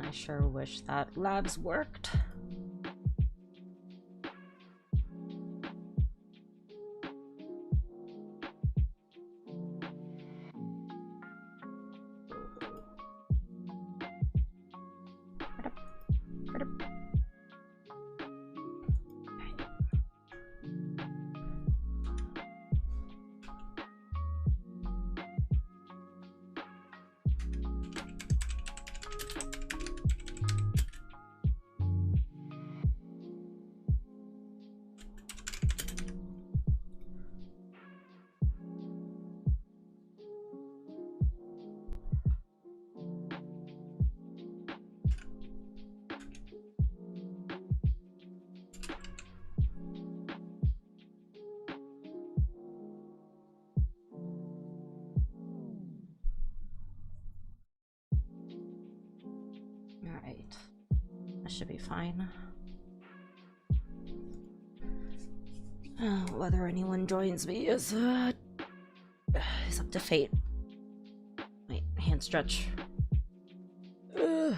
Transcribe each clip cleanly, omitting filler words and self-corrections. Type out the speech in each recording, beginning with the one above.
I sure wish that labs worked. Alright. That should be fine. Whether anyone joins me is up to fate. Wait, hand stretch. Ugh.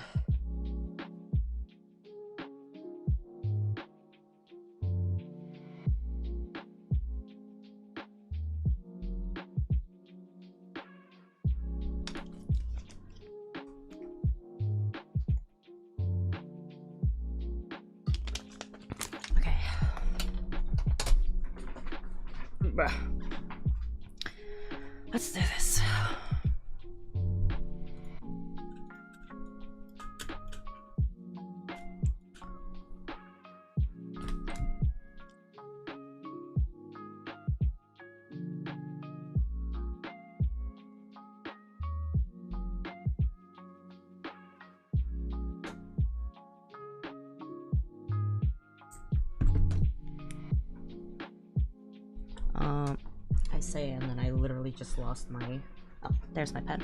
Let's do this. I say, and then I literally just lost my... Oh, there's my pen.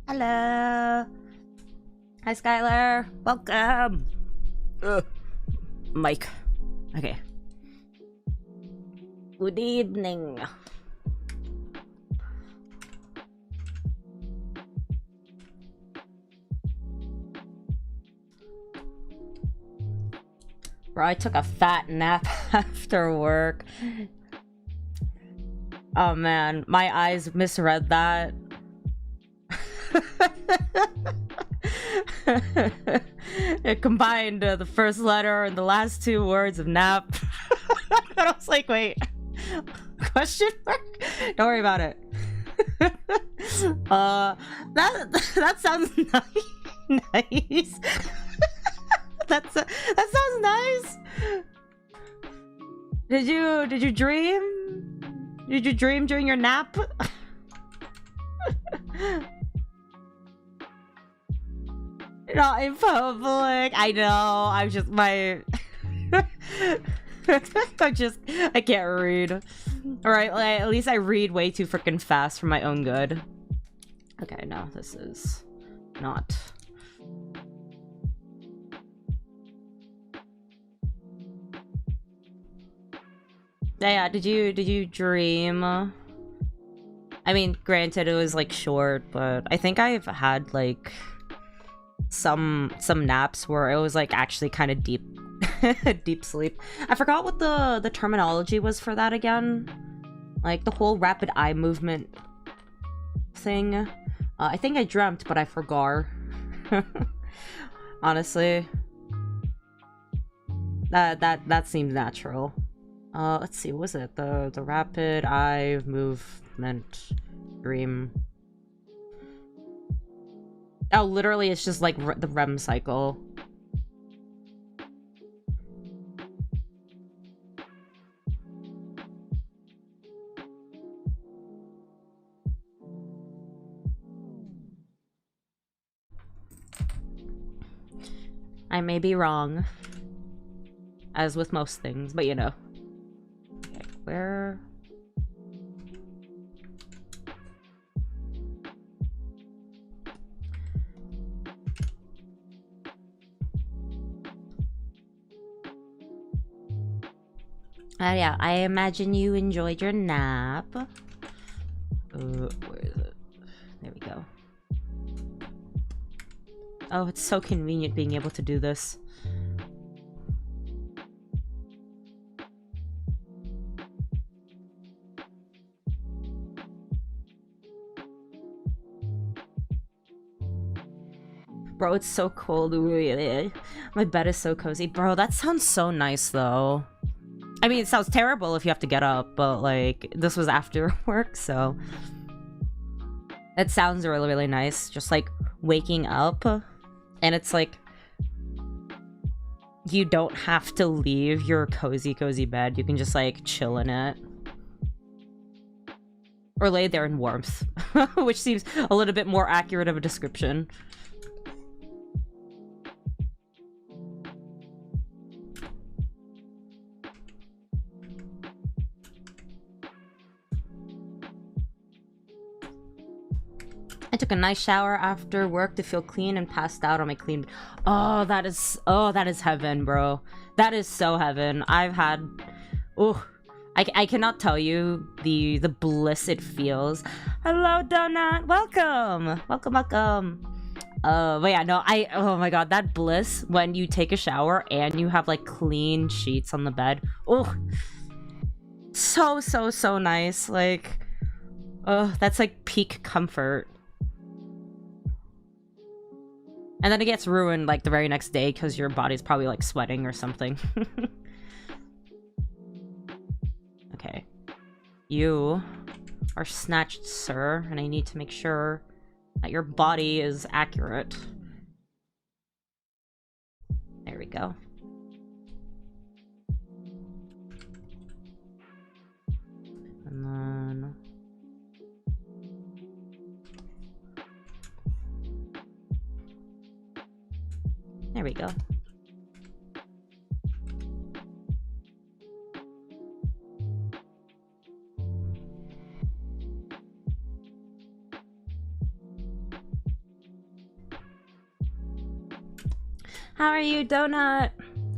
Hello. Hi, Skylar. Welcome. Mike. Okay. Good evening. Bro, I took a fat nap after work. Oh man, my eyes misread that. It combined the first letter and the last two words of nap. And I was like, wait, question mark? Don't worry about it. That sounds nice. That sounds nice. Did you dream? Did you dream during your nap? Not in public. I know. I'm just my. I can't read. All right. Like, at least I read way too freaking fast for my own good. Okay. No, this is not. Yeah. Did you dream? I mean, granted, it was like short, but I think I've had like some naps where it was like actually kind of deep deep sleep. I forgot what the terminology was for that again. Like the whole rapid eye movement thing. I think I dreamt, but I forgot. Honestly. That seems natural. Let's see, what was it? The rapid eye movement dream. Oh, literally, it's just like the REM cycle. I may be wrong, as with most things, but you know. Okay, where? Yeah, I imagine you enjoyed your nap. Where is it? There we go. Oh, it's so convenient being able to do this. Bro, it's so cold. My bed is so cozy. Bro, that sounds so nice, though. I mean, it sounds terrible if you have to get up, but, like, this was after work, so... It sounds really, really nice. Just, like, waking up, and it's, like... You don't have to leave your cozy, cozy bed. You can just, like, chill in it. Or lay there in warmth, which seems a little bit more accurate of a description. I took a nice shower after work to feel clean and passed out on my clean. Oh, that is heaven, bro. That is so heaven. I've had, I cannot tell you the bliss it feels. Hello, Donut. Welcome. But yeah, no, oh my god, that bliss when you take a shower and you have like clean sheets on the bed. Oh, so nice. Like, that's like peak comfort. And then it gets ruined, like, the very next day because your body's probably, like, sweating or something. Okay. You are snatched, sir, and I need to make sure that your body is accurate. There we go. And then... There we go. How are you, Donut?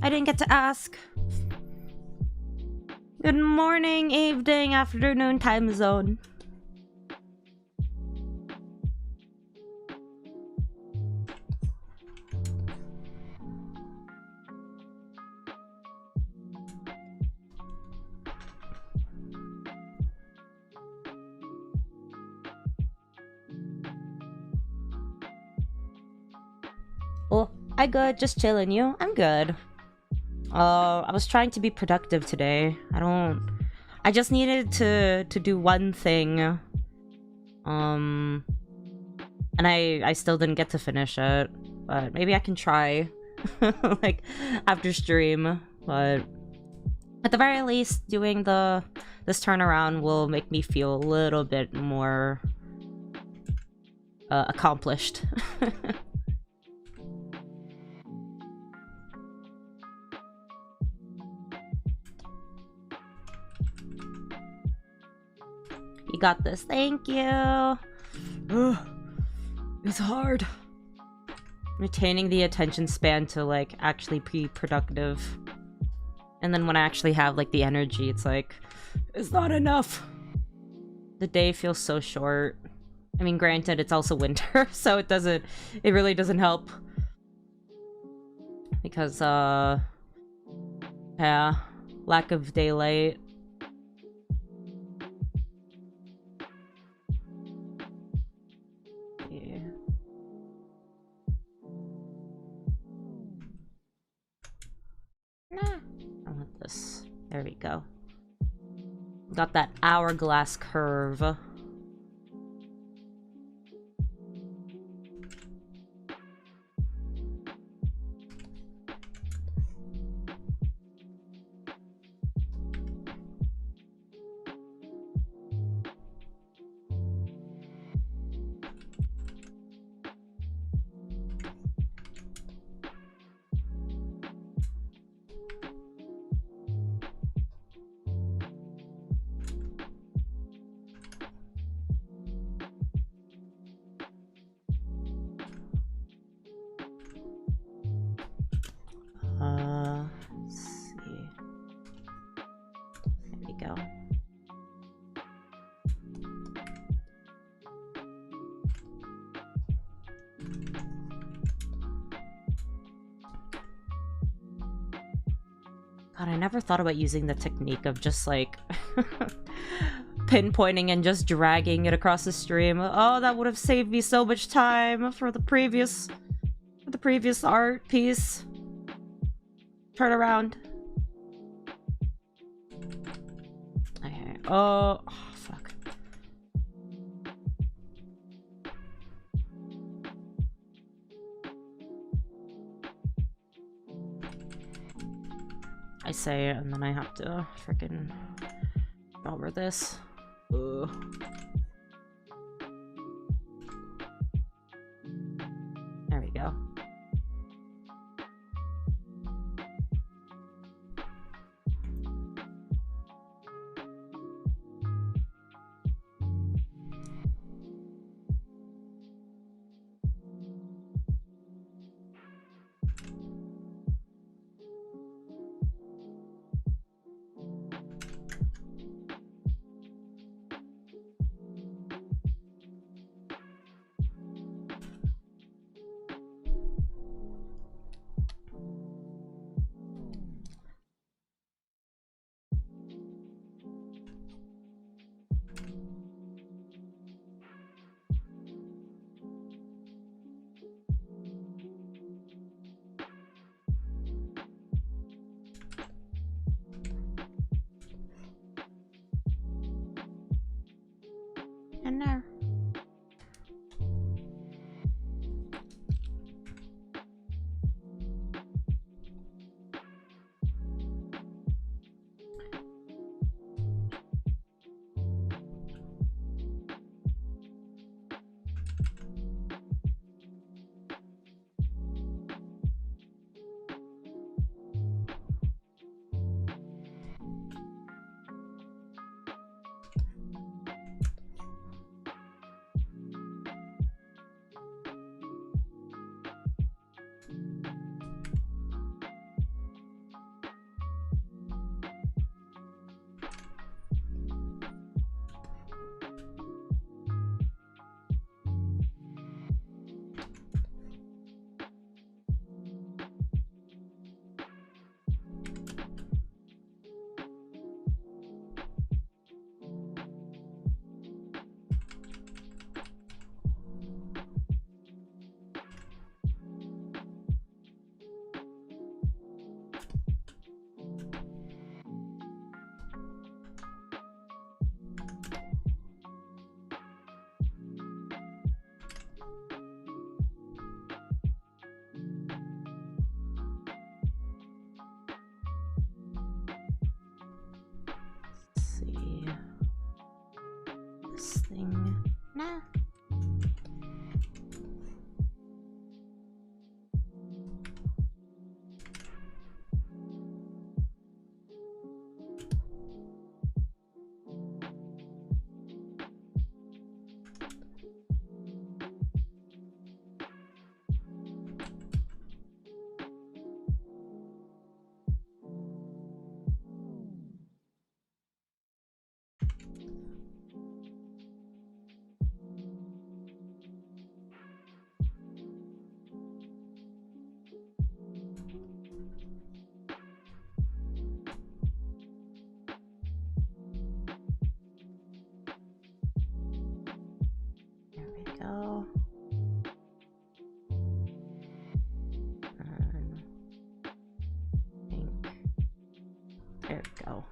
I didn't get to ask. Good morning, evening, afternoon, time zone. Oh, I good, just chilling. You? I'm good. I was trying to be productive today. I just needed to do one thing. And I still didn't get to finish it. But maybe I can try. Like, after stream. But at the very least, doing this turnaround will make me feel a little bit more accomplished. You got this. Thank you. Ugh, it's hard. Retaining the attention span to, like, actually be productive. And then when I actually have, like, the energy, it's like, it's not enough. The day feels so short. I mean, granted, it's also winter, so it really doesn't help. Because, yeah, lack of daylight. see. Nah, I want this. There we go. Got that hourglass curve. Let's see. There we go. God, I never thought about using the technique of just like pinpointing and just dragging it across the stream. Oh, that would have saved me so much time for the previous art piece. Turn around. Okay. Oh, fuck. I say it and then I have to freaking over this. Ugh. There we go. In there. go.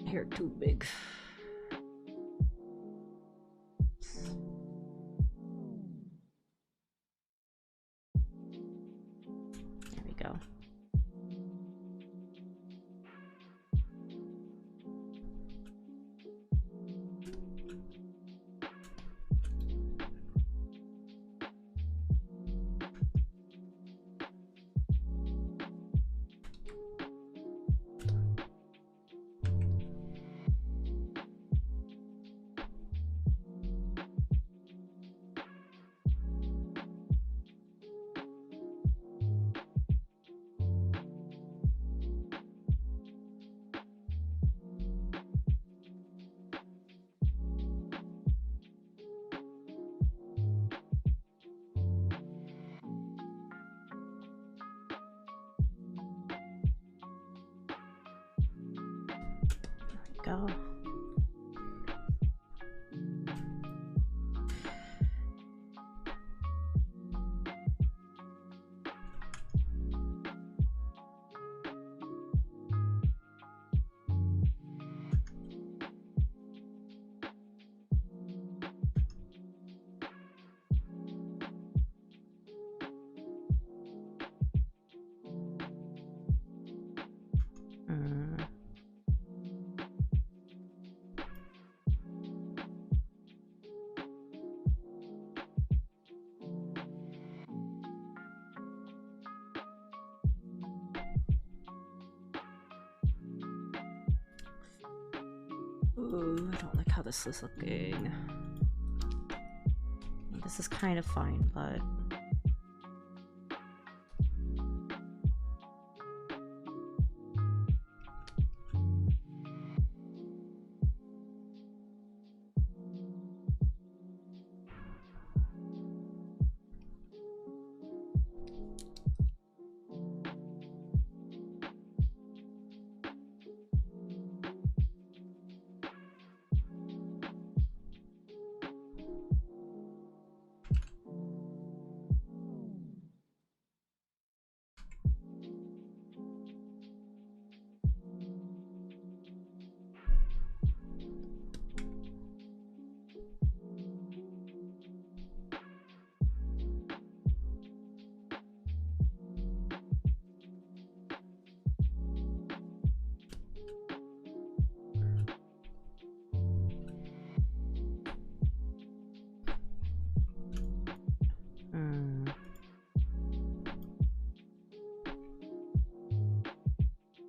Hair too big. There we go. Go. Ooh, I don't like how this is looking. This is kind of fine, but...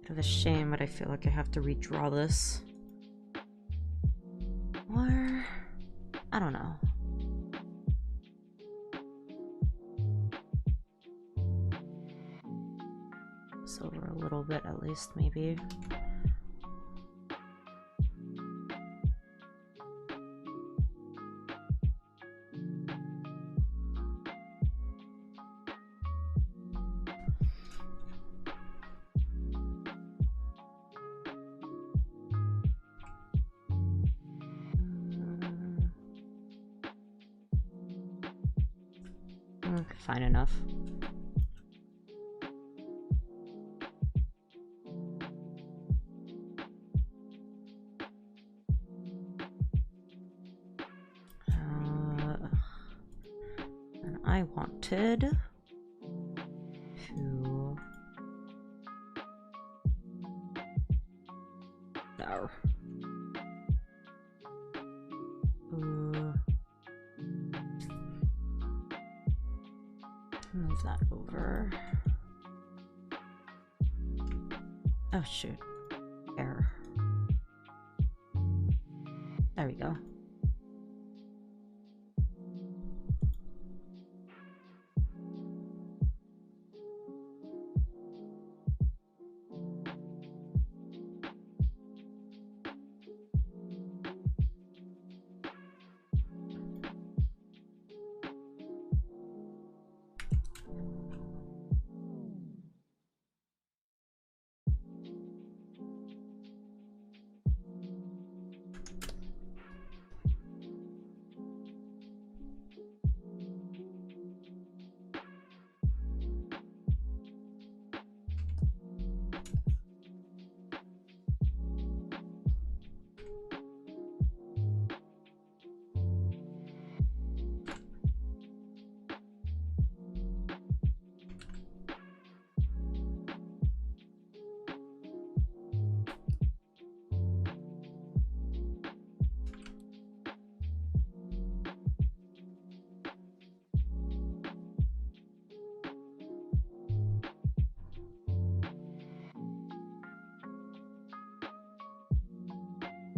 Bit of a shame, but I feel like I have to redraw this. Or... I don't know. This over a little bit at least, maybe. Fine enough. And I wanted to... No. Move that over. Oh shoot. Error. There we go.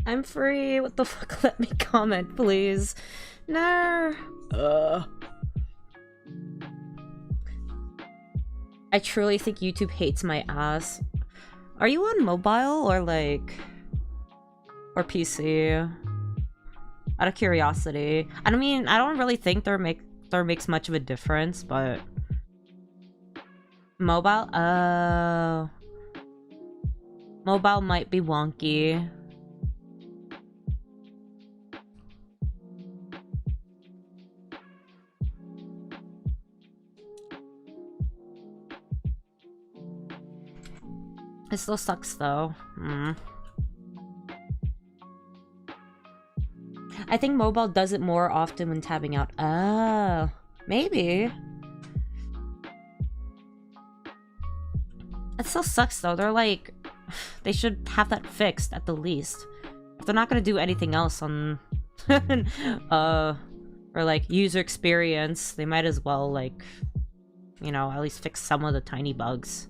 I'm free. What the fuck? Let me comment, please. No. I truly think YouTube hates my ass. Are you on mobile or like... or PC? Out of curiosity. I don't really think there makes much of a difference, but... Mobile? Mobile might be wonky. It still sucks though. I think mobile does it more often when tabbing out. Oh, maybe. It still sucks though. They're like, they should have that fixed at the least. If they're not gonna do anything else on, or like user experience, they might as well like, you know, at least fix some of the tiny bugs.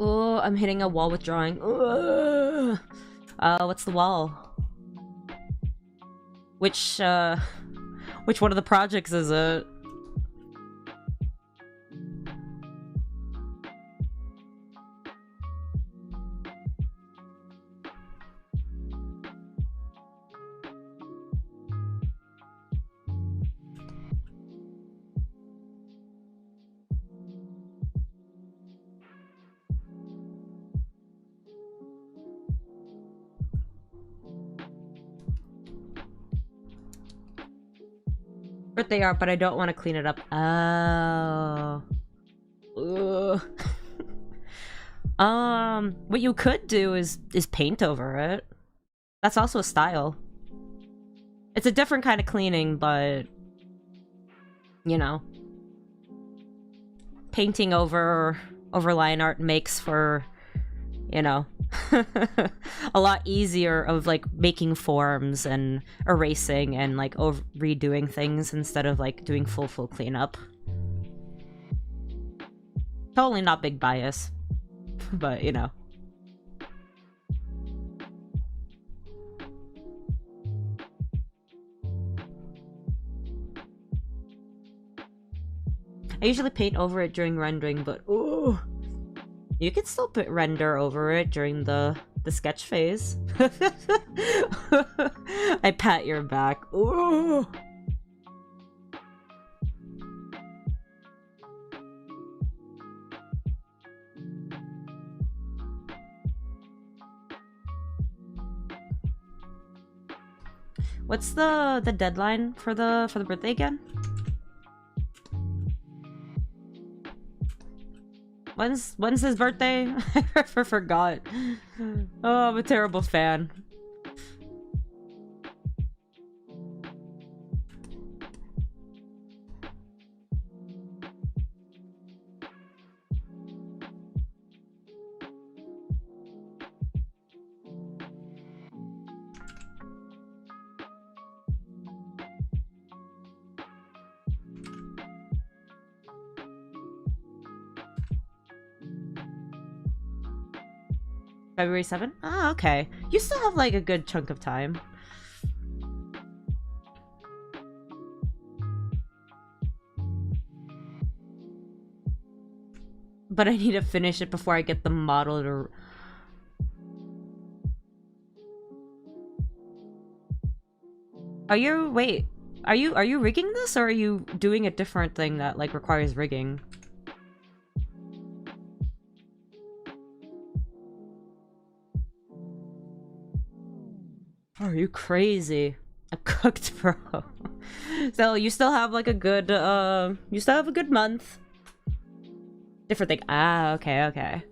Oh, I'm hitting a wall with drawing. What's the wall? Which one of the projects is it? Birthday art, but I don't want to clean it up. Oh. Ugh. What you could do is paint over it. That's also a style. It's a different kind of cleaning, but you know, painting over line art makes for, you know, a lot easier of like making forms and erasing and like redoing things instead of like doing full cleanup. Totally not big bias, but you know. I usually paint over it during rendering, but ooh, you can still render over it during the sketch phase. I pat your back. Ooh. What's the deadline for the birthday again? When's his birthday? I forgot. Oh, I'm a terrible fan. February 7th? Ah, okay. You still have like a good chunk of time. But I need to finish it before I get the model to... Wait, are you rigging this, or are you doing a different thing that like requires rigging? Are you crazy? A cooked pro. So you still have like a good you still have a good month. Different thing. Ah, okay.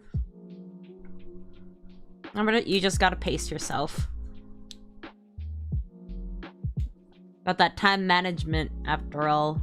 You just gotta pace yourself. Got that time management after all.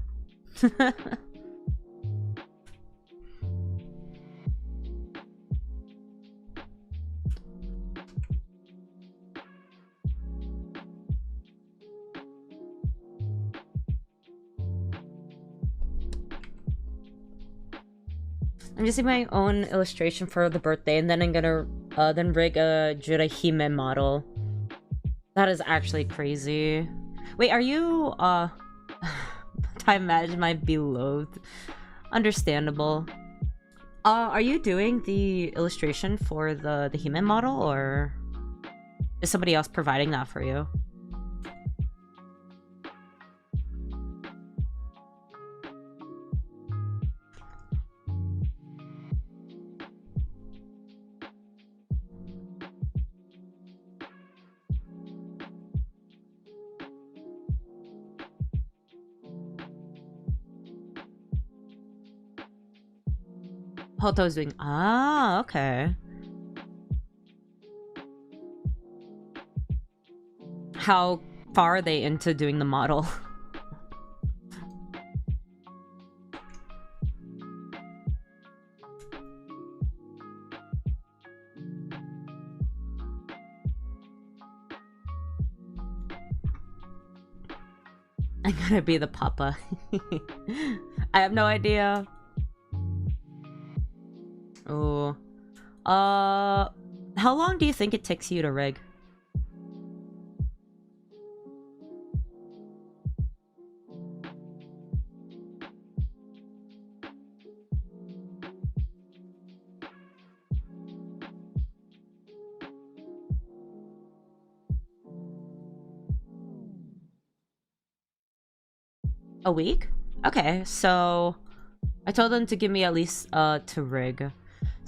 I'm just doing my own illustration for the birthday, and then I'm gonna then rig a Jurahime model. That is actually crazy. Wait, are you time management might be loathed. Understandable. Are you doing the illustration for the Hime model, or is somebody else providing that for you? Hoto's doing... Ah, okay. How far are they into doing the model? I'm gonna be the papa. I have no idea. Oh. How long do you think it takes you to rig? A week? Okay, so I told them to give me at least to rig.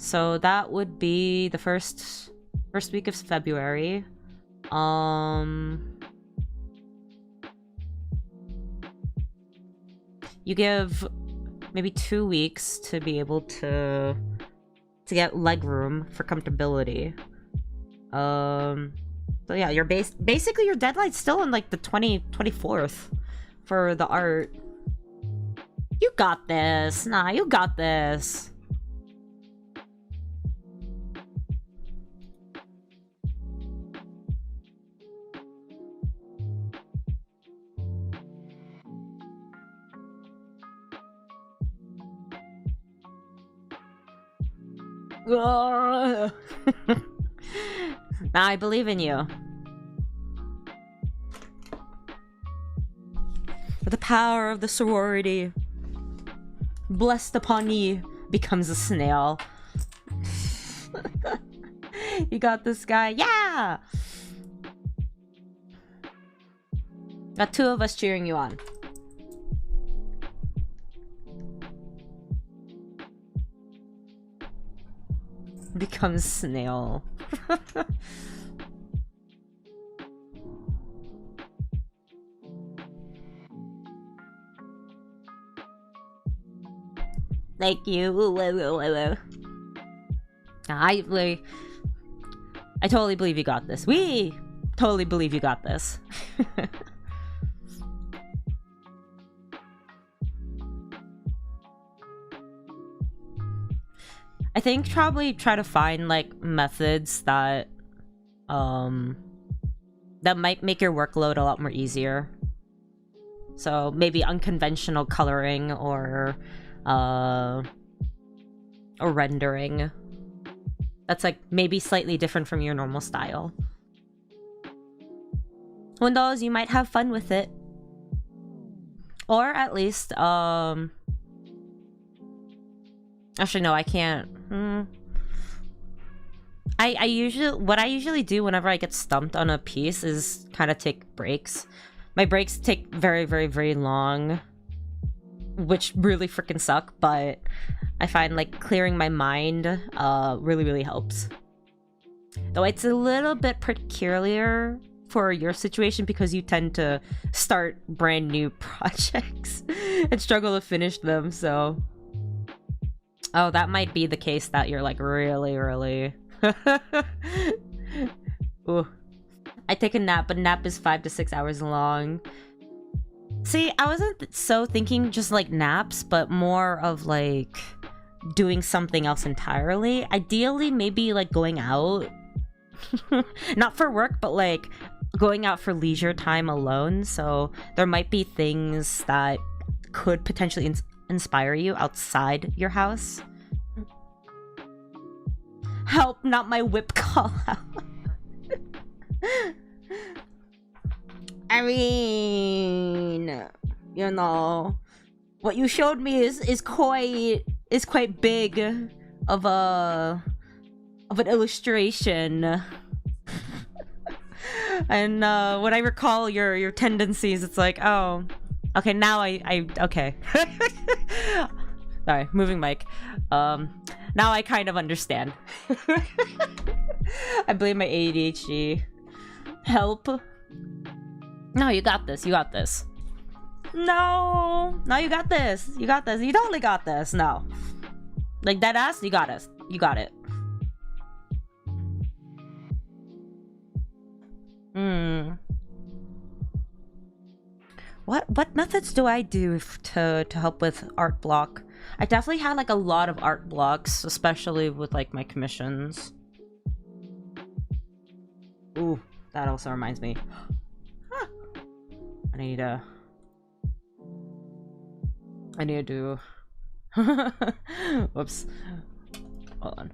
So that would be the first week of February. You give maybe 2 weeks to be able to get leg room for comfortability. So yeah, you're basically your deadline's still on like the 24th for the art. You got this. Nah, you got this. Nah, I believe in you. The power of the sorority, blessed upon ye, becomes a snail. You got this guy. Yeah! Got 2 of us cheering you on. Becomes snail. Thank you. I totally believe you got this. We totally believe you got this. I think probably try to find like methods that that might make your workload a lot more easier. So maybe unconventional coloring or rendering. That's like maybe slightly different from your normal style. Windows, you might have fun with it. Or at least actually no, I can't. I usually do whenever I get stumped on a piece is kind of take breaks. My breaks take very, very, very long, which really freaking suck, but I find like clearing my mind really, really helps. Though it's a little bit peculiar for your situation because you tend to start brand new projects and struggle to finish them, so... Oh, that might be the case that you're like really, really... Ooh. I take a nap, but nap is 5 to 6 hours long. See, I wasn't so thinking just like naps, but more of like doing something else entirely. Ideally, maybe like going out. Not for work, but like going out for leisure time alone. So there might be things that could potentially inspire you outside your house. Help, not my whip call out. I mean, you know, what you showed me is quite big of an illustration. And when I recall your tendencies, it's like, oh, okay, now I okay. Sorry, moving mic. Now I kind of understand. I blame my ADHD. Help. No, you got this. You got this. No, you got this. You got this. You totally got this. No, like that ass. You got it. You got it. What methods do I do to help with art block? I definitely had like a lot of art blocks, especially with like my commissions. Ooh, that also reminds me. I need to do... Whoops. Hold on.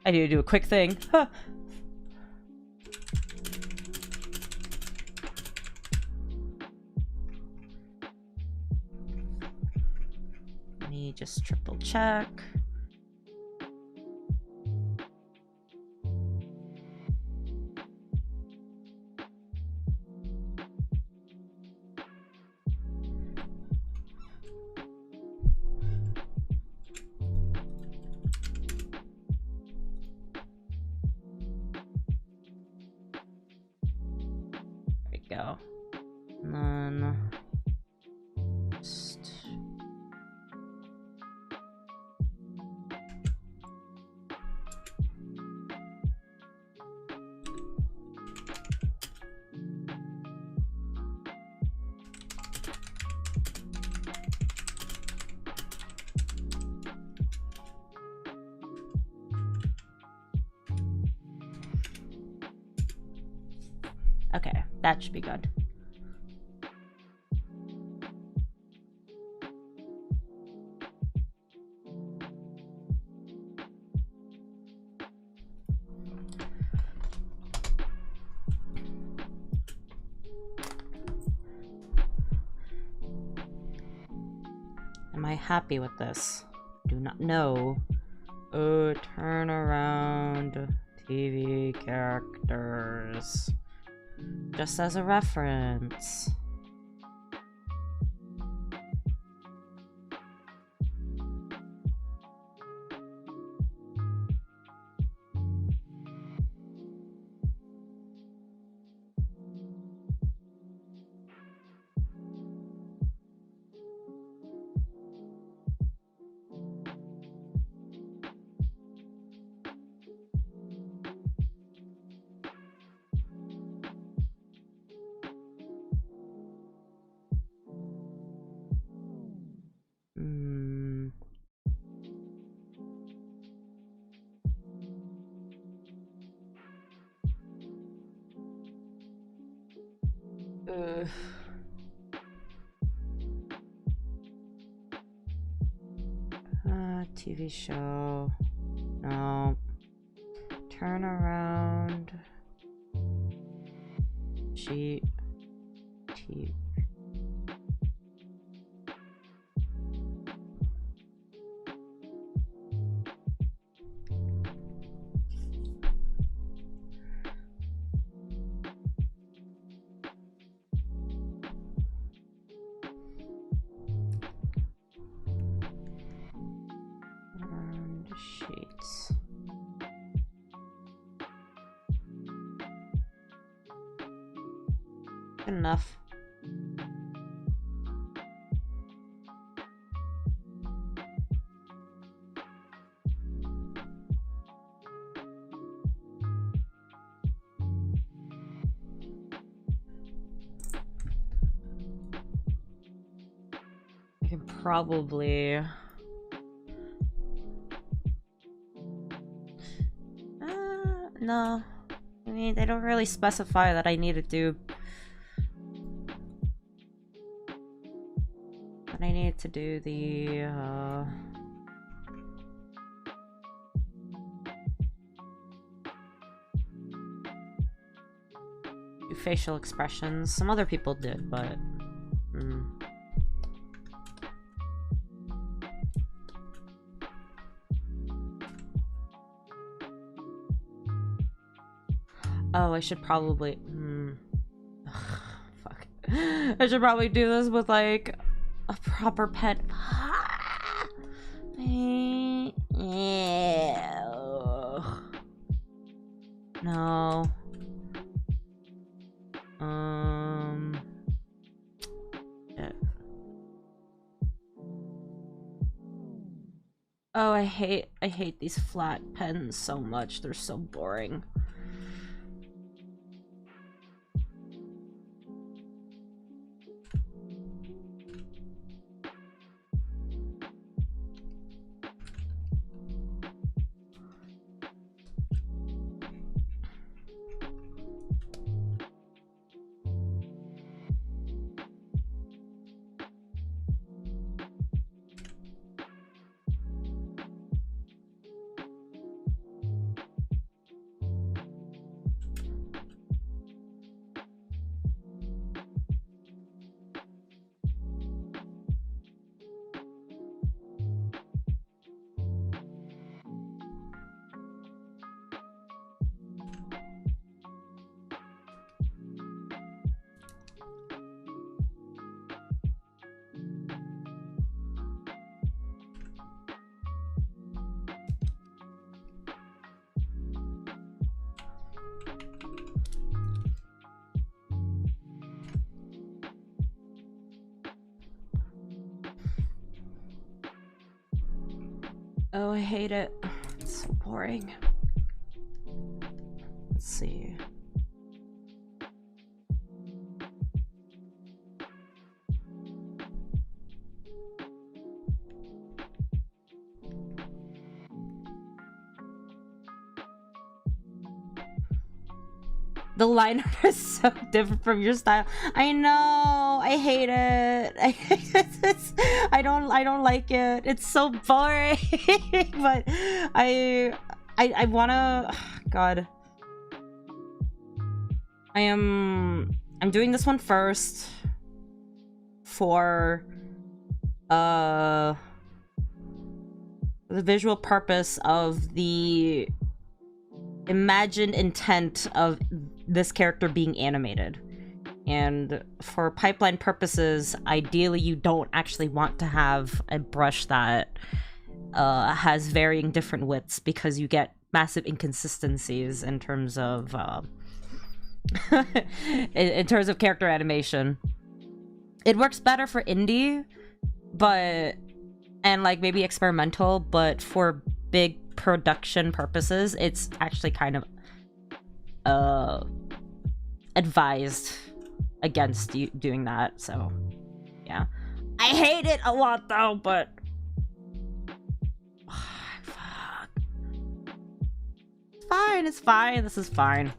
I need to do a quick thing. Huh. Let me just triple check. Go. And then just okay, that should be good. Am I happy with this? Do not know. Oh, turn around TV characters. Just as a reference. TV show. No. Turn around. Sheet. TV. Sheets. Good enough. I can probably no. I mean, they don't really specify that I need to do that I need to do the do facial expressions. Some other people did, but oh, I should probably fuck. I should probably do this with like a proper pen. No. Shit. Oh, I hate these flat pens so much. They're so boring. Oh, I hate it. It's so boring. Let's see. The line art is so different from your style. I know. I hate it. I don't like it. It's so boring. But I wanna. God. I'm doing this one first for the visual purpose of the imagined intent of this character being animated. And for pipeline purposes, ideally you don't actually want to have a brush that has varying different widths, because you get massive inconsistencies in terms of in terms of character animation. It works better for indie, but and like maybe experimental, but for big production purposes, it's actually kind of advised against you doing that. So yeah, I hate it a lot though, but fuck. It's fine, it's fine, this is fine.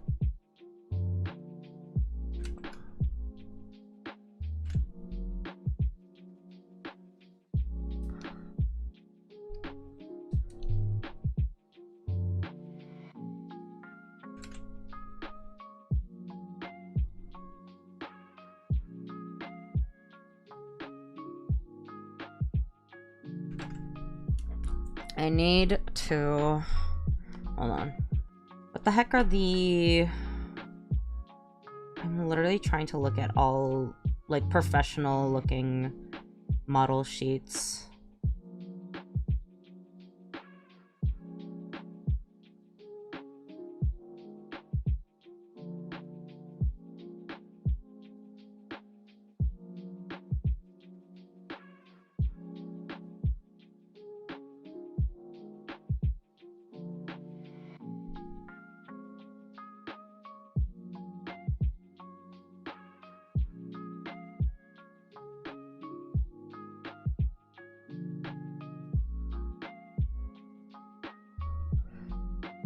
I need to... Hold on. What the heck are the... I'm literally trying to look at all, like, professional looking model sheets.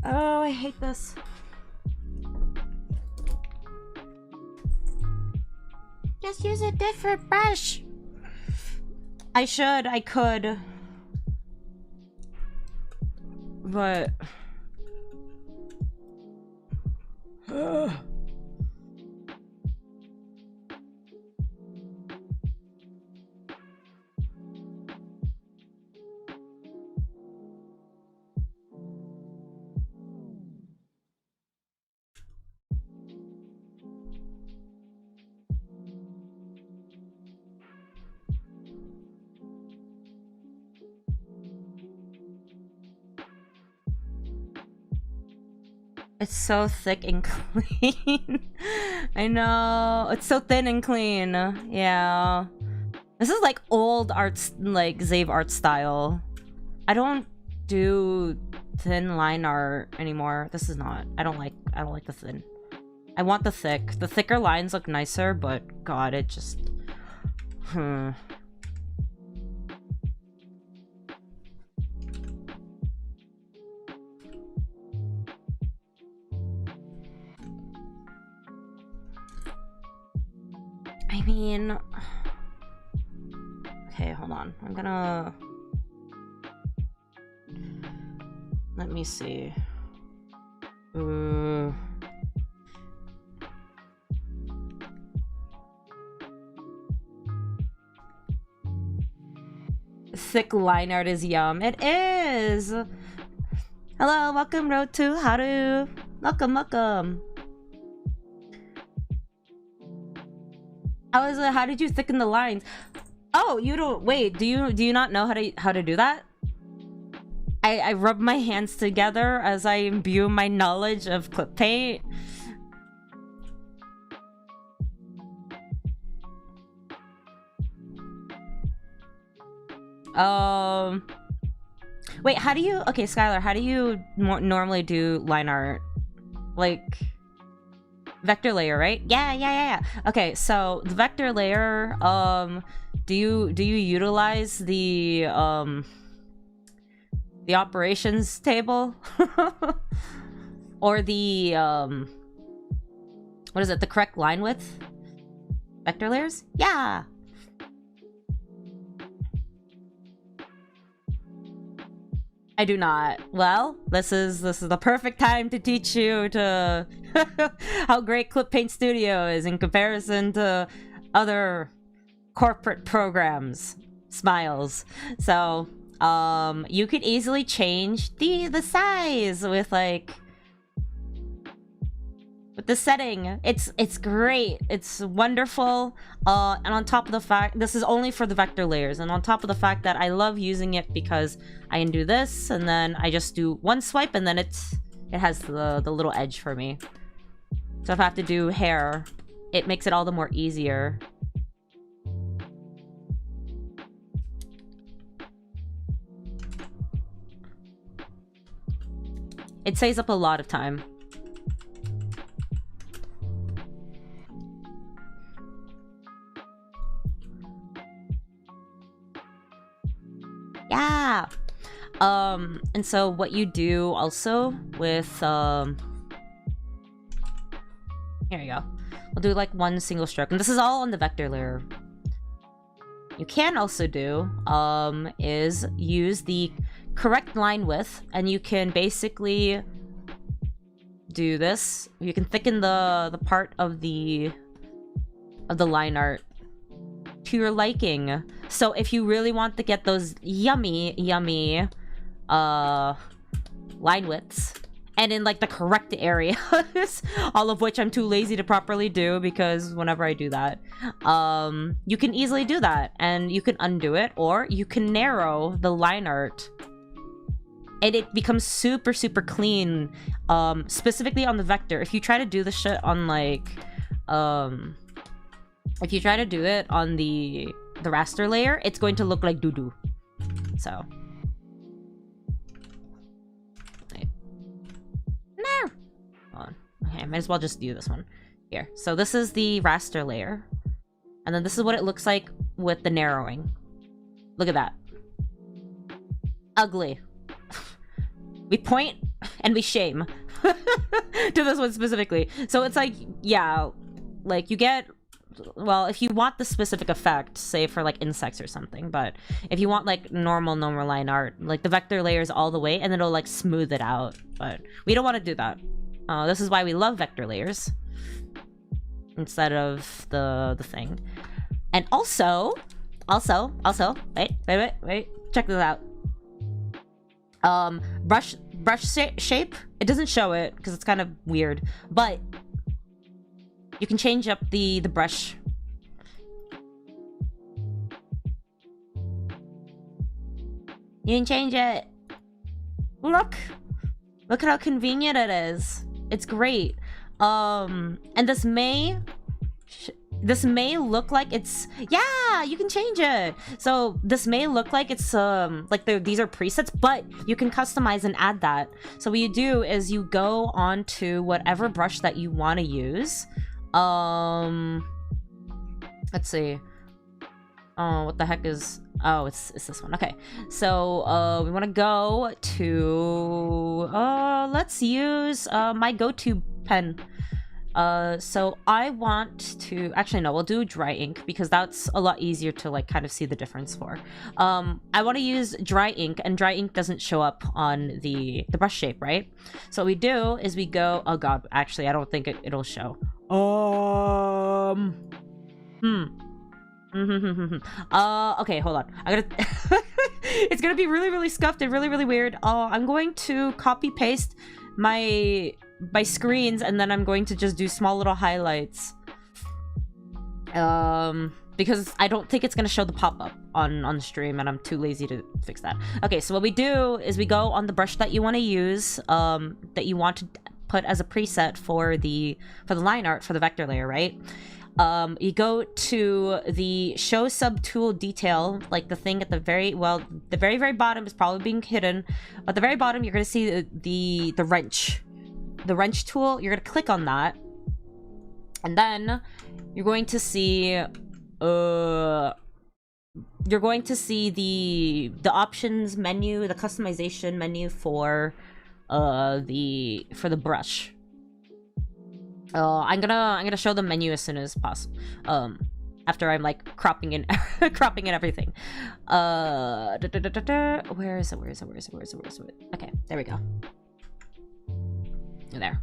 Oh, I hate this. Just use a different brush. I could. But... It's so thick and clean. I know. It's so thin and clean. Yeah. This is like old arts, like Zave art style. I don't do thin line art anymore. This is not. I don't like the thin. I want the thick. The thicker lines look nicer, but God, it just... I mean... Okay, hold on. I'm gonna... Let me see. Thick line art is yum. It is! Hello, welcome Road to Haru. Welcome. How did you thicken the lines? Oh, you don't... Wait, do you not know how to do that? I rub my hands together as I imbue my knowledge of clip paint. Wait, how do you... Okay, Skylar, how do you normally do line art? Like... Vector layer, right? Yeah. Okay, so the vector layer, do you utilize the operations table? Or the, what is it? The correct line width? Vector layers? Yeah! I do not. Well, this is the perfect time to teach you to how great Clip Paint Studio is in comparison to other corporate programs. Smiles. So, you could easily change the size with like with the setting. It's great. It's wonderful. And on top of the fact, this is only for the vector layers, and on top of the fact that I love using it because I can do this, and then I just do one swipe, and then it has the little edge for me. So if I have to do hair, it makes it all the more easier. It saves up a lot of time. Yeah. And so what you do also with here you go. We'll do like one single stroke, and this is all on the vector layer. You can also do is use the correct line width, and you can basically do this. You can thicken the part of the line art to your liking. So if you really want to get those yummy line widths, and in like the correct areas, all of which I'm too lazy to properly do because whenever I do that, you can easily do that, and you can undo it, or you can narrow the line art and it becomes super clean, specifically on the vector. If you try to do the shit on like if you try to do it on the raster layer, it's going to look like doo-doo. So wait. No. Hold on. Okay, I might as well just do this one here. So this is the raster layer, and then this is what it looks like with the narrowing. Look at that. Ugly. We point and we shame to this one specifically. So it's like, yeah, like you get, well, if you want the specific effect, say for like insects or something, but if you want like normal line art, like the vector layers all the way, and then it'll like smooth it out. But we don't want to do that. This is why we love vector layers instead of the thing. And also, wait, check this out. Brush shape, it doesn't show it because it's kind of weird, but you can change up the brush. You can change it. Look at how convenient it is. It's great. And this may look like it's, yeah, you can change it. So this may look like it's like these are presets, but you can customize and add that. So what you do is you go on to whatever brush that you want to use. Let's see. Oh, what the heck is, oh, it's this one. Okay, so we want to go to let's use my go-to pen. So I want to, actually no, we'll do dry ink because that's a lot easier to like kind of see the difference for. I want to use dry ink, and dry ink doesn't show up on the brush shape, right? So what we do is we go, oh god, actually I don't think it'll show. Okay, hold on. I gotta it's gonna be really scuffed and really weird. I'm going to copy paste my screens, and then I'm going to just do small little highlights, because I don't think it's gonna show the pop-up on the stream, and I'm too lazy to fix that. Okay, so what we do is we go on the brush that you want to use, that you want to put as a preset for the line art for the vector layer, right? You go to the show subtool detail, like the thing at the very, well, the very, very bottom is probably being hidden. At the very bottom, you're going to see the wrench. The wrench tool, you're going to click on that. And then you're going to see, the options menu, the customization menu for the brush. I'm gonna show the menu as soon as possible. After I'm like cropping in cropping in everything. Where is it? Okay, there we go. There.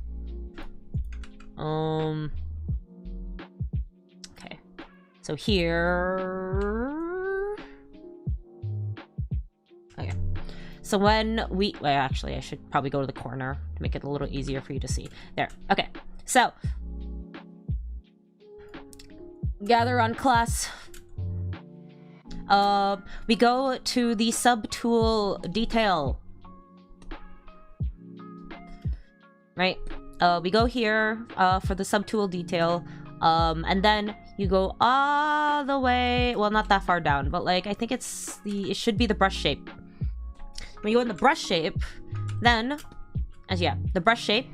Okay. So here. Okay. So when we, well, actually, I should probably go to the corner to make it a little easier for you to see. There. Okay. So, gather on class. We go to the subtool detail. Right? We go here for the subtool detail. And then you go all the way, well, not that far down, but like, I think it should be the brush shape. When you go in the brush shape, then, the brush shape,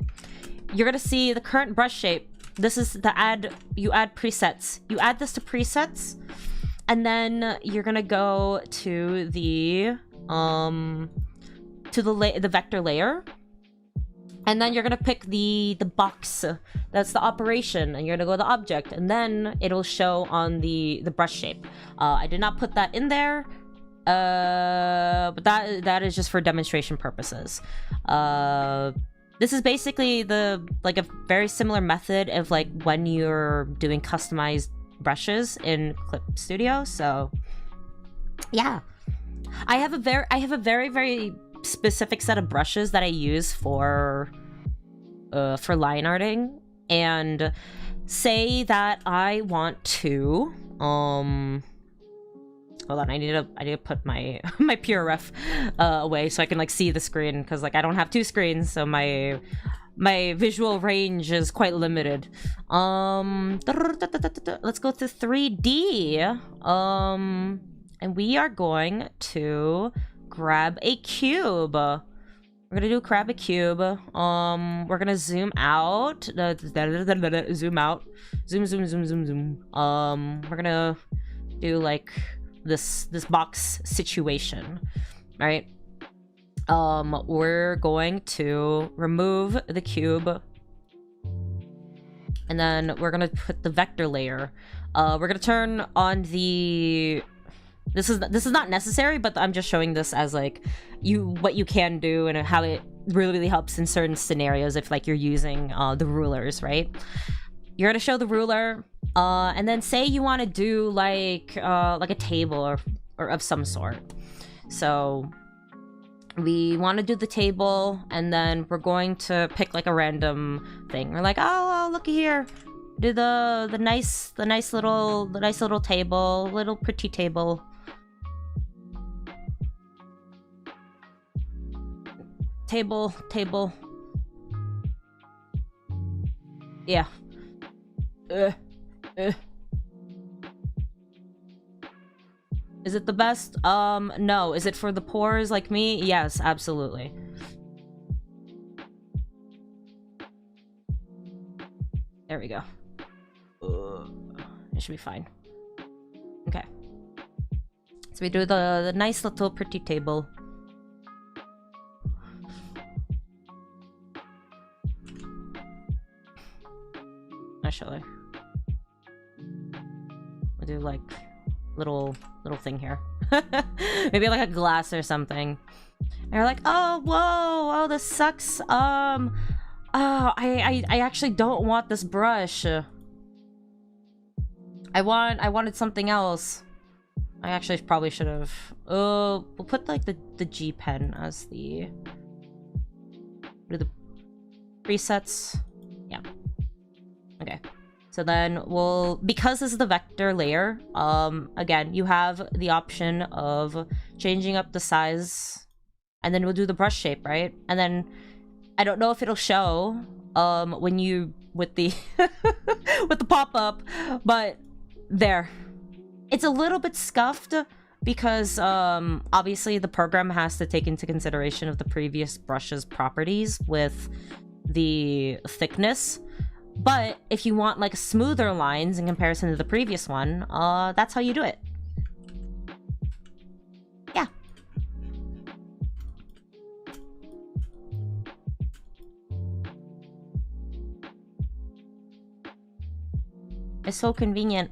you're gonna see the current brush shape. This is the you add presets. You add this to presets, and then you're gonna go to the vector layer, and then you're gonna pick the box. That's the operation, and you're gonna go to the object, and then it'll show on the brush shape. I did not put that in there, but that is just for demonstration purposes. This is basically a very similar method of like when you're doing customized brushes in Clip Studio. So yeah, I have a very, very specific set of brushes that I use for line arting. And say that I want to hold on, I need to put my my PureRef away so I can like see the screen, because like I don't have two screens, so my visual range is quite limited. Let's go to 3D. And we are going to grab a cube. We're gonna grab a cube. We're gonna zoom out. Zoom out. Zoom. We're gonna do like this box situation, right? We're going to remove the cube, and then we're gonna put the vector layer. We're gonna turn on the. This is not necessary, but I'm just showing this as like what you can do and how it really helps in certain scenarios if like you're using the rulers, right? You're gonna show the ruler, and then say you want to do like a table or of some sort. So we want to do the table, and then we're going to pick like a random thing. We're like, oh, looky here, do the nice little table, little pretty table. Table. Yeah. Is it the best? No. Is it for the poors like me? Yes, absolutely. There we go. It should be fine. Okay. So we do the nice little pretty table. Actually, we'll do like little thing here. Maybe like a glass or something. And you're like, oh, this sucks. I actually don't want this brush. I wanted something else. I actually probably should have. We'll put like the G pen as the. What are the presets? Yeah. Okay. So then because this is the vector layer, again, you have the option of changing up the size, and then we'll do the brush shape, right? And then I don't know if it'll show with the with the pop-up, but there. It's a little bit scuffed because obviously the program has to take into consideration of the previous brush's properties with the thickness. But if you want like smoother lines in comparison to the previous one, that's how you do it. Yeah. It's so convenient.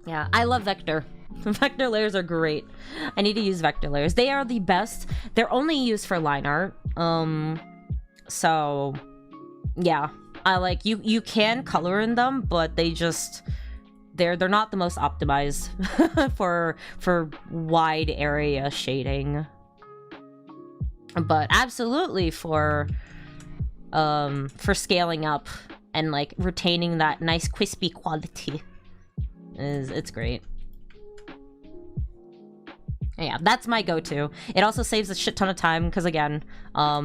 Yeah, I love vector. Vector layers are great. I need to use vector layers. They are the best. They're only used for line art. So yeah. I like you can color in them, but they just they're not the most optimized for wide area shading. But absolutely for scaling up and like retaining that nice crispy quality. It's great. Yeah, that's my go-to. It also saves a shit ton of time because again, I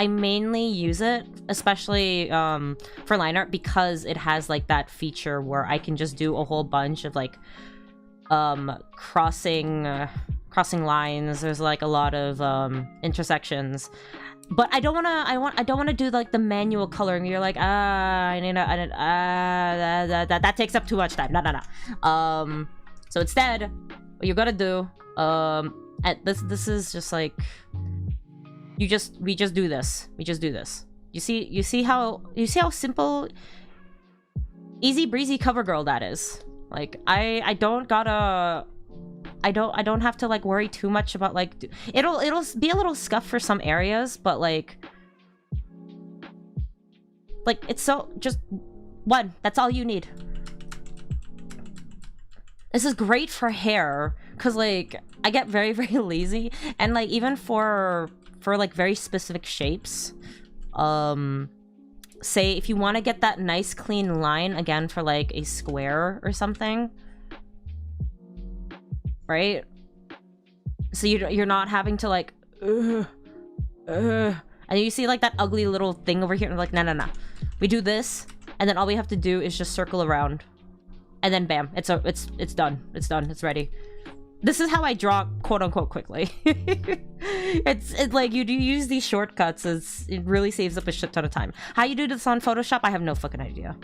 mainly use it, especially for line art, because it has like that feature where I can just do a whole bunch of like crossing lines. There's like a lot of intersections. But I don't wanna do like the manual coloring. You're like, that takes up too much time. No. So instead, what you gotta do, this is just like, we just do this. We just do this. You see how simple, easy breezy cover girl that is. Like I don't have to like worry too much about like it'll be a little scuff for some areas, but like it's so just one. That's all you need. This is great for hair because like I get very lazy, and like even for like very specific shapes, say if you want to get that nice clean line again for like a square or something. Right? So you're not having to like and you see like that ugly little thing over here and like no. We do this and then all we have to do is just circle around. And then bam, it's done. It's done. It's ready. This is how I draw quote unquote quickly. it's like you do use these shortcuts, it really saves up a shit ton of time. How you do this on Photoshop, I have no fucking idea.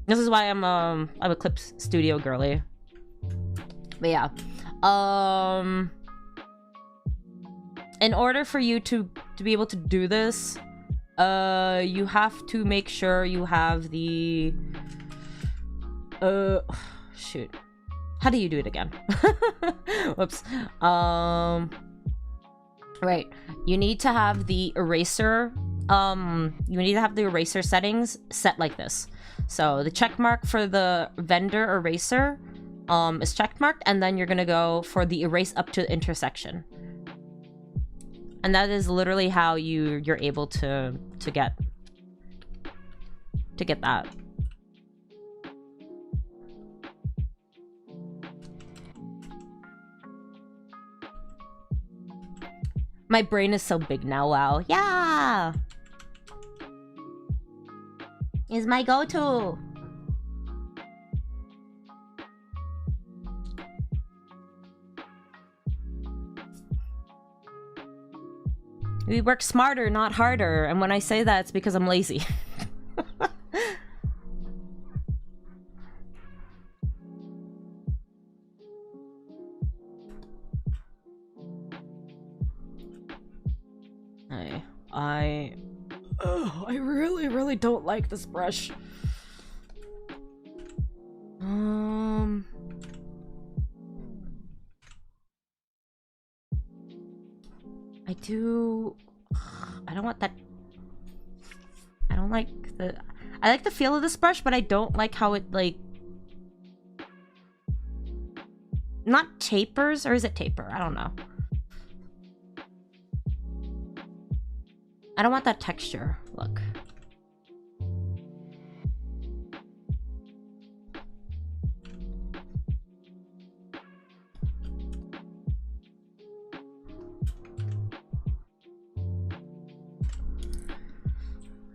This is why I'm a Clip Studio girly. But yeah. In order for you to be able to do this, you have to make sure you have the shoot. How do you do it again? Whoops. Right. You need to have the eraser settings set like this. So the check mark for the vendor eraser is checkmarked, and then you're gonna go for the erase up to the intersection, and that is literally how you're able to get that. My brain is so big now. Wow. Yeah, is my go-to. We work smarter, not harder. And when I say that, it's because I'm lazy. I really don't like this brush. I don't want that. I don't like I like the feel of this brush, but I don't like how it like not tapers, or is it taper? I don't know. I don't want that texture. Look.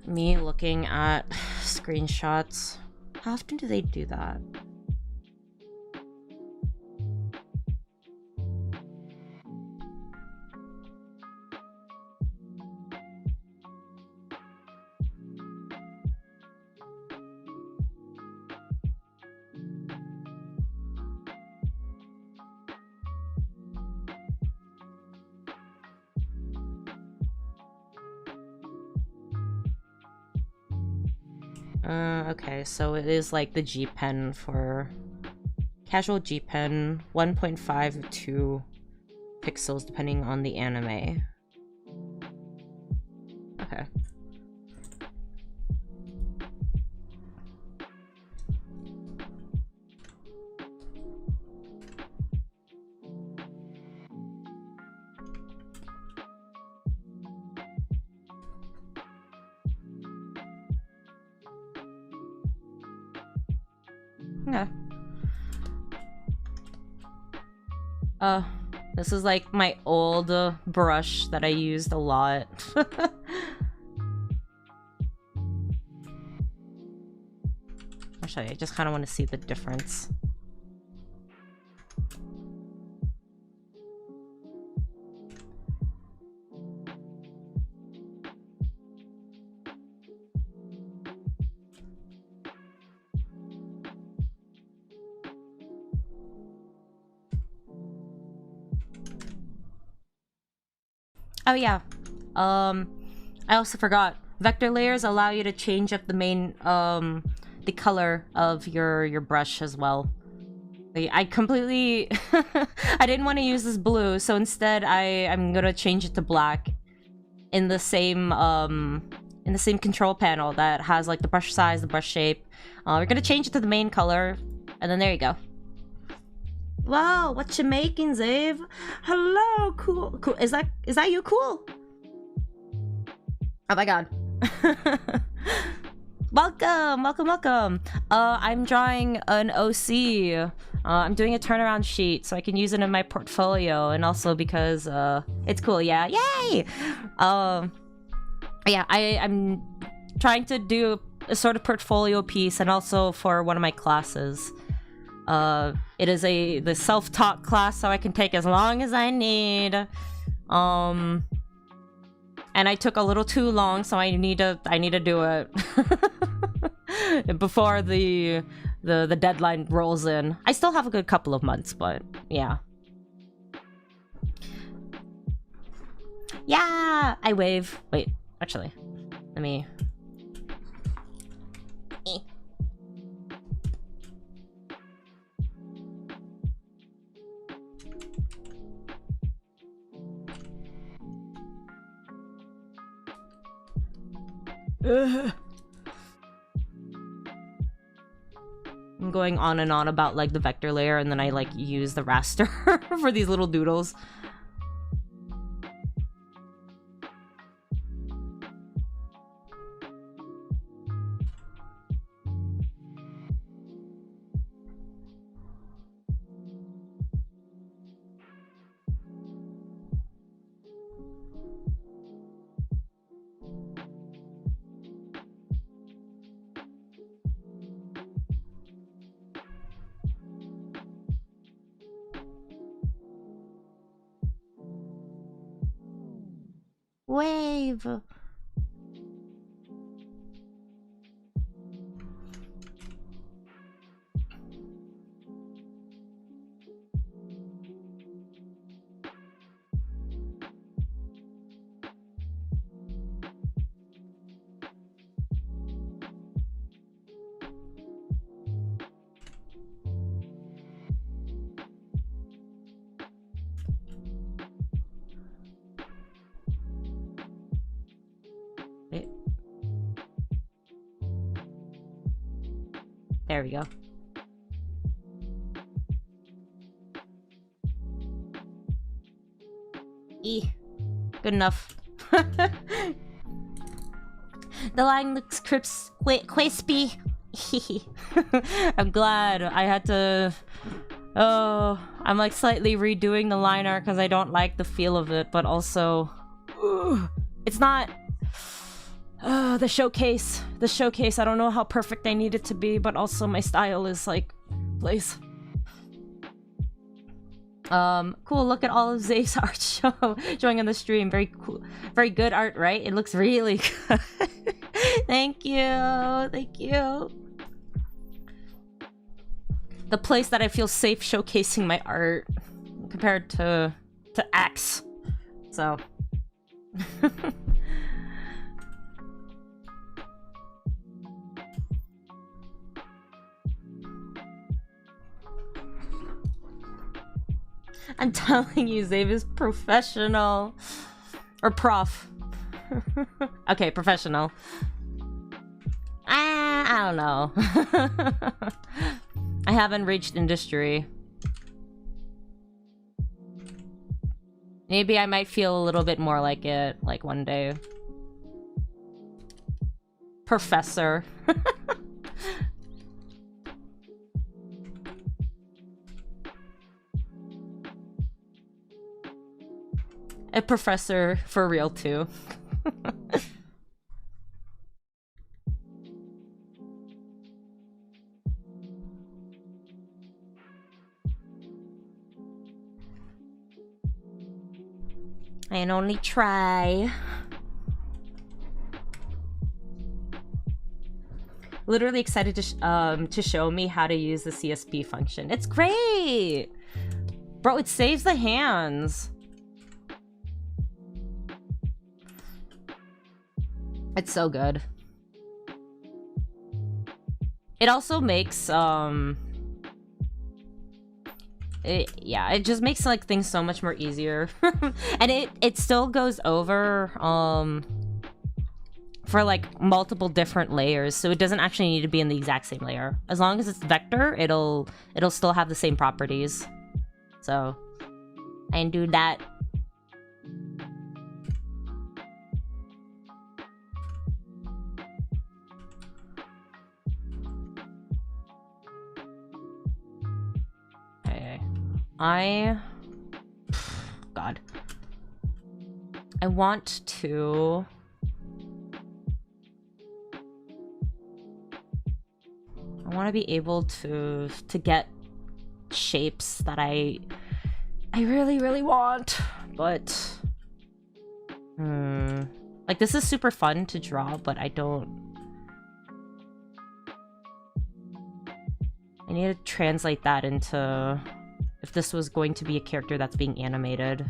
me looking at screenshots. How often do they do that? Okay, so it is like the G Pen for casual G Pen, 1.5 to 2 pixels depending on the anime. Okay. Yeah. This is like my old brush that I used a lot. I'll show you. I just kind of want to see the difference. Oh yeah, I also forgot. Vector layers allow you to change up the main, the color of your brush as well. I completely, I didn't want to use this blue, so instead I'm gonna change it to black in the same control panel that has like the brush size, the brush shape. We're gonna change it to the main color, and then there you go. Wow, what you making, Zave? Hello, cool. Is that you, cool? Oh my god. welcome. I'm drawing an OC. I'm doing a turnaround sheet so I can use it in my portfolio, and also because it's cool. Yeah, yay! Yeah, I'm trying to do a sort of portfolio piece, and also for one of my classes. It is the self-taught class, so I can take as long as I need. And I took a little too long, so I need to do it before the deadline rolls in. I still have a good couple of months, but yeah. Yeah, I wave. Wait, actually, let me. I'm going on and on about like the vector layer, and then I like use the raster for these little doodles. Wave. There we go. Good enough. The line looks crispy. I'm glad I had to... Oh, I'm like slightly redoing the line art because I don't like the feel of it, but also... it's not... The showcase. The showcase. I don't know how perfect I need it to be, but also my style is like, please. Cool. Look at all of Zave's art showing on the stream. Very cool. Very good art, right? It looks really good. Thank you. Thank you. The place that I feel safe showcasing my art compared to X. So. I'm telling you, Zave is professional. Or prof. Okay, professional. I don't know. I haven't reached industry. Maybe I might feel a little bit more like it, like one day. Professor. A professor for real too. I can only try. Literally excited to show me how to use the CSP function. It's great! Bro, it saves the hands. It's so good. It also makes it just makes like things so much more easier. And it still goes over for like multiple different layers, so it doesn't actually need to be in the exact same layer. As long as it's vector, it'll still have the same properties. So I can do that. God. I want to... I want to be able to get shapes that I really, really want, but... Like, this is super fun to draw, but I need to translate that into... if this was going to be a character that's being animated.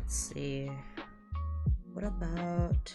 Let's see. What about...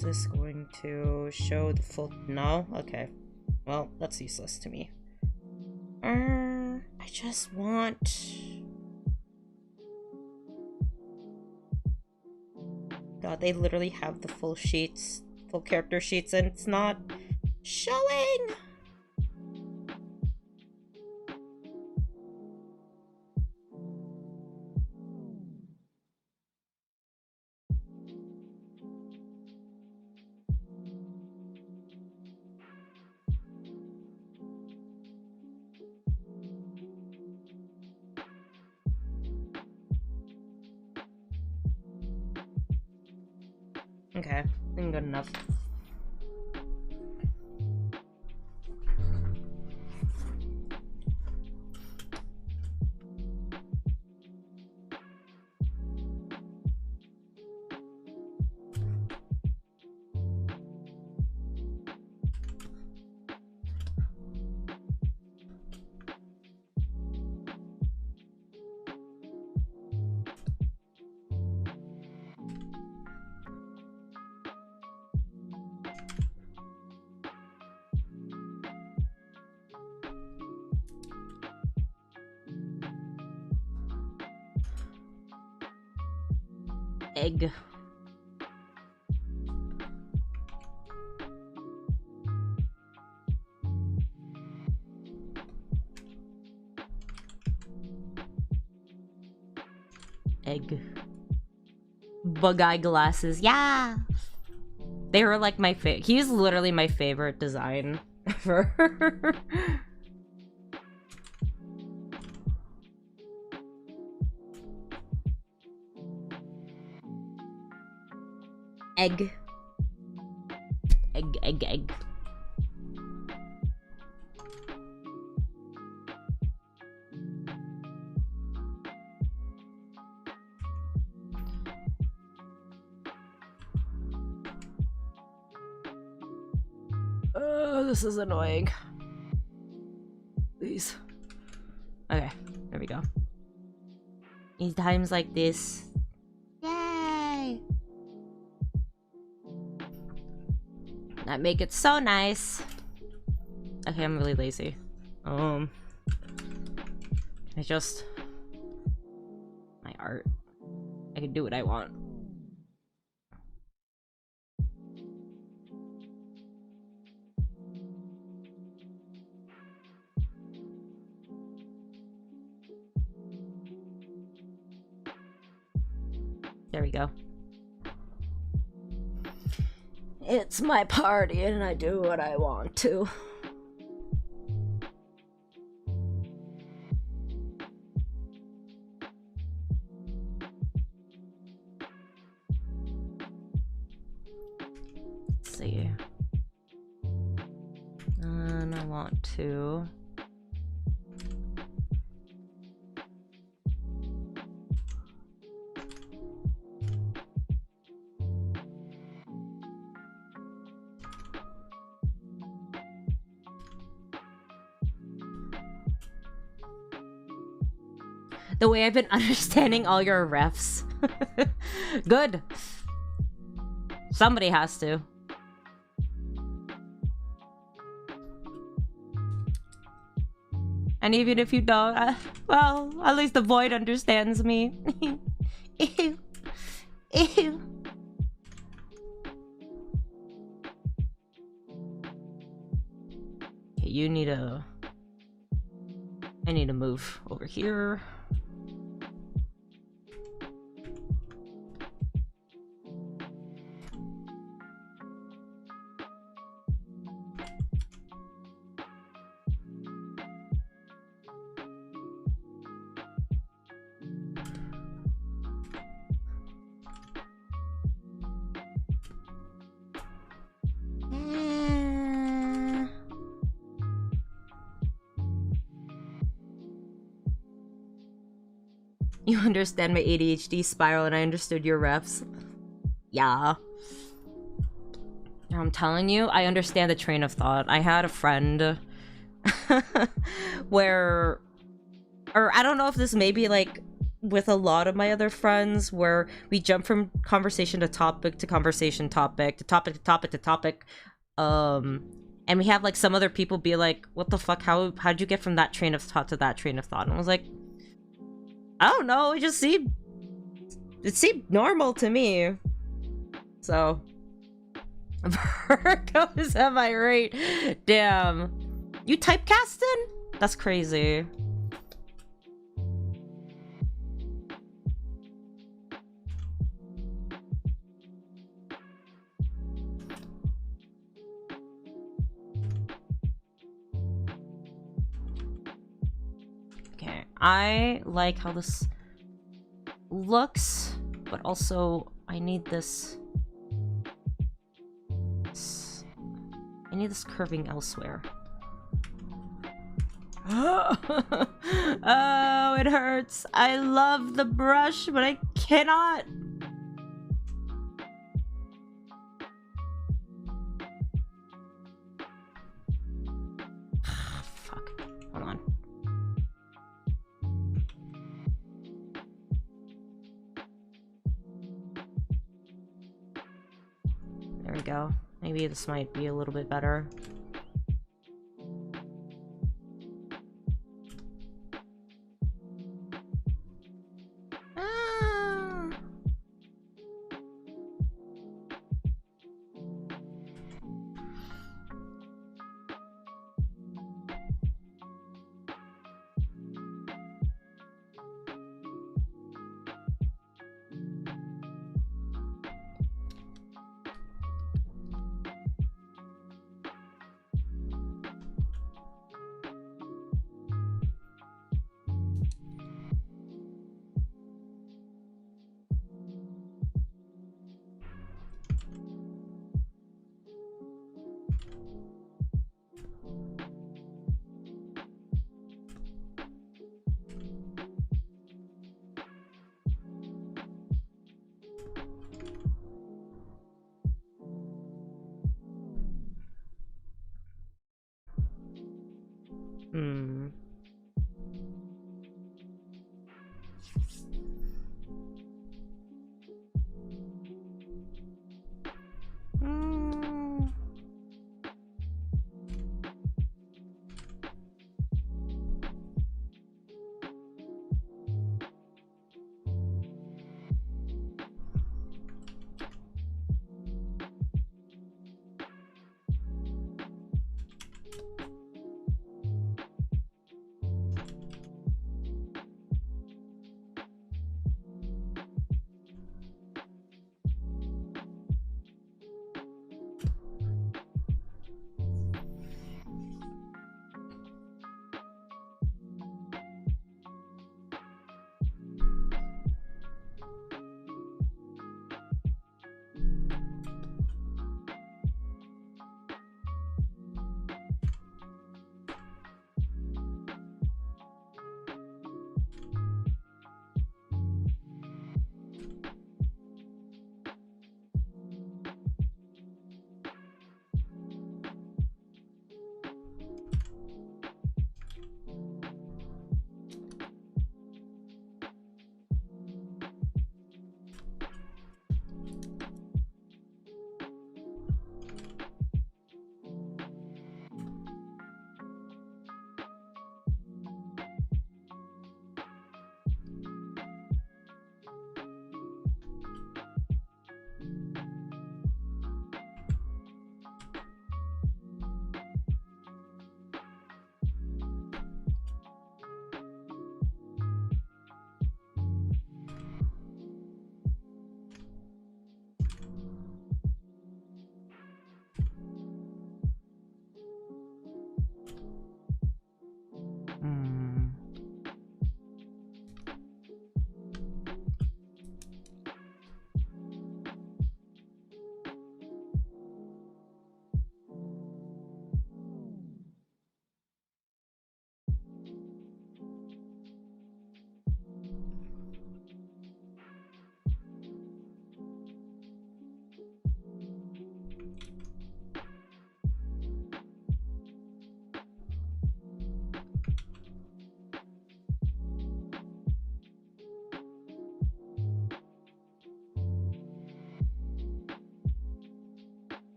Is this going to show the full... No? Okay. Well, that's useless to me. I just want... God, they literally have the full sheets, full character sheets, and it's not showing! Okay, I think good enough. Egg. Egg. Bug eye glasses. Yeah! They were like my favorite. He was literally my favorite design ever. Egg. Egg, egg, egg. This is annoying. Please. Okay, there we go. In times like this. Yay! That make it so nice. Okay, I'm really lazy. I just... My art. I can do what I want. There we go. It's my party and I do what I want to. Let's see. And I want to... The way I've been understanding all your refs. Good. Somebody has to. And even if you don't, well, at least the void understands me. Ew. Ew. Okay, you need a... I need to move over here. You understand my ADHD spiral and I understood your refs. Yeah. I'm telling you, I understand the train of thought. I had a friend where... Or I don't know if this may be like with a lot of my other friends where we jump from conversation to topic to conversation topic to topic to topic to topic. And we have like some other people be like, what the fuck, how'd you get from that train of thought to that train of thought? And I was like, I don't know, it seemed normal to me. So Virgos, am I right? Damn. You typecasting? That's crazy. Okay, I like how this looks, but also I need this. I need this curving elsewhere. Oh, it hurts. I love the brush, but I cannot. Fuck. Hold on. There we go. Maybe this might be a little bit better. Hmm.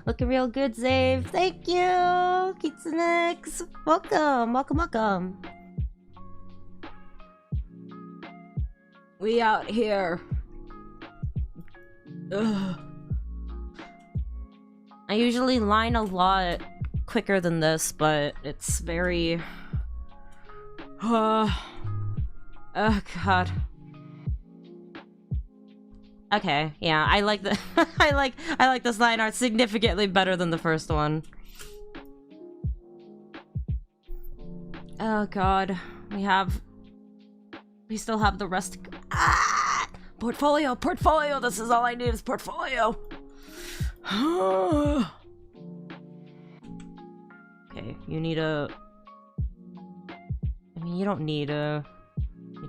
Looking real good, Zave. Thank you, Kitsunex. Welcome, welcome, welcome. We out here. Ugh. I usually line a lot quicker than this, but it's very... oh god. Okay, yeah, I like the I like this line art significantly better than the first one. Oh god. We still have the rest. Ah! Portfolio, portfolio, this is all I need is portfolio. Okay, you need a... I mean, you don't need to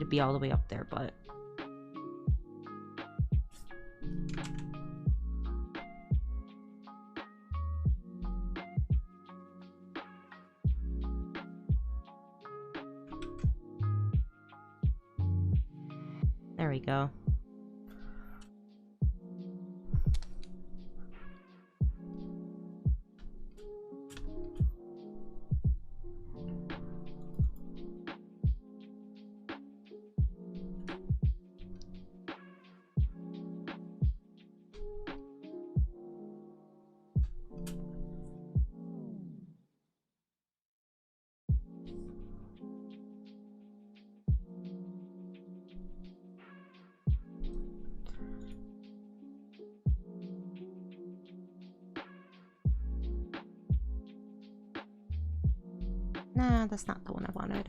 be all the way up there, but... There we go. Nah, that's not the one I wanted.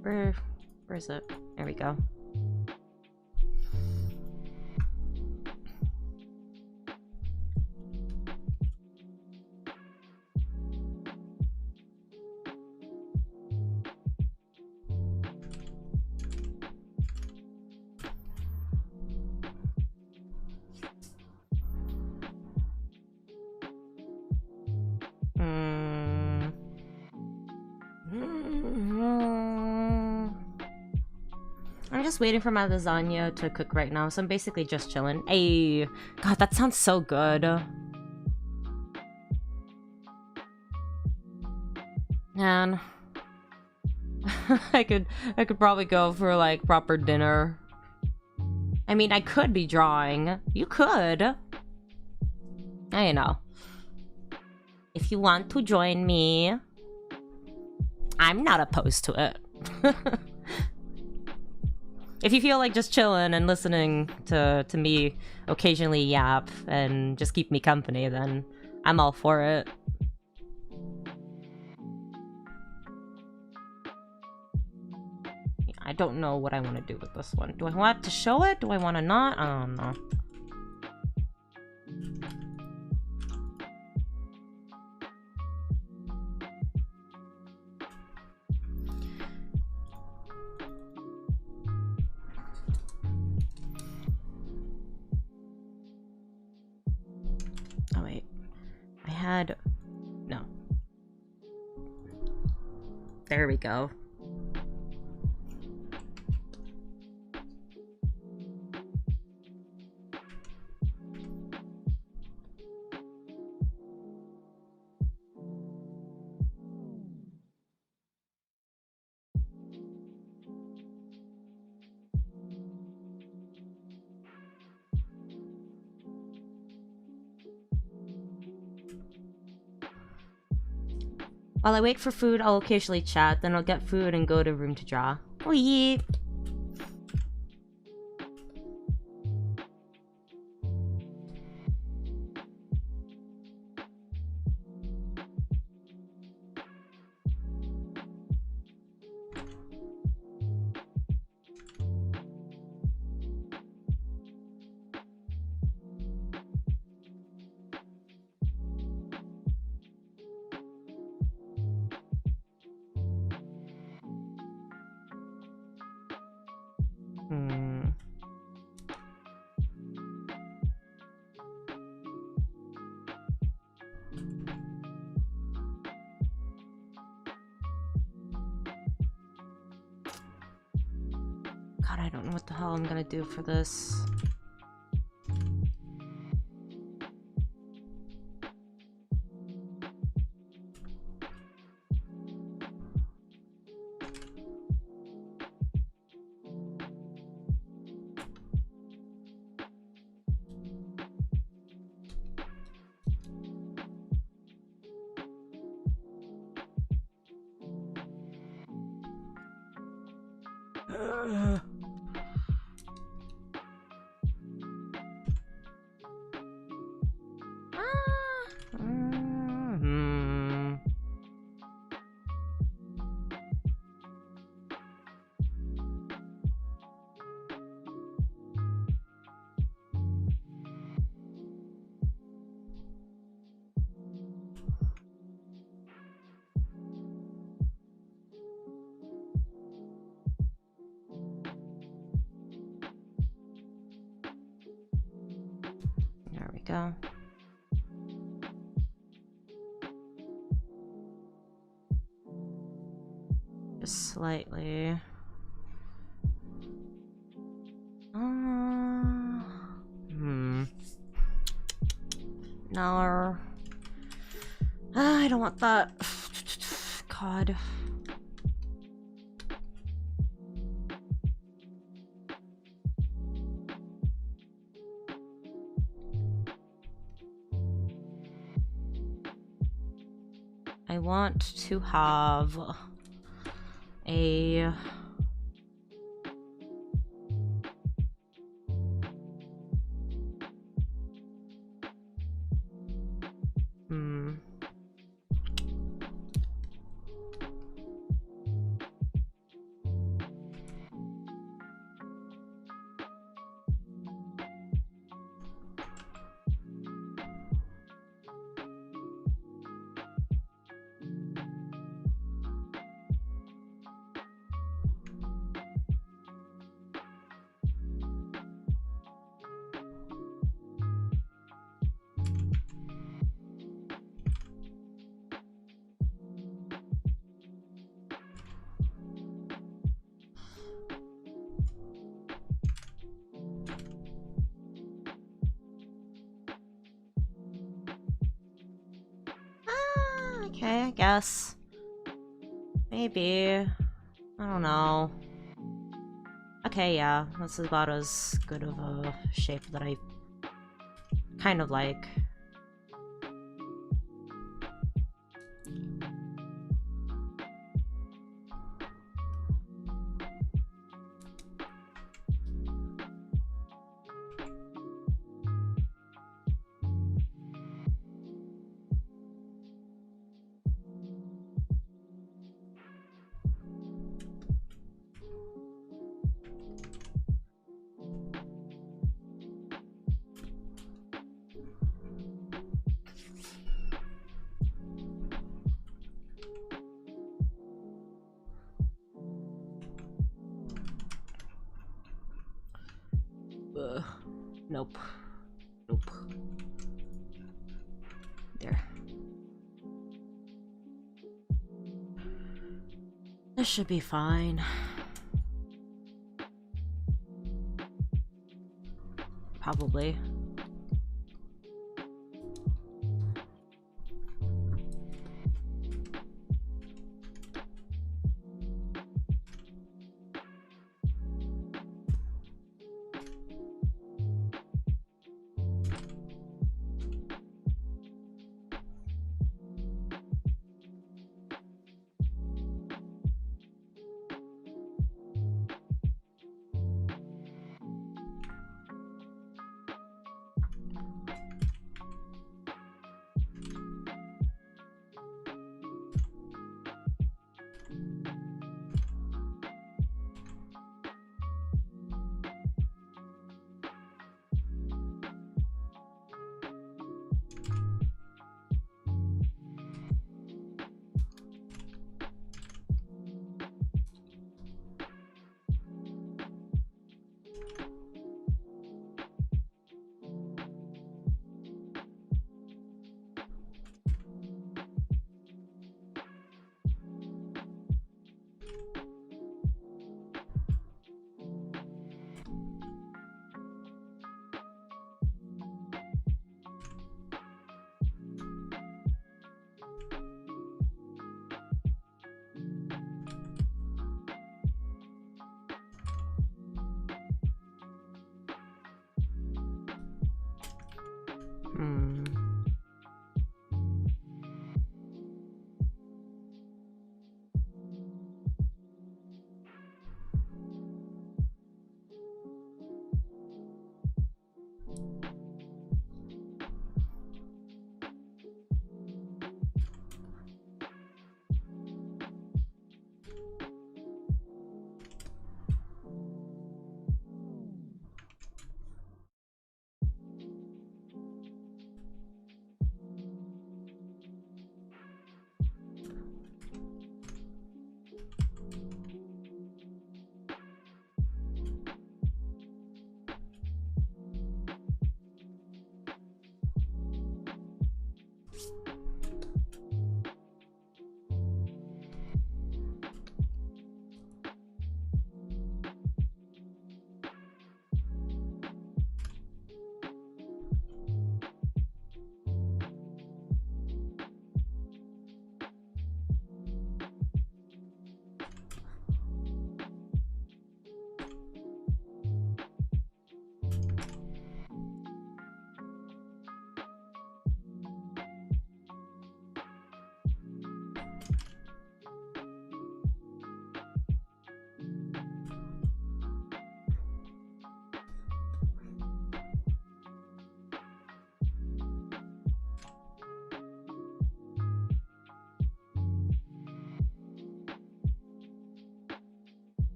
Where is it? There we go. I'm just waiting for my lasagna to cook right now, so I'm basically just chilling. Hey, God, that sounds so good. Man, I could probably go for like proper dinner. I mean, I could be drawing. You could. You know. If you want to join me, I'm not opposed to it. If you feel like just chilling and listening to me occasionally yap and just keep me company, then I'm all for it. I don't know what I want to do with this one. Do I want to show it? Do I want to not? I don't know. Oh wait, I had... no. There we go. While I wait for food, I'll occasionally chat, then I'll get food and go to room to draw. Oh yeah. God, I don't know what the hell I'm gonna do for this. There we go. Just slightly. No. I don't want that. God. I want to have a okay, I guess. Maybe. I don't know. Okay, yeah, this is about as good of a shape that I kind of like. Nope. Nope. There. This should be fine. Probably.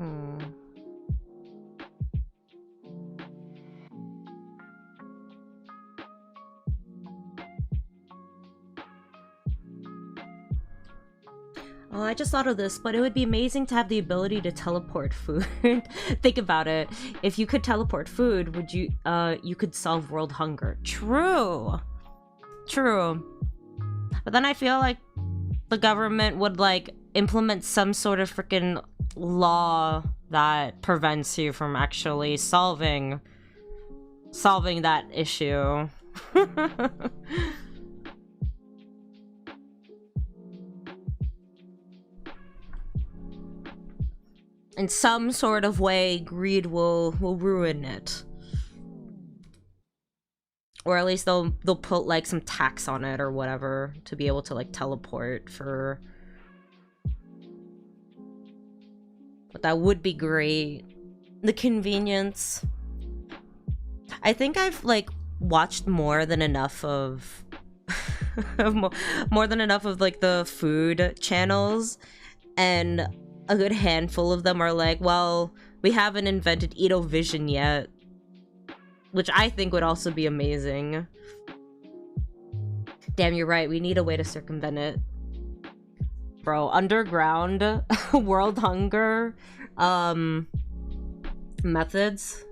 Hmm. Oh, I just thought of this, but it would be amazing to have the ability to teleport food. Think about it. If you could teleport food, would you could solve world hunger. True. True. But then I feel like the government would like implement some sort of freaking law that prevents you from actually solving that issue. In some sort of way, greed will ruin it. Or at least they'll put like some tax on it or whatever to be able to like teleport for. But that would be great. The convenience. I think I've like watched more than enough of more than enough of like the food channels, and a good handful of them are like, well, we haven't invented Eatovision yet, which I think would also be amazing. Damn, you're right, we need a way to circumvent it. Bro, underground world hunger methods.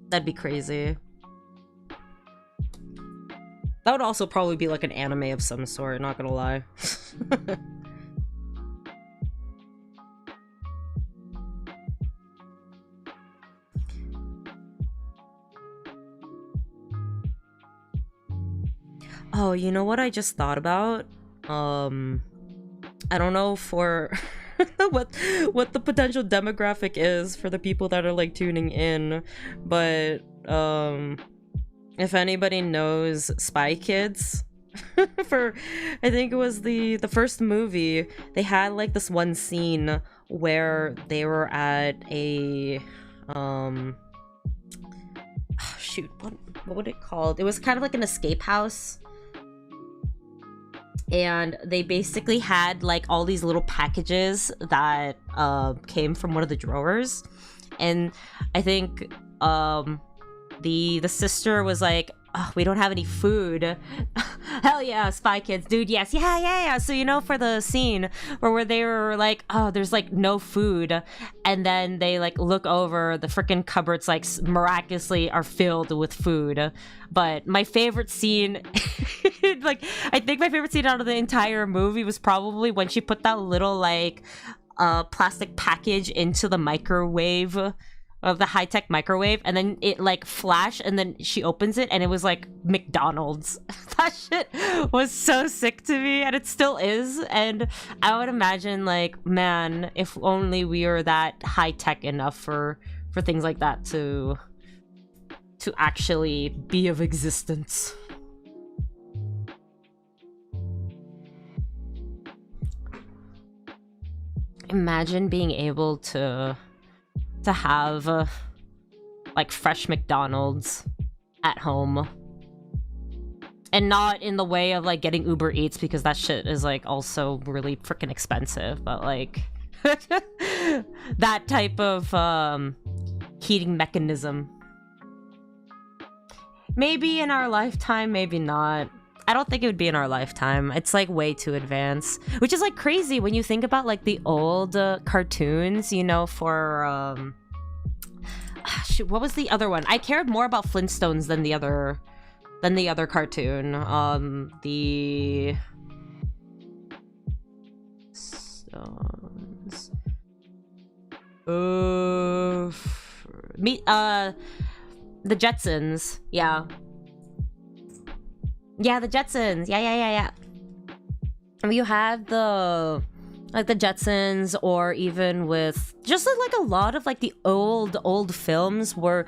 That'd be crazy. That would also probably be like an anime of some sort, not gonna lie. Oh, you know what I just thought about? I don't know for what the potential demographic is for the people that are like tuning in, but if anybody knows Spy Kids, for I think it was the first movie, they had like this one scene where they were at a shoot, what would it called? It was kind of like an escape house. And they basically had like all these little packages that came from one of the drawers, and I think the sister was like, oh, we don't have any food. Hell yeah, Spy Kids, dude, yes, yeah. So, you know, for the scene where they were like, oh, there's like no food, and then they like look over, the freaking cupboards like miraculously are filled with food. But my favorite scene, like, I think my favorite scene out of the entire movie was probably when she put that little like plastic package into the microwave, of the high-tech microwave, and then it like flashed, and then she opens it and it was like McDonald's. That shit was so sick to me, and it still is. And I would imagine, like, man, if only we were that high-tech enough for things like that to actually be of existence. Imagine being able to have like fresh McDonald's at home, and not in the way of like getting Uber Eats, because that shit is like also really freaking expensive, but like that type of heating mechanism. Maybe in our lifetime, maybe not. I don't think it would be in our lifetime. It's like way too advanced, which is like crazy when you think about like the old cartoons, you know, for shoot, what was the other one? I cared more about Flintstones than the other cartoon. The Stones. The Jetsons. Yeah. Yeah, the Jetsons. Yeah. You had the Jetsons, or even with just like a lot of like the old films where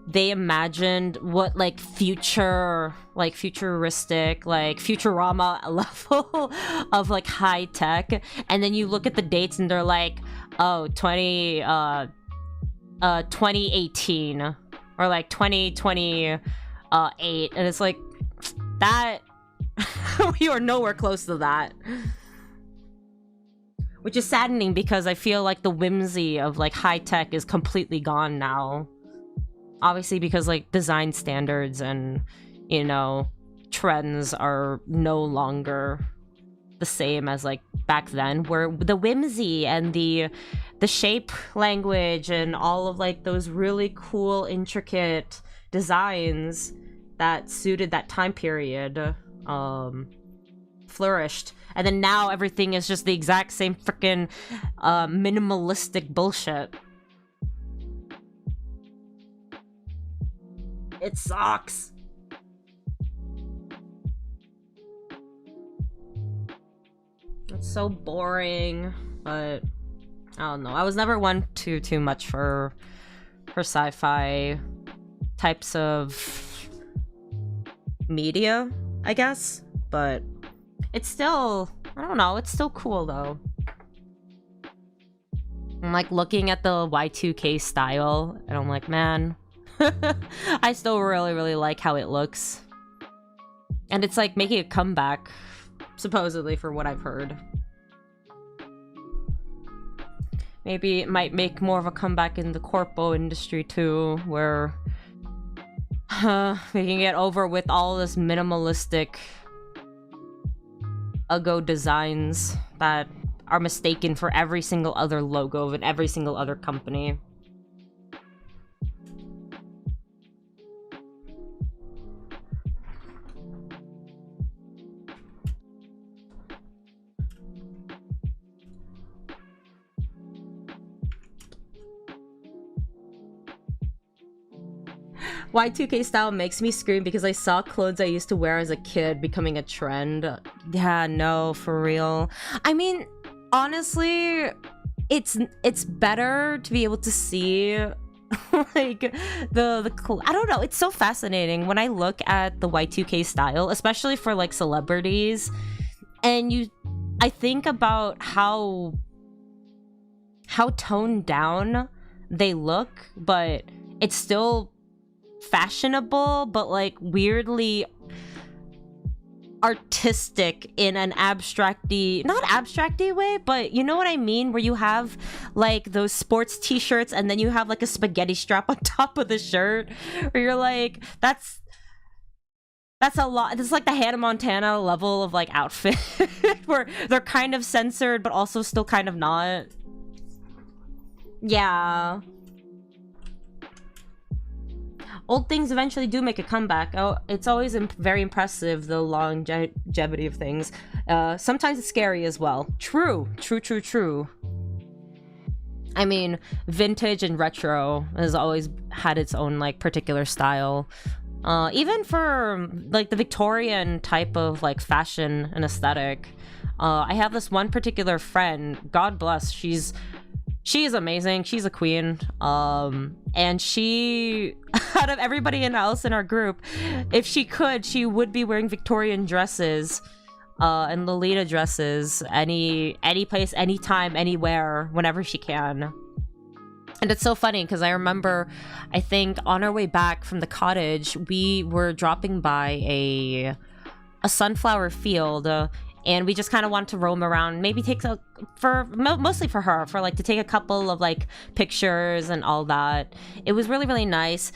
they imagined what like futuristic, like Futurama level of like high tech, and then you look at the dates and they're like, oh, 2018 or like 2028, and it's like, that We are nowhere close to that. Which is saddening because I feel like the whimsy of like high tech is completely gone now. Obviously because like design standards and, you know, trends are no longer the same as like back then, where the whimsy and the shape language and all of like those really cool intricate designs that suited that time period flourished. And then now everything is just the exact same freaking minimalistic bullshit. It sucks. It's so boring, but I don't know. I was never one too much for sci-fi types of media, I guess, but it's still, I don't know, it's still cool though. I'm like looking at the Y2K style and I'm like, man, I still really like how it looks. And it's like making a comeback, supposedly, for what I've heard. Maybe it might make more of a comeback in the corpo industry too, where we can get over with all this minimalistic Ugo designs that are mistaken for every single other logo of every single other company. Y2K style makes me scream because I saw clothes I used to wear as a kid becoming a trend. Yeah, no, for real. I mean, honestly, it's better to be able to see like I don't know, it's so fascinating when I look at the Y2K style, especially for like celebrities, and I think about how toned down they look, but it's still fashionable, but like weirdly artistic in an not abstracty way, but you know what I mean, where you have like those sports t-shirts and then you have like a spaghetti strap on top of the shirt, where you're like, that's a lot. It's like the Hannah Montana level of like outfit where they're kind of censored but also still kind of not. Yeah, old things eventually do make a comeback. Oh, it's always very impressive, the longevity of things. Sometimes it's scary as well. True. I mean, vintage and retro has always had its own like particular style. Even for like the Victorian type of like fashion and aesthetic. I have this one particular friend, God bless, she is amazing. She's a queen. And she, out of everybody else in our group, if she could, she would be wearing Victorian dresses, and Lolita dresses, any place, anytime, anywhere, whenever she can. And it's so funny because I remember, I think on our way back from the cottage, we were dropping by a sunflower field, and we just kind of wanted to roam around, maybe take mostly for her, for like to take a couple of like pictures and all that. It was really nice.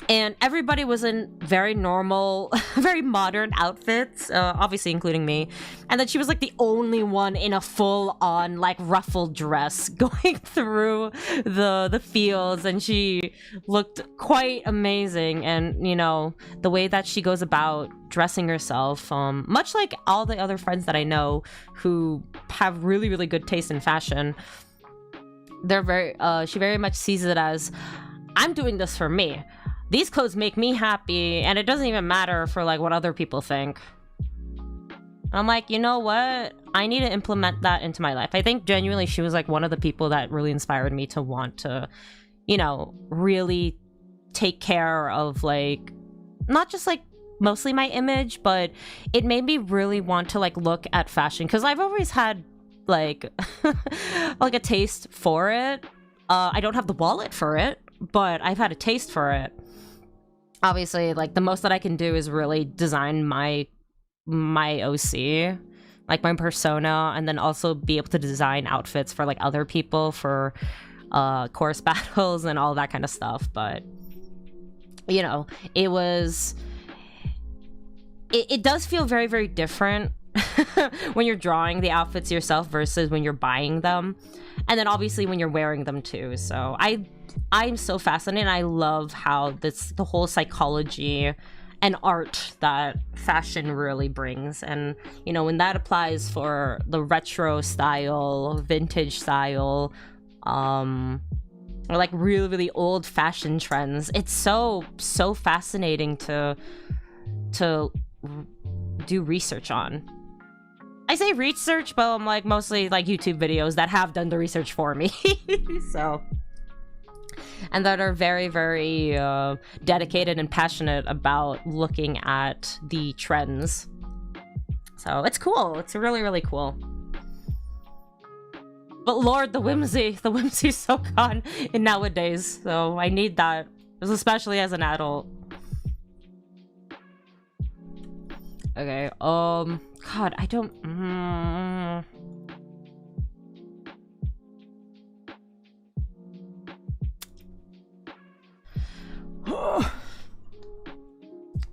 And everybody was in very normal, very modern outfits, obviously including me. And then she was like the only one in a full-on like ruffled dress going through the fields, and she looked quite amazing. And you know, the way that she goes about dressing herself, much like all the other friends that I know who have really good taste in fashion, she very much sees it as, I'm doing this for me. These clothes make me happy, and it doesn't even matter for like what other people think. I'm like, you know what? I need to implement that into my life. I think genuinely she was like one of the people that really inspired me to want to, you know, really take care of like, not just like mostly my image, but it made me really want to like look at fashion, because I've always had like like a taste for it. I don't have the wallet for it, but I've had a taste for it. Obviously, like the most that I can do is really design my my OC, like my persona, and then also be able to design outfits for like other people for course battles and all that kind of stuff. But you know, it does feel very, very different when you're drawing the outfits yourself versus when you're buying them, and then obviously when you're wearing them too. So I'm so fascinated. I love how the whole psychology and art that fashion really brings. And you know, when that applies for the retro style, vintage style, or like really, really old fashion trends, it's so fascinating to do research on. I say research, but I'm like mostly like YouTube videos that have done the research for me. So, and that are very, very dedicated and passionate about looking at the trends. So it's cool. It's really, really cool. But Lord, the whimsy's so gone in nowadays. So I need that, especially as an adult. Okay, God, I don't...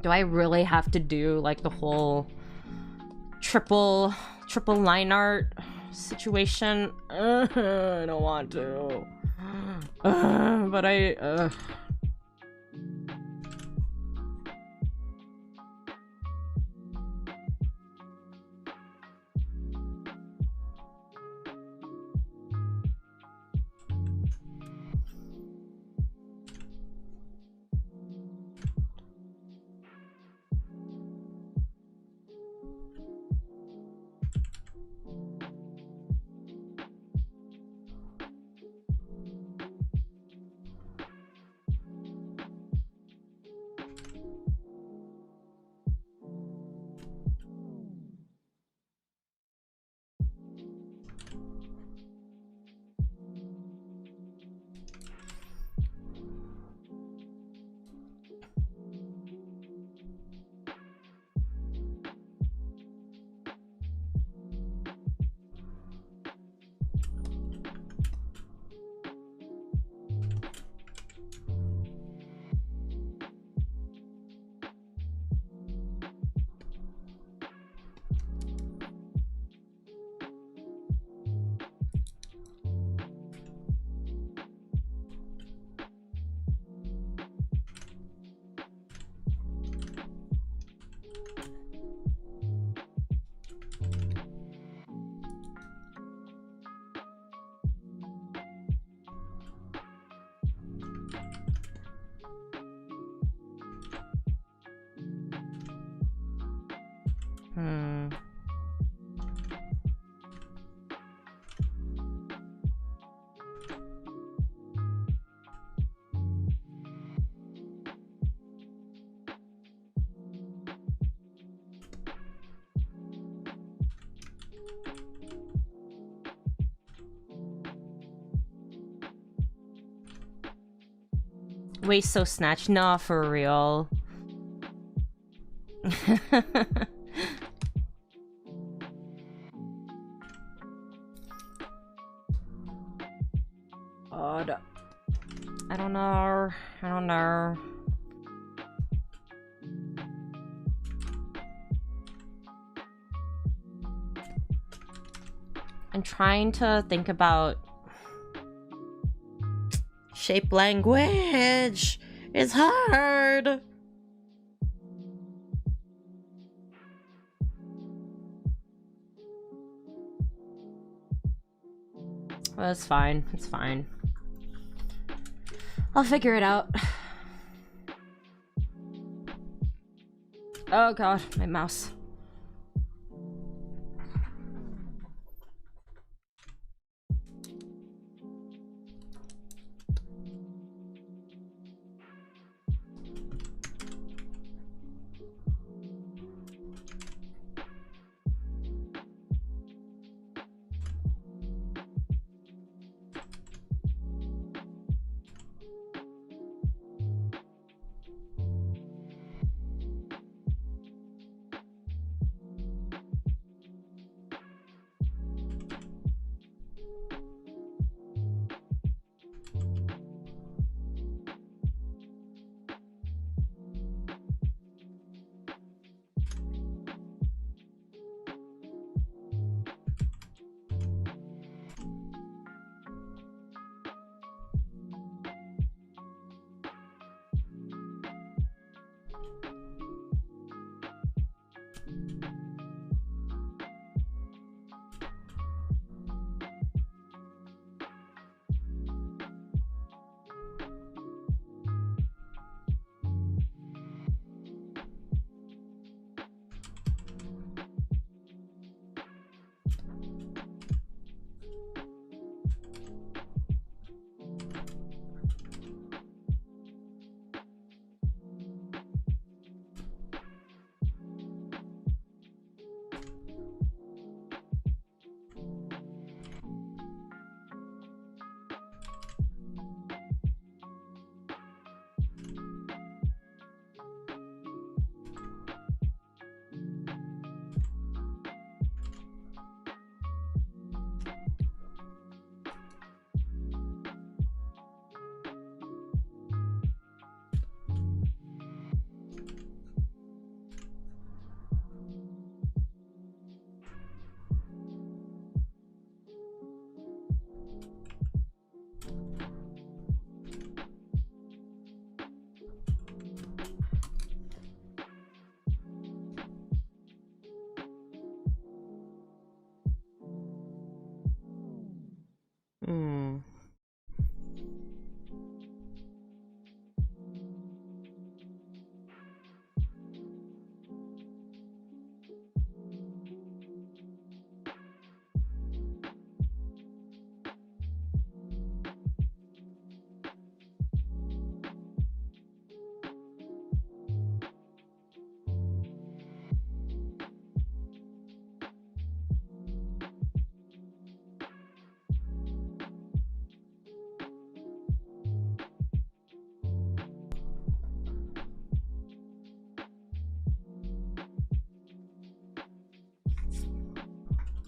Do I really have to do, like, the whole triple line art situation? I don't want to. But I... Wait, so Snatch? Nah, for real. God. I don't know. I don't know. I'm trying to think about shape language. It's hard. Well, it's fine. It's fine. I'll figure it out. Oh god, my mouse.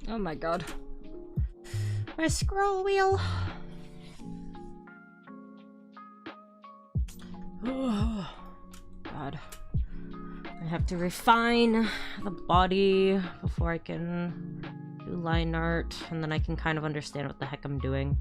Oh my god. My scroll wheel. Oh god. I have to refine the body before I can do line art, and then I can kind of understand what the heck I'm doing.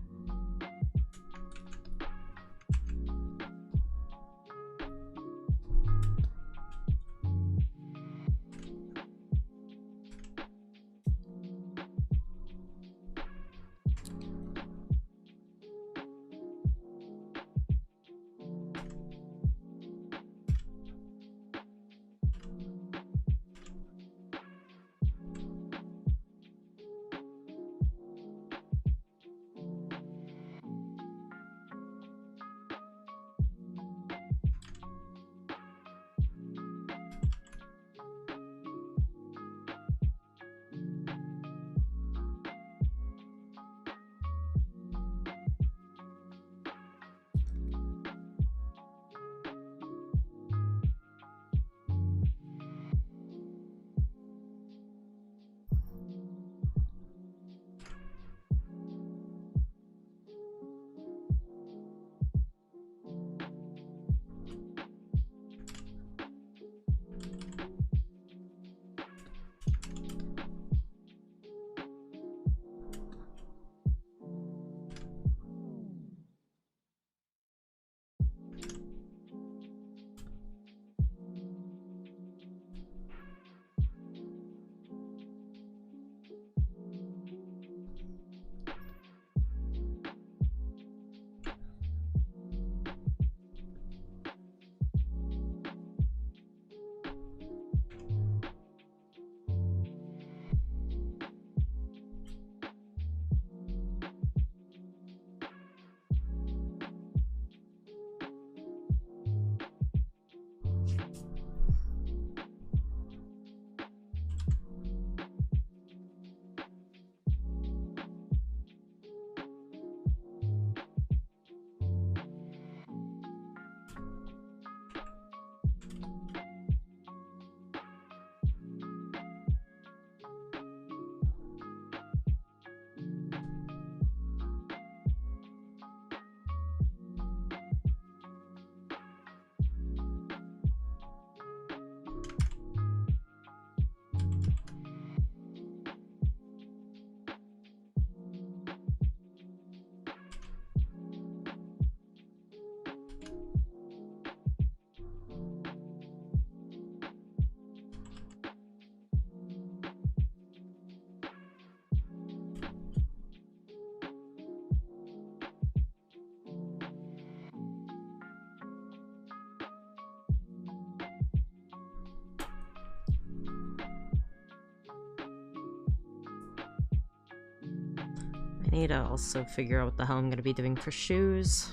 I need to also figure out what the hell I'm gonna be doing for shoes.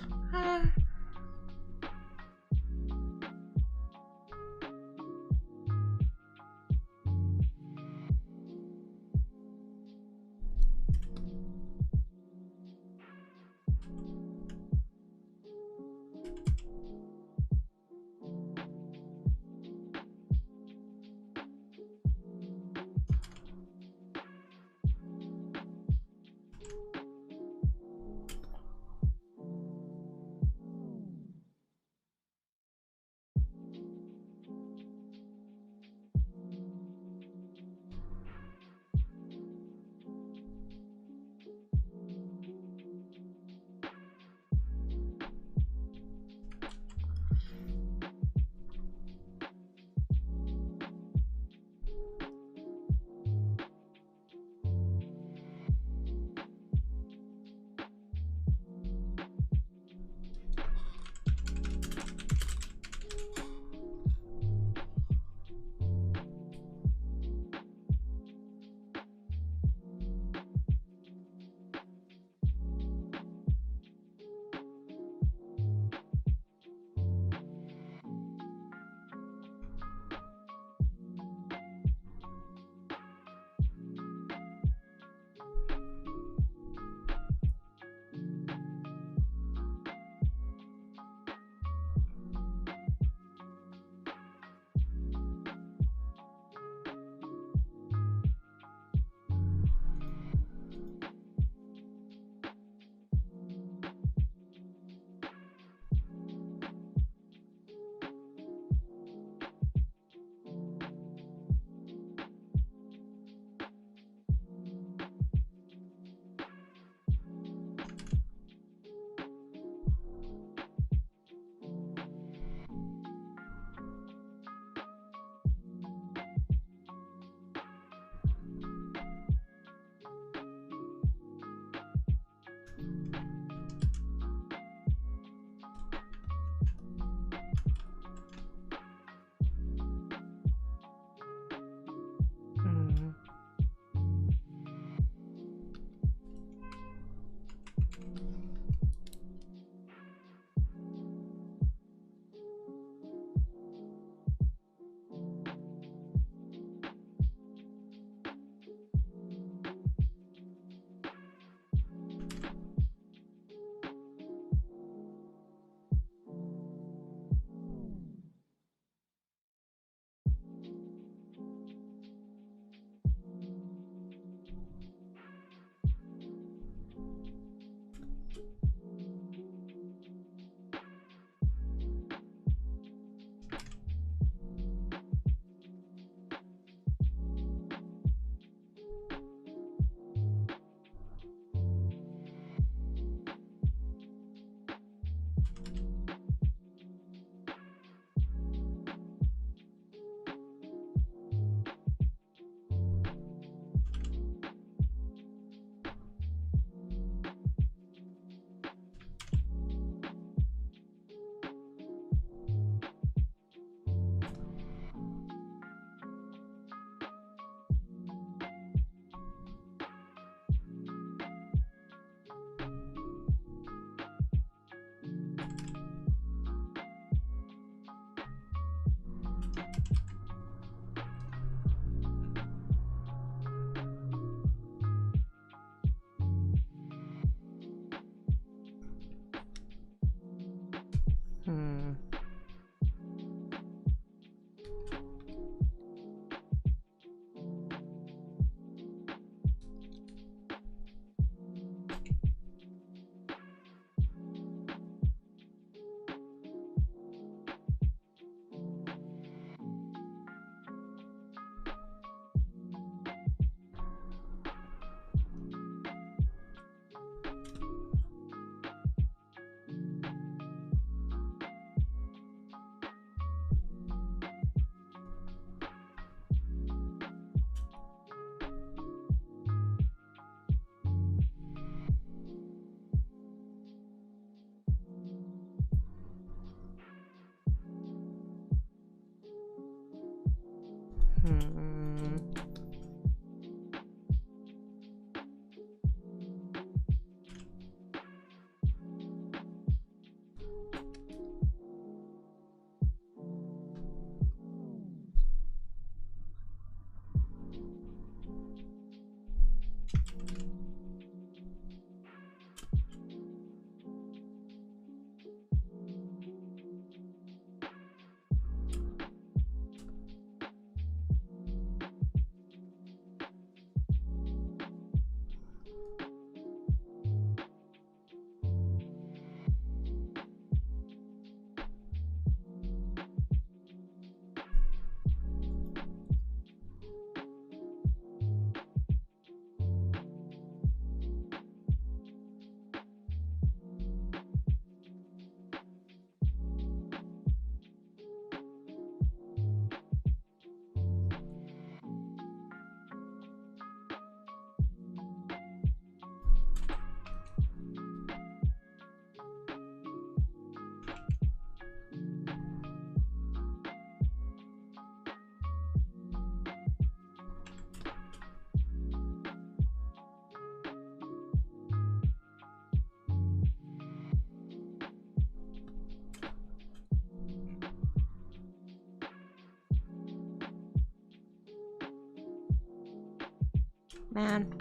Hmm. Man.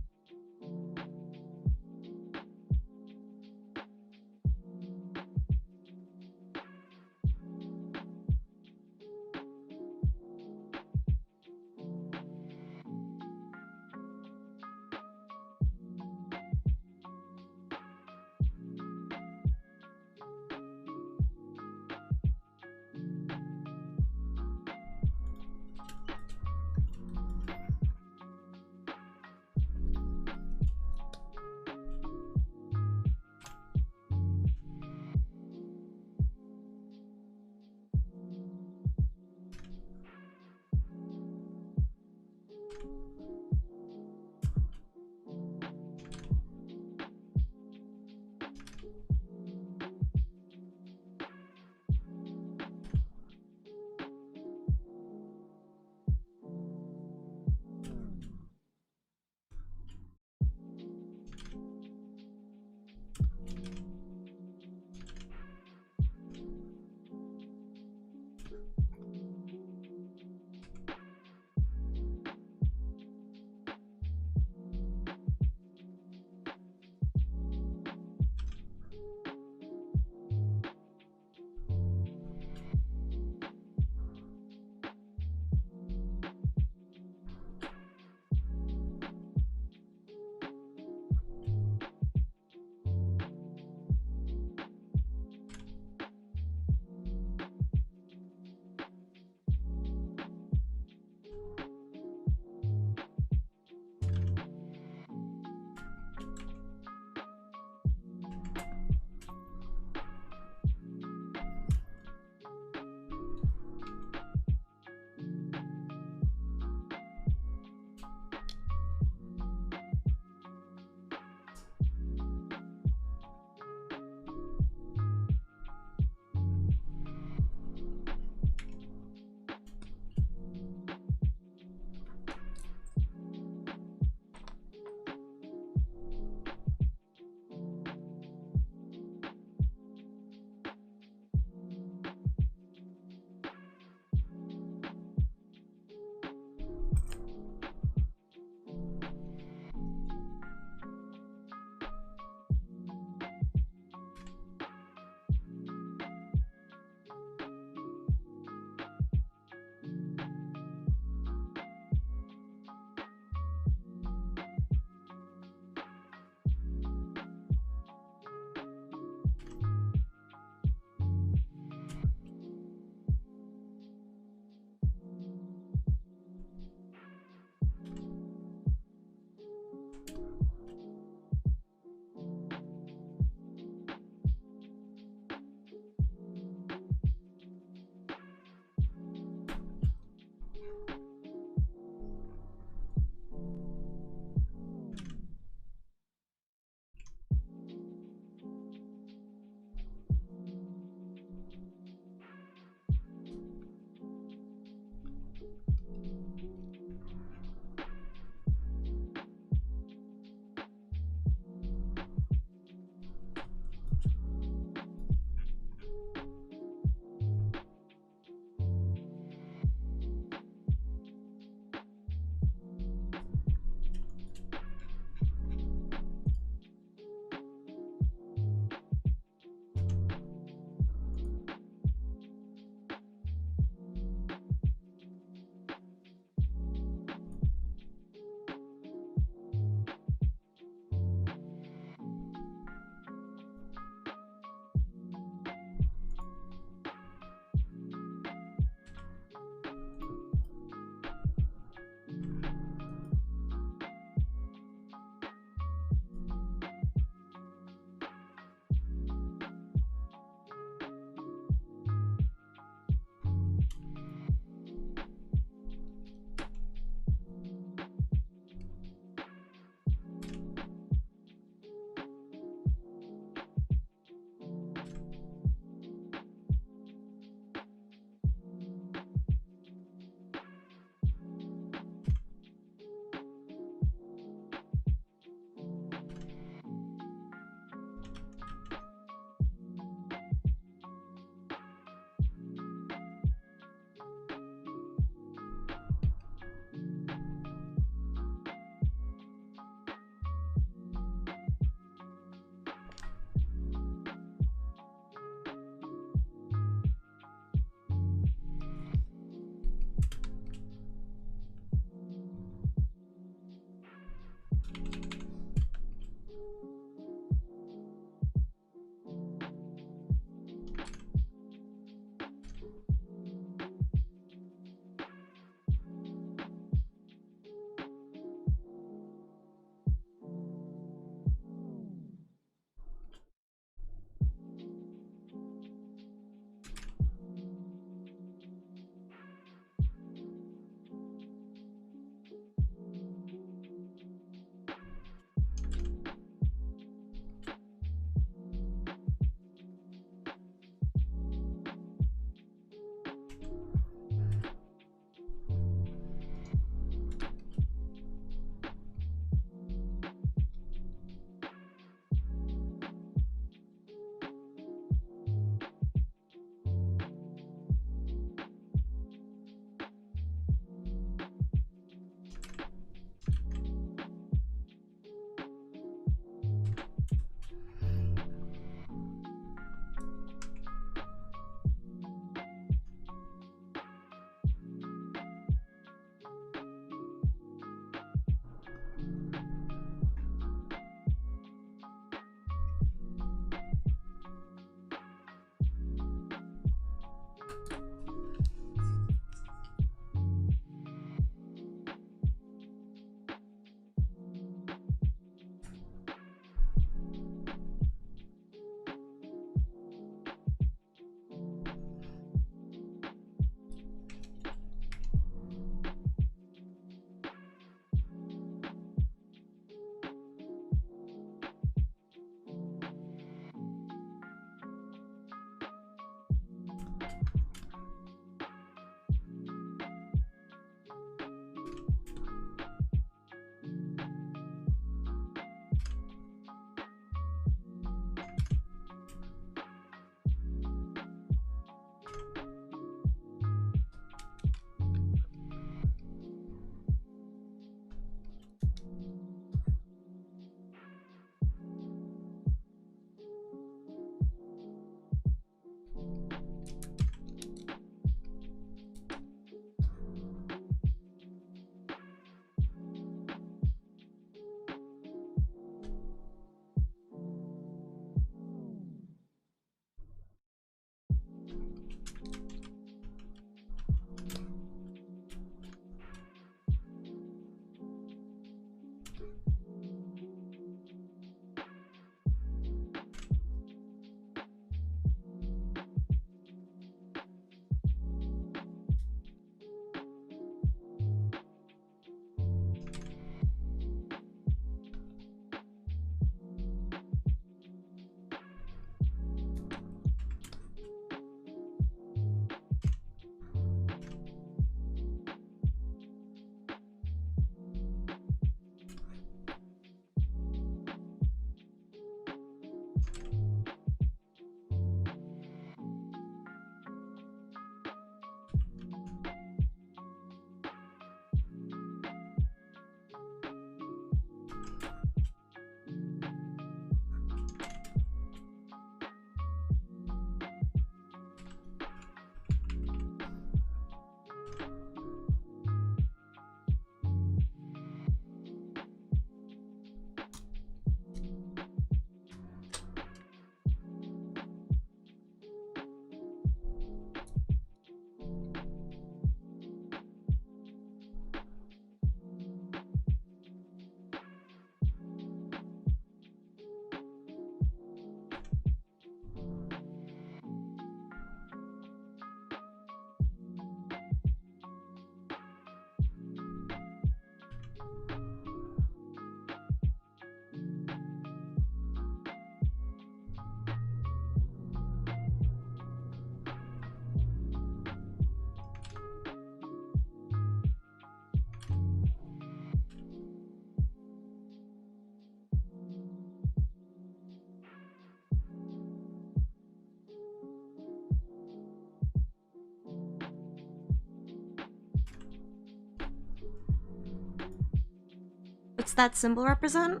What's that symbol represent?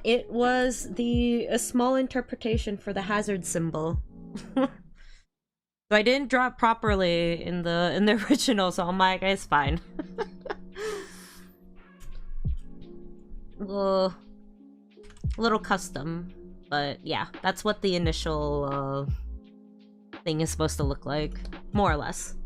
It was a small interpretation for the hazard symbol. So I didn't draw it properly in the original, so I'm like, it's fine. A little custom, but yeah, that's what the initial thing is supposed to look like, more or less.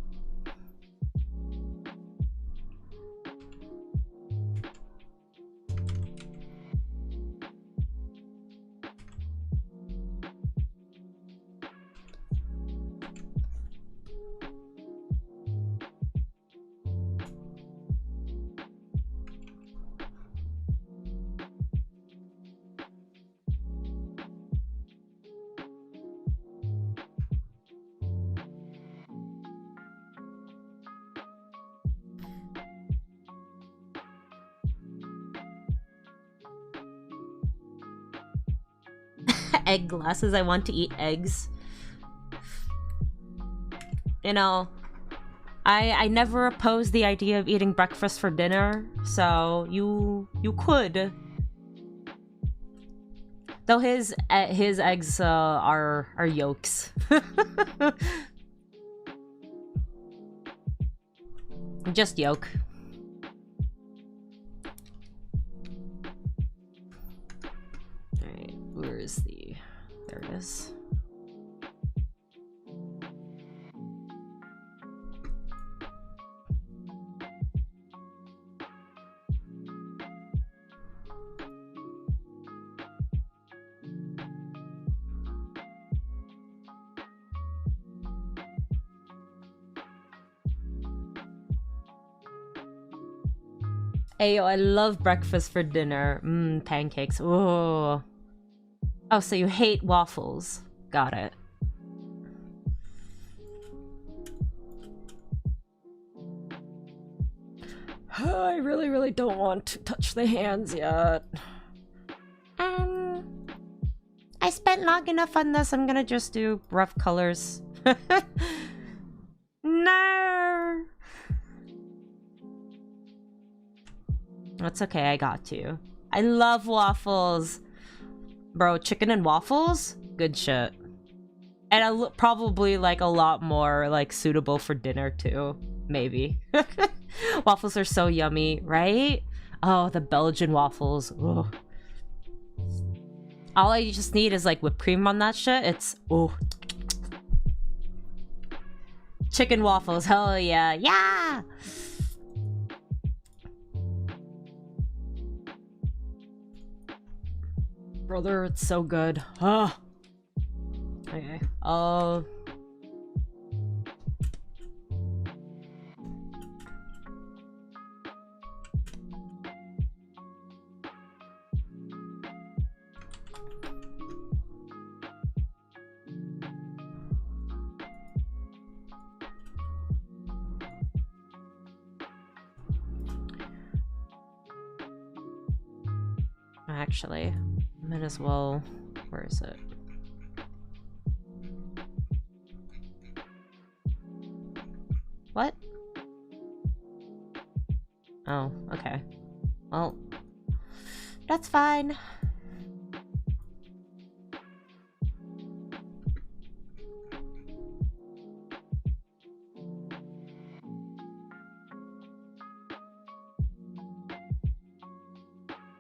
Egg glasses. I want to eat eggs. You know, I never opposed the idea of eating breakfast for dinner, so you could. Though his eggs are yolks. Just yolk. Alright, where is the... There it is. Ayo, I love breakfast for dinner. Pancakes. Oh. Oh, so you hate waffles. Got it. I really don't want to touch the hands yet. I spent long enough on this. I'm gonna just do rough colors. No. That's okay, I got you. I love waffles. Bro, chicken and waffles? Good shit. And probably like a lot more like suitable for dinner too. Maybe. Waffles are so yummy, right? Oh, the Belgian waffles. Ugh. All I just need is like whipped cream on that shit. It's chicken waffles, hell yeah. Yeah! Brother, it's so good. Okay. Actually, might as well... Where is it? What? Oh, okay. Well, that's fine.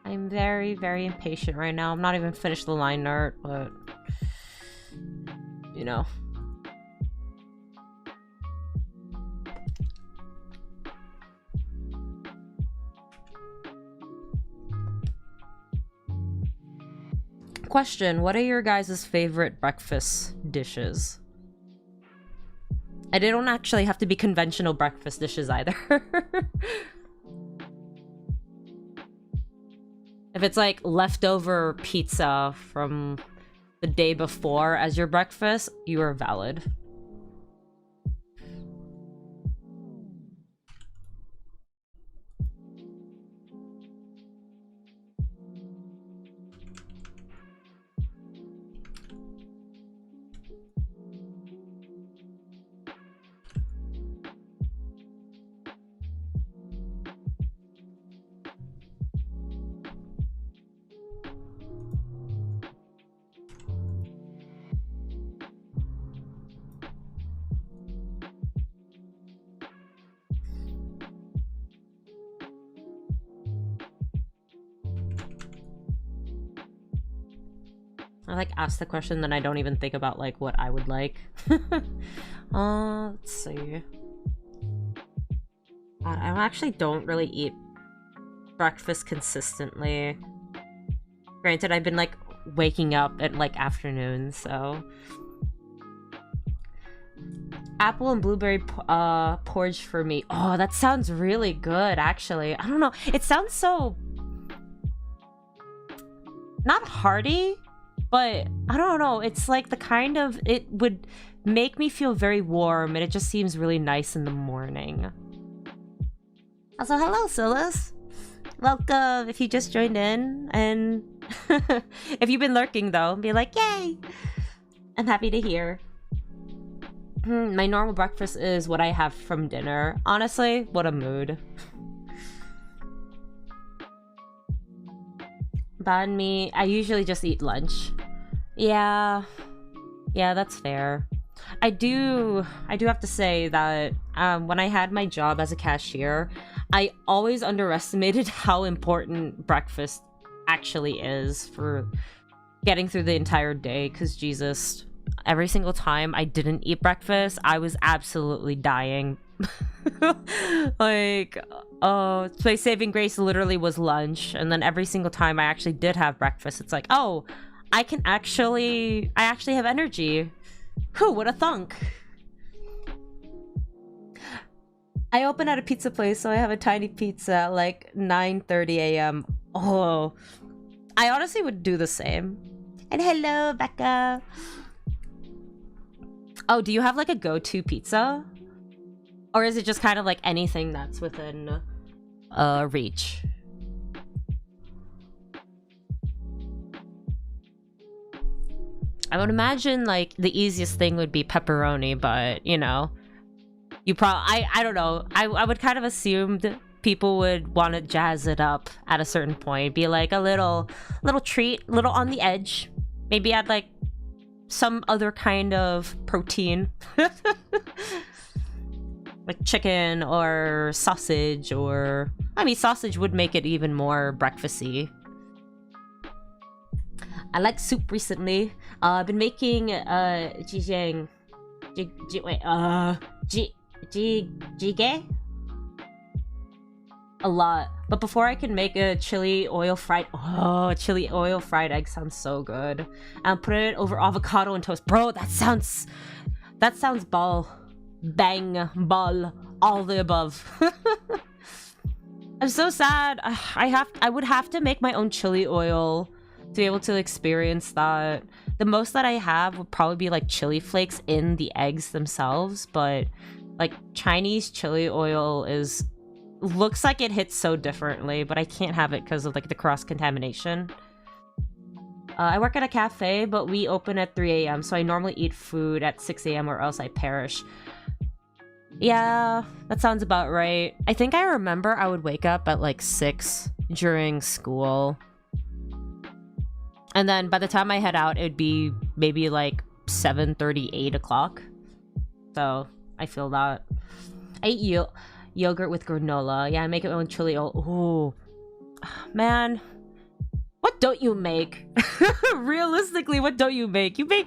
I'm very impatient right now. I'm not even finished the line art, but... You know. Question, what are your guys' favorite breakfast dishes? And they don't actually have to be conventional breakfast dishes either. If it's like leftover pizza from the day before as your breakfast, you are valid. I like ask the question, then I don't even think about like what I would like. Let's see. I actually don't really eat breakfast consistently. Granted, I've been like waking up at like afternoons, so apple and blueberry porridge for me. Oh, that sounds really good, actually. I don't know. It sounds so not hearty, but I don't know. It's like the kind of, it would make me feel very warm, and it just seems really nice in the morning. Also, hello, Silas. Welcome if you just joined in, and if you've been lurking though, be like, yay! I'm happy to hear. My normal breakfast is what I have from dinner. Honestly, what a mood. Banh mi, I usually just eat lunch. Yeah, that's fair. I do have to say that when I had my job as a cashier, I always underestimated how important breakfast actually is for getting through the entire day, because Jesus, every single time I didn't eat breakfast, I was absolutely dying. Like, oh, my saving grace literally was lunch, and then every single time I actually did have breakfast, it's like, oh, I actually have energy. Whew, what a thunk. I open at a pizza place, so I have a tiny pizza at like 9:30 a.m. Oh, I honestly would do the same. And hello, Becca. Oh, do you have like a go-to pizza? Or is it just kind of like anything that's within reach? I would imagine like the easiest thing would be pepperoni, but you know, you probably, I don't know. I would kind of assumed people would want to jazz it up at a certain point, be like a little treat, little on the edge. Maybe add like some other kind of protein. Like chicken or sausage, or I mean sausage would make it even more breakfasty. I like soup recently. I've been making jjigae a lot. But before I can make a chili oil fried egg sounds so good. And put it over avocado and toast. Bro, that sounds ball, all the above. I'm so sad. I would have to make my own chili oil to be able to experience that. The most that I have would probably be like chili flakes in the eggs themselves, but like Chinese chili oil looks like it hits so differently, but I can't have it because of like the cross-contamination. I work at a cafe, but we open at 3 a.m, so I normally eat food at 6 a.m or else I perish. Yeah, that sounds about right. I think I remember I would wake up at like 6 during school. And then by the time I head out, it'd be maybe like 7:30, 8 o'clock. So I feel that. I eat yogurt with granola. Yeah, I make it with chili oil. Ooh, man. What don't you make? Realistically, what don't you make? You make...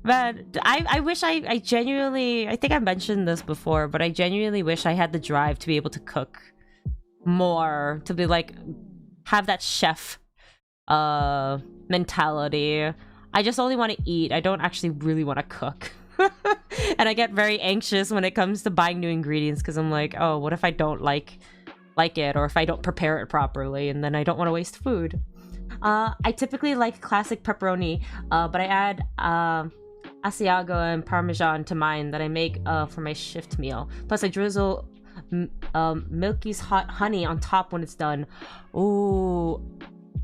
Man, I wish I genuinely... I think I mentioned this before, but I genuinely wish I had the drive to be able to cook more. To be like... have that chef mentality. I just only want to eat. I don't actually really want to cook. And I get very anxious when it comes to buying new ingredients, because I'm like, oh, what if I don't like it, or if I don't prepare it properly, and then I don't want to waste food. I typically like classic pepperoni, but I add Asiago and Parmesan to mine that I make for my shift meal. Plus I drizzle Milky's hot honey on top when it's done. Ooh.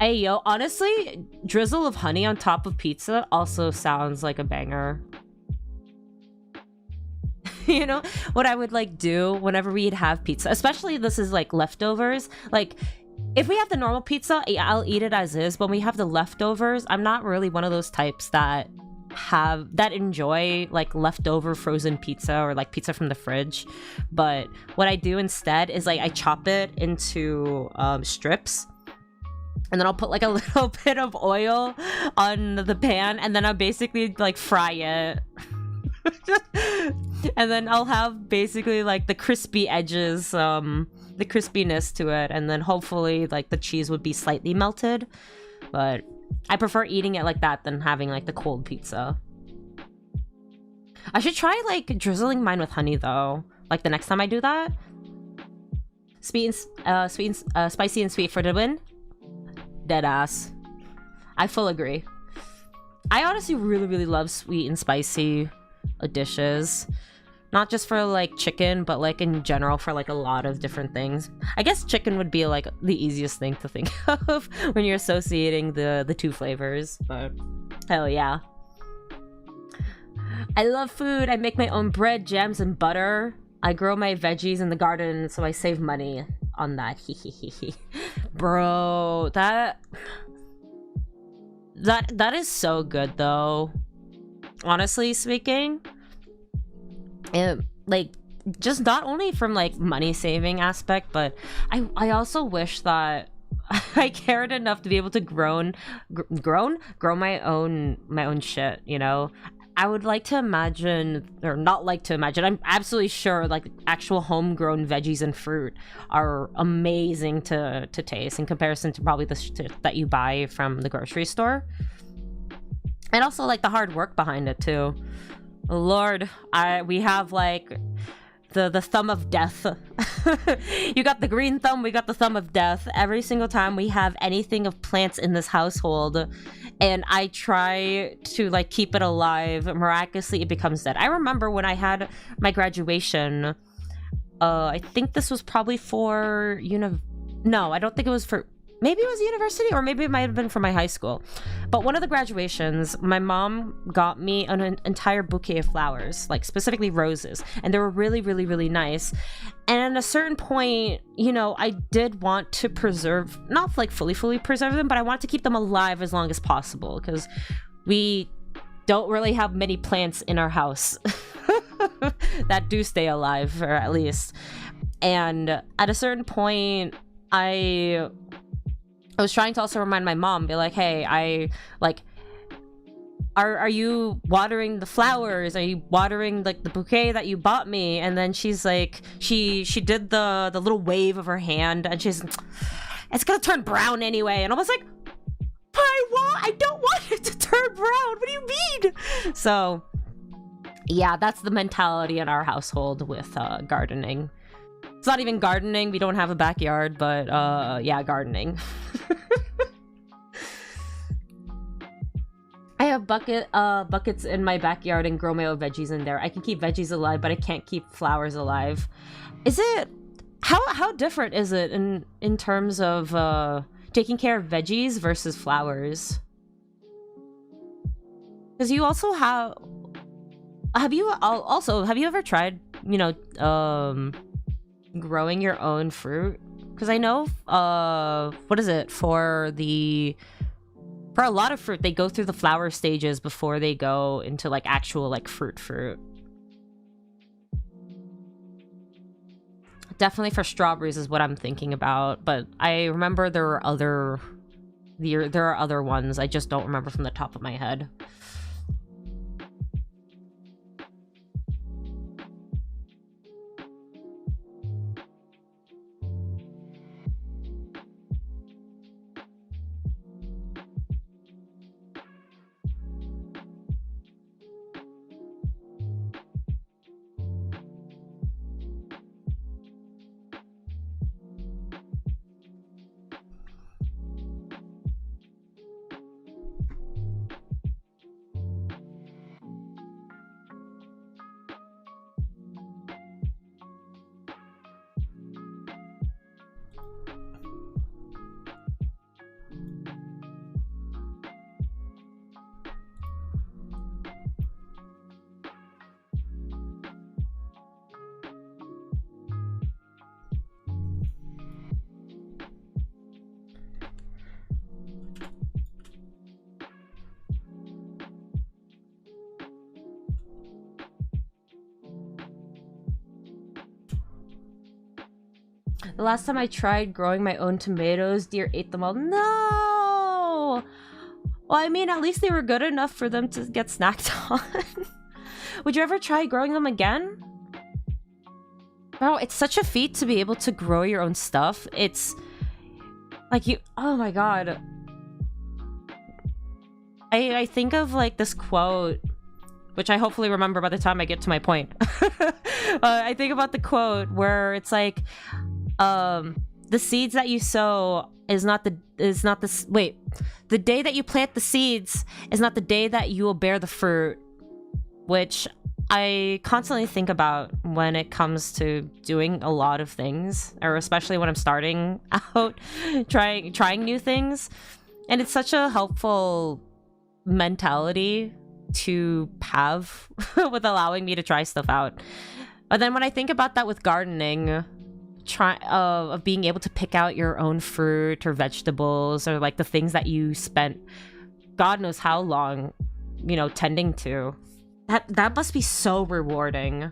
Hey yo, honestly, drizzle of honey on top of pizza also sounds like a banger. You know what I would like do whenever we'd have pizza, especially this is like leftovers. Like if we have the normal pizza, I'll eat it as is, but when we have the leftovers, I'm not really one of those types that enjoy like leftover frozen pizza or like pizza from the fridge. But what I do instead is like I chop it into strips, and then I'll put like a little bit of oil on the pan, and then I'll basically like fry it. And then I'll have basically like the crispy edges, the crispiness to it, and then hopefully like the cheese would be slightly melted. But I prefer eating it like that than having like the cold pizza. I should try like drizzling mine with honey though, like the next time I do that. Spicy and sweet for the win. Deadass. I full agree. I honestly really love sweet and spicy dishes. Not just for like chicken, but like in general for like a lot of different things. I guess chicken would be like the easiest thing to think of when you're associating the two flavors, but hell yeah. I love food. I make my own bread, jams, and butter. I grow my veggies in the garden, so I save money on that. Bro, that is so good though. Honestly speaking, like just not only from like money saving aspect, but I also wish that I cared enough to be able to grow my own shit, you know. I would like to imagine, or not like to imagine, I'm absolutely sure like actual homegrown veggies and fruit are amazing to taste in comparison to probably the shit that you buy from the grocery store. And also like the hard work behind it too. Lord, we have like the thumb of death. You got the green thumb, we got the thumb of death. Every single time we have anything of plants in this household, and I try to like keep it alive, miraculously it becomes dead. I remember when I had my graduation, I think this was probably for no, I don't think it was for, maybe it was university, or maybe it might have been for my high school. But one of the graduations, my mom got me an entire bouquet of flowers, like specifically roses, and they were really nice. And at a certain point, you know, I did want to preserve, not like fully preserve them, but I want to keep them alive as long as possible, because we don't really have many plants in our house that do stay alive, or at least. And at a certain point, I was trying to also remind my mom, be like, hey, I like, are you watering the flowers? Are you watering like the bouquet that you bought me? And then she's like, she did the little wave of her hand, and she's, it's gonna turn brown anyway. And I was like, I don't want it to turn brown. What do you mean? So yeah, that's the mentality in our household with gardening. It's not even gardening. We don't have a backyard, but yeah, gardening. I have buckets in my backyard and grow my own veggies in there. I can keep veggies alive, but I can't keep flowers alive. Is it how different is it in terms of taking care of veggies versus flowers? Because you also have you ever tried, you know, growing your own fruit? Because I know what is it for a lot of fruit, they go through the flower stages before they go into like actual like fruit. Definitely for strawberries is what I'm thinking about, but I remember there are other ones. I just don't remember from the top of my head. The last time I tried growing my own tomatoes, deer ate them all. No! Well, I mean, at least they were good enough for them to get snacked on. Would you ever try growing them again? Bro, it's such a feat to be able to grow your own stuff. It's like you... Oh my god. I think of like this quote, which I hopefully remember by the time I get to my point. I think about the quote where it's like, the seeds that you sow the day that you plant the seeds is not the day that you will bear the fruit, which I constantly think about when it comes to doing a lot of things, or especially when I'm starting out trying new things. And it's such a helpful mentality to have with allowing me to try stuff out. But then when I think about that with gardening, of being able to pick out your own fruit or vegetables, or like the things that you spent God knows how long, tending to, that must be so rewarding.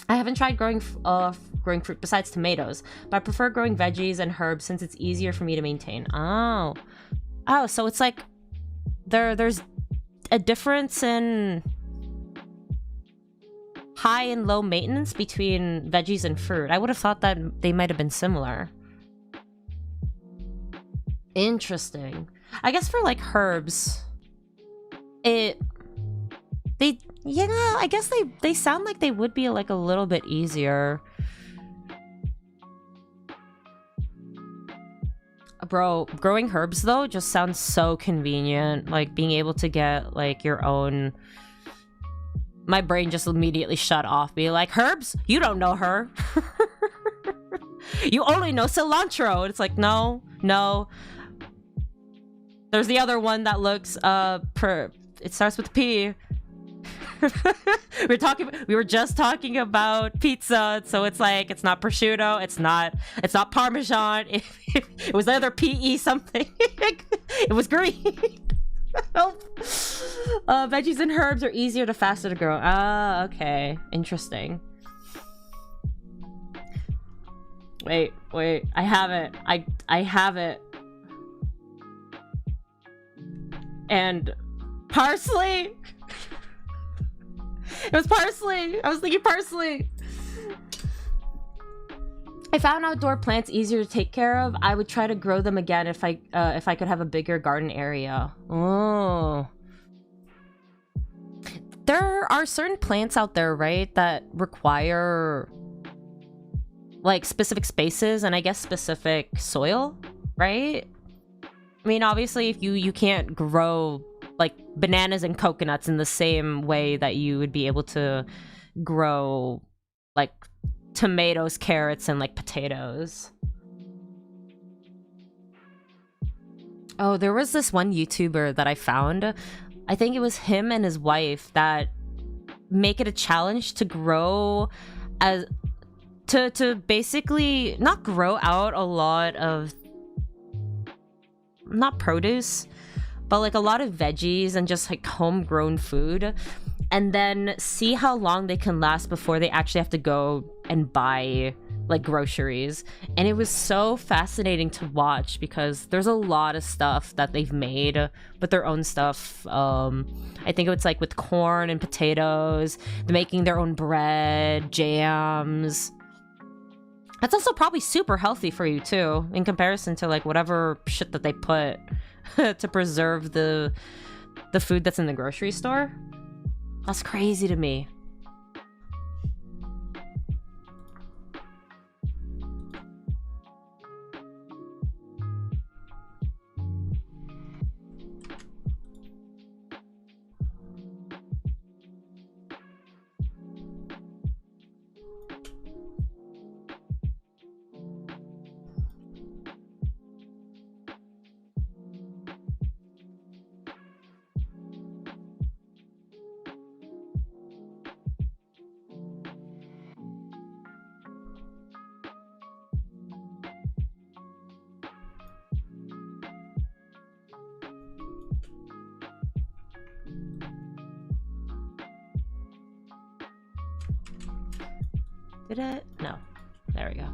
I haven't tried growing fruit besides tomatoes, but I prefer growing veggies and herbs since it's easier for me to maintain. Oh, so it's like there's a difference in high and low maintenance between veggies and fruit. I would have thought that they might have been similar. Interesting. I guess for like herbs, I guess they sound like they would be like a little bit easier. Bro, growing herbs though just sounds so convenient. Like being able to get like your own... My brain just immediately shut off. Be like, herbs? You don't know her. You only know cilantro. It's like, no. There's the other one that looks it starts with P. We were just talking about pizza, so it's like it's not prosciutto, it's not parmesan. It was either PE something. It was green. Help. Veggies and herbs are easier to faster to grow. Ah, okay, interesting. Wait, I have it. I have it. And parsley. It was parsley. I was thinking parsley. I found outdoor plants easier to take care of. I would try to grow them again if I could have a bigger garden area. Oh. There are certain plants out there, right, that require like specific spaces and I guess specific soil, right? I mean, obviously if you can't grow like bananas and coconuts in the same way that you would be able to grow like tomatoes, carrots, and like potatoes. Oh, there was this one YouTuber that I found. I think it was him and his wife that make it a challenge to grow to basically not grow out a lot of, not produce, but like a lot of veggies and just like homegrown food, and then see how long they can last before they actually have to go and buy like groceries. And it was so fascinating to watch because there's a lot of stuff that they've made with their own stuff. I think it's like with corn and potatoes, they're making their own bread, jams. That's also probably super healthy for you too, in comparison to like whatever shit that they put to preserve the food that's in the grocery store. That's crazy to me. Did it? No. There we go.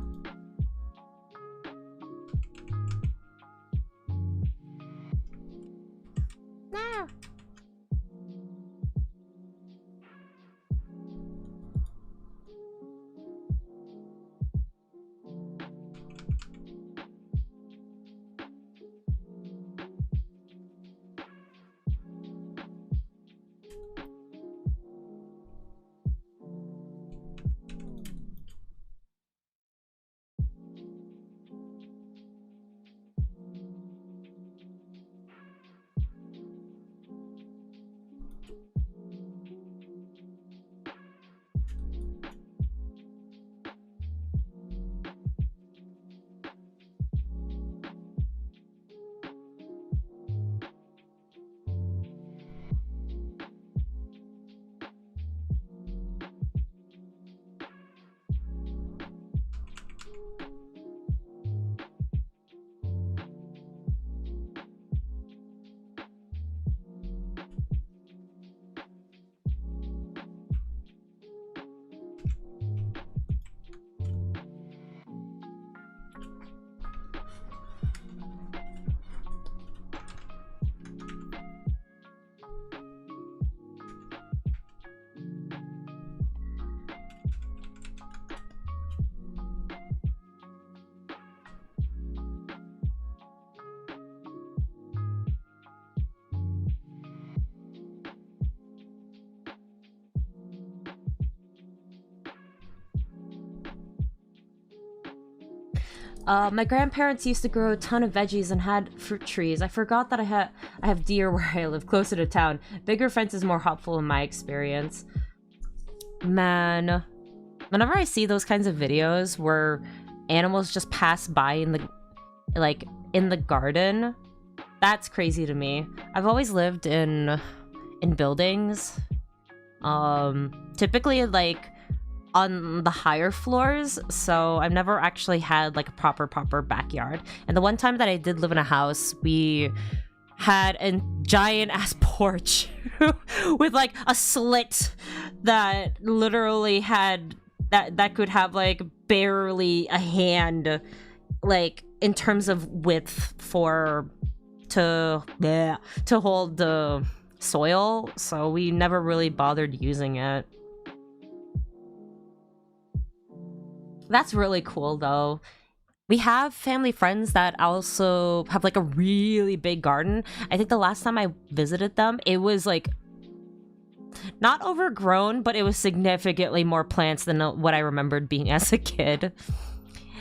My grandparents used to grow a ton of veggies and had fruit trees. I forgot that I have deer where I live, closer to town. Bigger fence is more helpful in my experience. Man, whenever I see those kinds of videos where animals just pass by in the in the garden, that's crazy to me. I've always lived in buildings. Typically like on the higher floors, so I've never actually had like a proper backyard. And the one time that I did live in a house, we had a giant ass porch with like a slit that literally had that could have like barely a hand, like in terms of width for to hold the soil, so we never really bothered using it. That's really cool though. We have family friends that also have like a really big garden. I think the last time I visited them, it was like not overgrown, but it was significantly more plants than what I remembered being as a kid.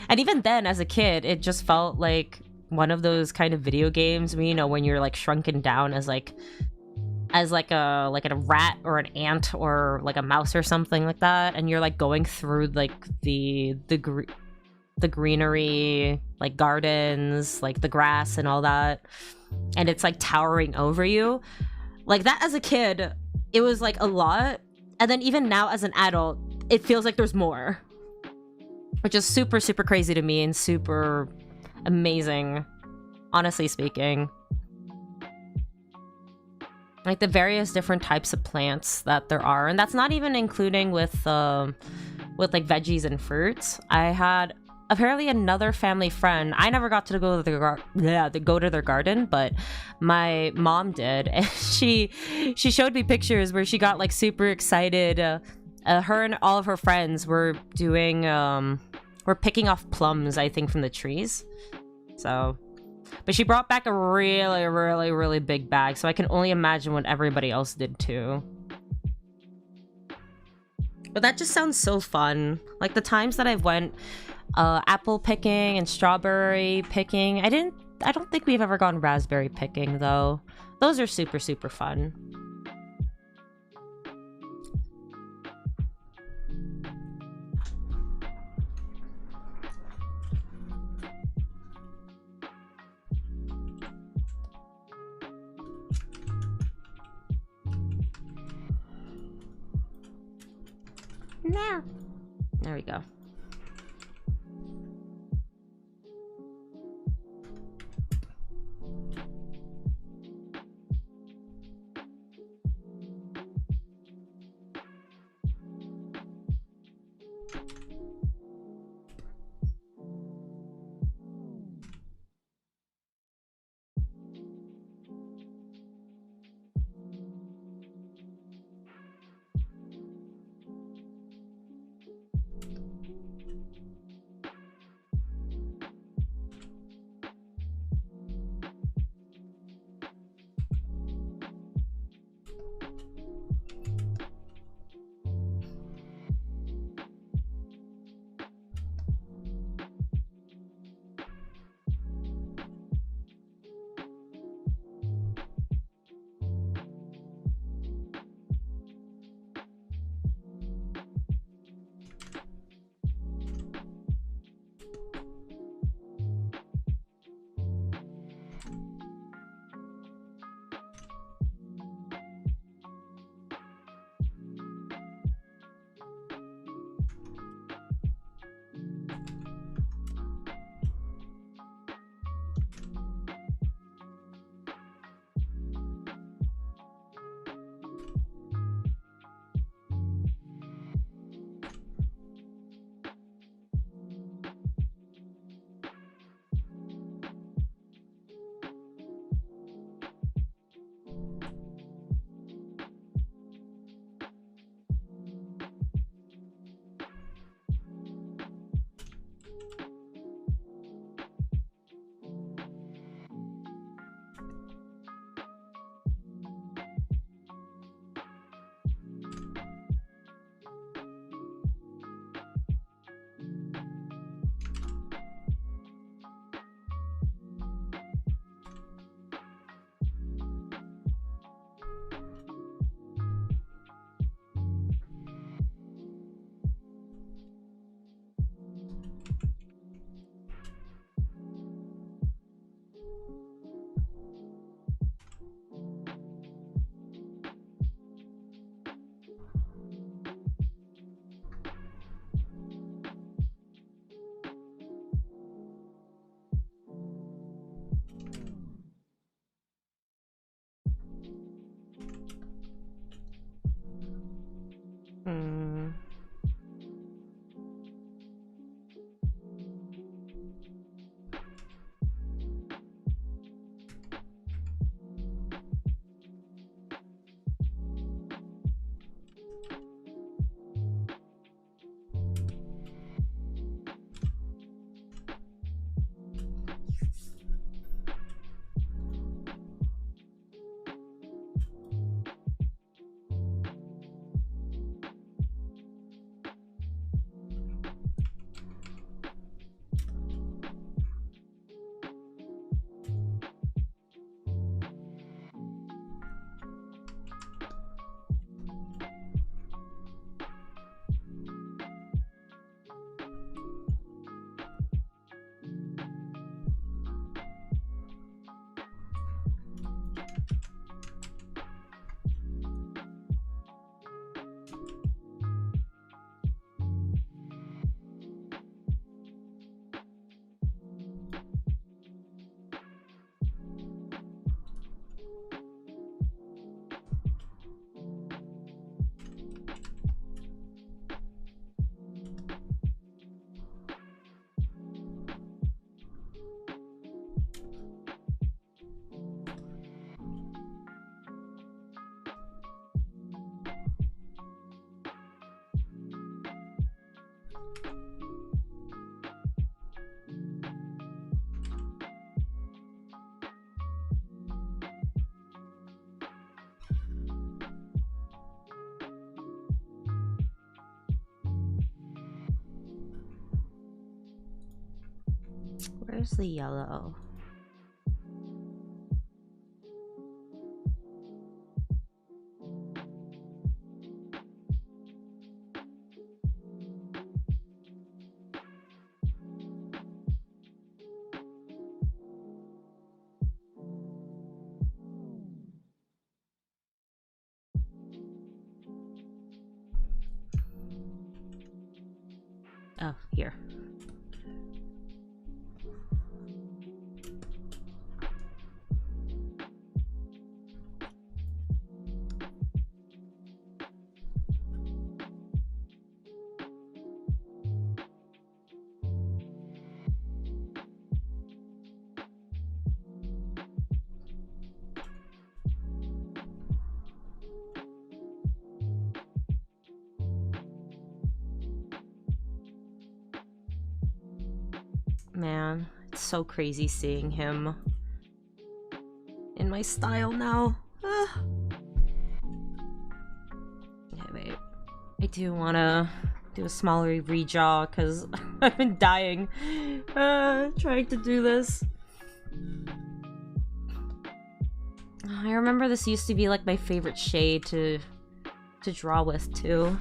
And even then, as a kid, it just felt like one of those kind of video games, you know, when you're like shrunken down as a rat or an ant or like a mouse or something like that, and you're like going through like the greenery, like gardens, like the grass and all that, and it's like towering over you. Like that as a kid, it was like a lot, and then even now as an adult, it feels like there's more, which is super crazy to me and super amazing, honestly speaking. Like the various different types of plants that there are, and that's not even including with like veggies and fruits. I had apparently another family friend. I never got to go to their garden, but my mom did, and she showed me pictures where she got like super excited. Her and all of her friends were doing were picking off plums, I think, from the trees. So. But she brought back a really big bag, so I can only imagine what everybody else did too. But that just sounds so fun. Like the times that I've went apple picking and strawberry picking. I don't think we've ever gone raspberry picking though. Those are super fun. Now. There we go. Where's the yellow? Oh, here. Man, it's so crazy seeing him in my style now. Okay, wait. I do wanna do a smaller redraw because I've been dying trying to do this. I remember this used to be like my favorite shade to draw with too.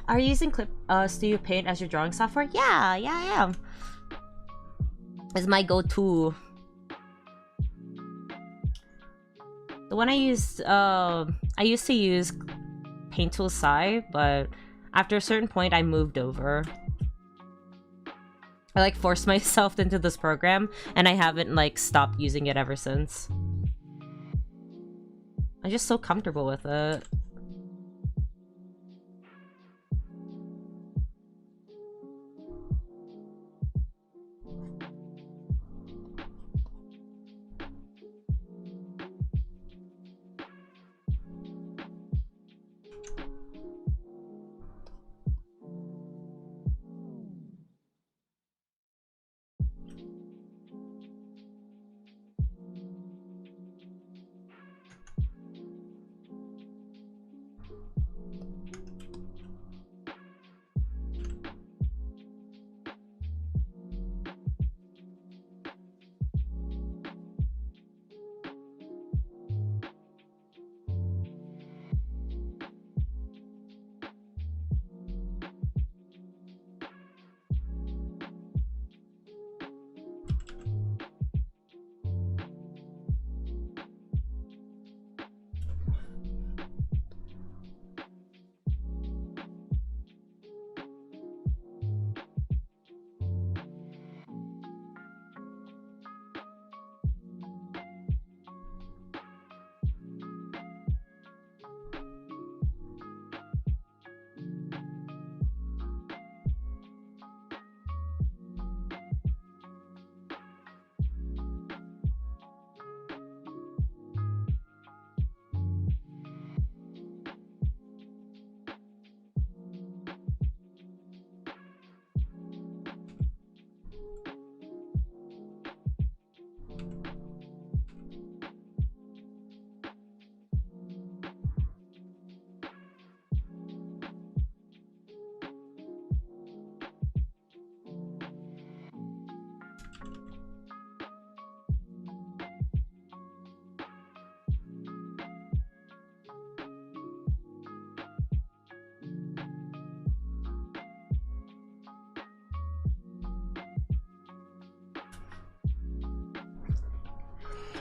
Are you using Clip Studio Paint as your drawing software? Yeah, I am. It's my go-to. The one I used to use Paint Tool Sai, but after a certain point I moved over. I like forced myself into this program and I haven't like stopped using it ever since. I'm just so comfortable with it.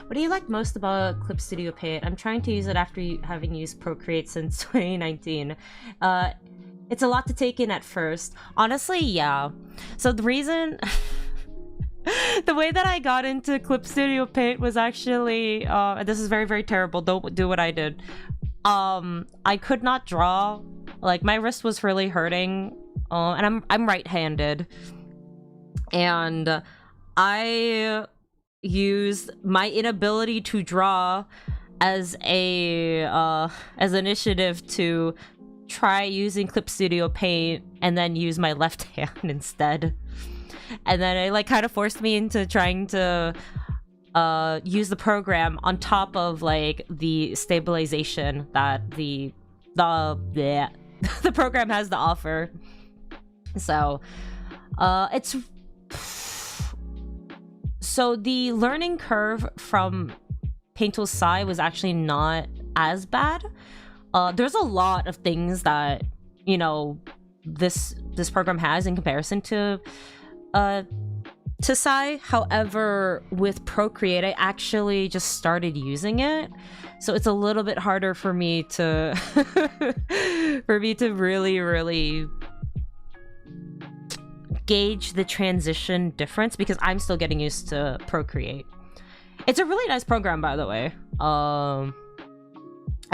What do you like most about Clip Studio Paint? I'm trying to use it after having used Procreate since 2019. It's a lot to take in at first. Honestly, yeah. So the reason... the way that I got into Clip Studio Paint was actually... this is very, very terrible. Don't do what I did. I could not draw. Like, my wrist was really hurting. And I'm right-handed. And I used my inability to draw as a as an initiative to try using Clip Studio Paint and then use my left hand instead. And then it like kind of forced me into trying to use the program on top of like the stabilization that the the program has to offer. So it's so the learning curve from Paint Tool Sai was actually not as bad. There's a lot of things that, you know, this program has in comparison to Sai. However, with Procreate, I actually just started using it, so it's a little bit harder for me to really gauge the transition difference, because I'm still getting used to Procreate. It's a really nice program, by the way. I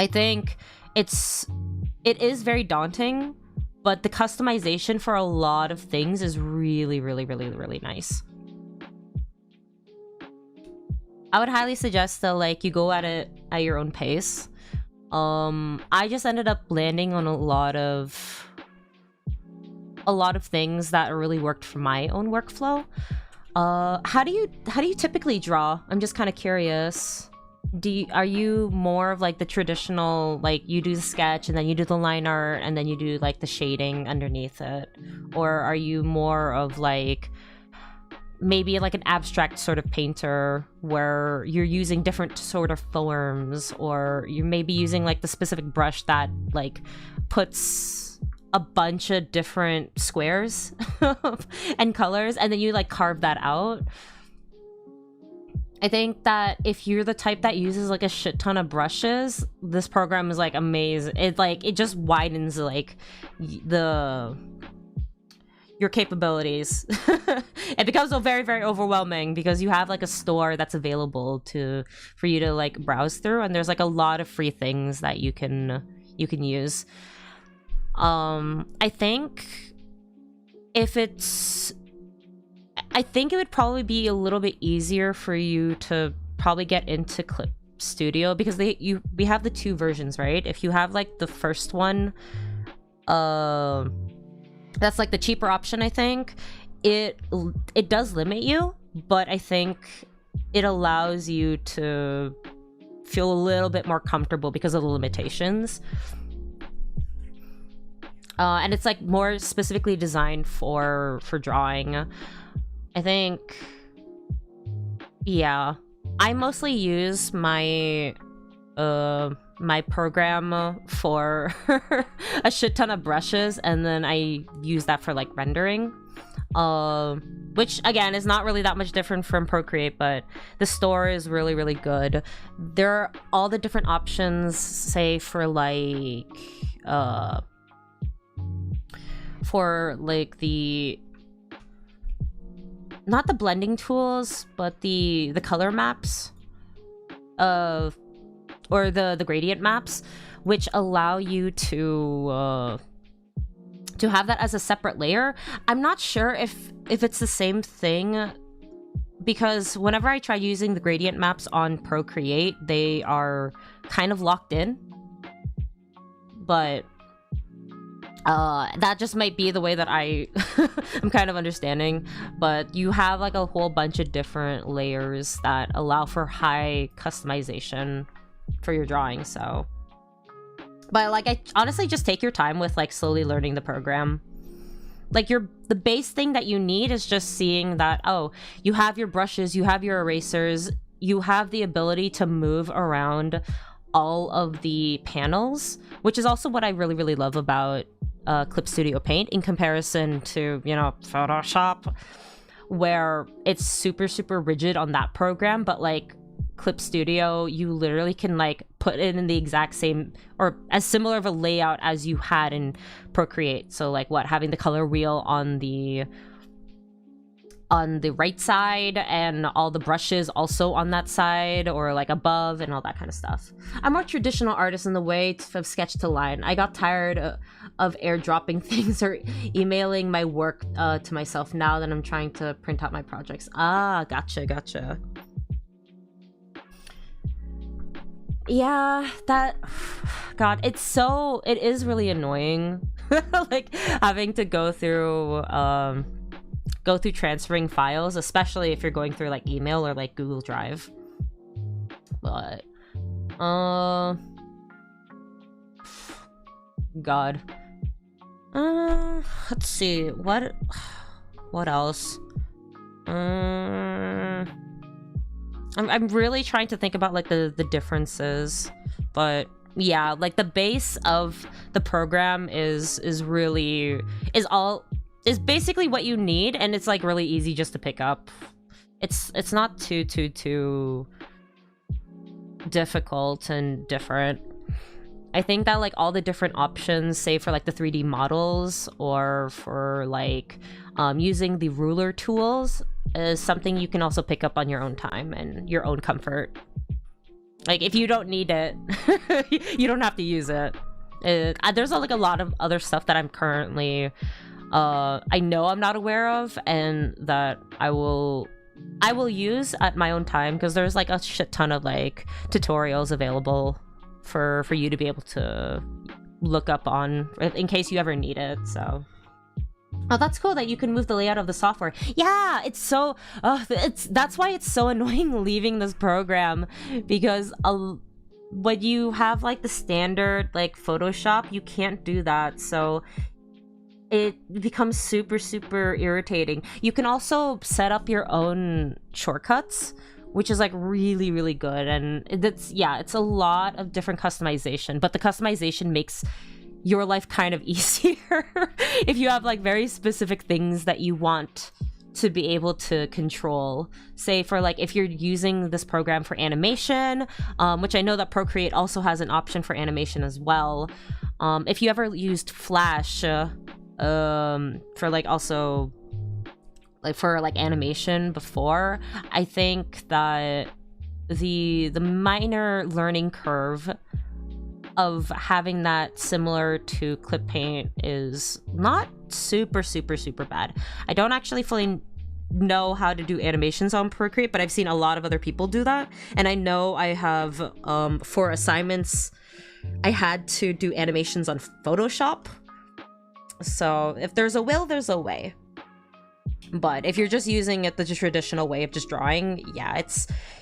think it is very daunting, but the customization for a lot of things is really nice. I would highly suggest that like you go at it at your own pace. I just ended up landing on a lot of things that really worked for my own workflow. How do you typically draw? I'm just kind of curious. Are you more of like the traditional, like you do the sketch and then you do the line art and then you do like the shading underneath it? Or are you more of like maybe like an abstract sort of painter where you're using different sort of forms, or you're maybe using like the specific brush that like puts a bunch of different squares and colors and then you like carve that out? I think that if you're the type that uses like a shit ton of brushes, this program is like amazing. It just widens like your capabilities. It becomes very overwhelming because you have like a store that's available for you to like browse through, and there's like a lot of free things that you can use. I think it would probably be a little bit easier for you to probably get into Clip Studio, because we have the two versions, right? If you have like the first one, that's like the cheaper option. I think it does limit you, but I think it allows you to feel a little bit more comfortable because of the limitations. And it's like more specifically designed for drawing. I think, yeah, I mostly use my my program for a shit ton of brushes, and then I use that for like rendering, which again is not really that much different from Procreate, but the store is really good. There are all the different options, say for like the, not the blending tools, but the color maps, or the gradient maps, which allow you to have that as a separate layer. I'm not sure if it's the same thing, because whenever I try using the gradient maps on Procreate, they are kind of locked in. But that just might be the way that I'm kind of understanding. But you have like a whole bunch of different layers that allow for high customization for your drawing. So, but like, I honestly just take your time with like slowly learning the program. Like the base thing that you need is just seeing that, oh, you have your brushes, you have your erasers, you have the ability to move around all of the panels, which is also what I really love about Clip Studio Paint in comparison to, you know, Photoshop, where it's super rigid on that program. But like Clip Studio, you literally can like put it in the exact same or as similar of a layout as you had in Procreate. So like having the color wheel on the right side and all the brushes also on that side or like above and all that kind of stuff. I'm a traditional artist in the way of sketch to line. I got tired of airdropping things or emailing my work to myself now that I'm trying to print out my projects. Ah, gotcha. Yeah, that God, it is really annoying. Like having to go through transferring files, especially if you're going through like email or like Google Drive. But God. Let's see. What else? I'm really trying to think about like the differences, but yeah, like the base of the program is basically what you need, and it's like really easy just to pick up. It's not too difficult and different. I think that like all the different options, say for like the 3D models or for like using the ruler tools, is something you can also pick up on your own time and your own comfort. Like if you don't need it, you don't have to use it. There's like a lot of other stuff that I'm currently I know I'm not aware of, and that I will use at my own time, because there's like a shit ton of like tutorials available for you to be able to look up on in case you ever need it. So oh, that's cool that you can move the layout of the software. Yeah, it's so that's why it's so annoying leaving this program, because when you have like the standard like Photoshop, you can't do that. So it becomes super irritating. You can also set up your own shortcuts, which is like really good, and it's a lot of different customization, but the customization makes your life kind of easier if you have like very specific things that you want to be able to control. Say for like if you're using this program for animation, which I know that Procreate also has an option for animation as well. If you ever used Flash for like also like for like animation before, I think that the minor learning curve of having that similar to Clip Paint is not super bad. I don't actually fully know how to do animations on Procreate, but I've seen a lot of other people do that, and I know I have for assignments I had to do animations on Photoshop. So if there's a will, there's a way. But if you're just using it the traditional way of just drawing, yeah,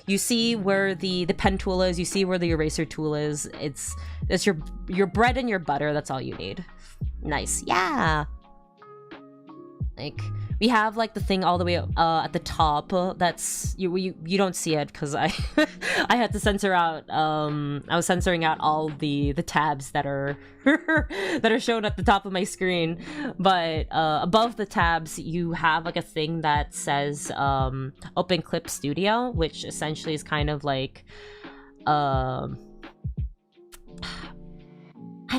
you see where the pen tool is, you see where the eraser tool is. It's your bread and your butter. That's all you need. Nice, yeah. Like we have like the thing all the way at the top. That's you don't see it because I I had to censor out. I was censoring out all the tabs that are that are shown at the top of my screen. But above the tabs, you have like a thing that says Open Clip Studio, which essentially is kind of like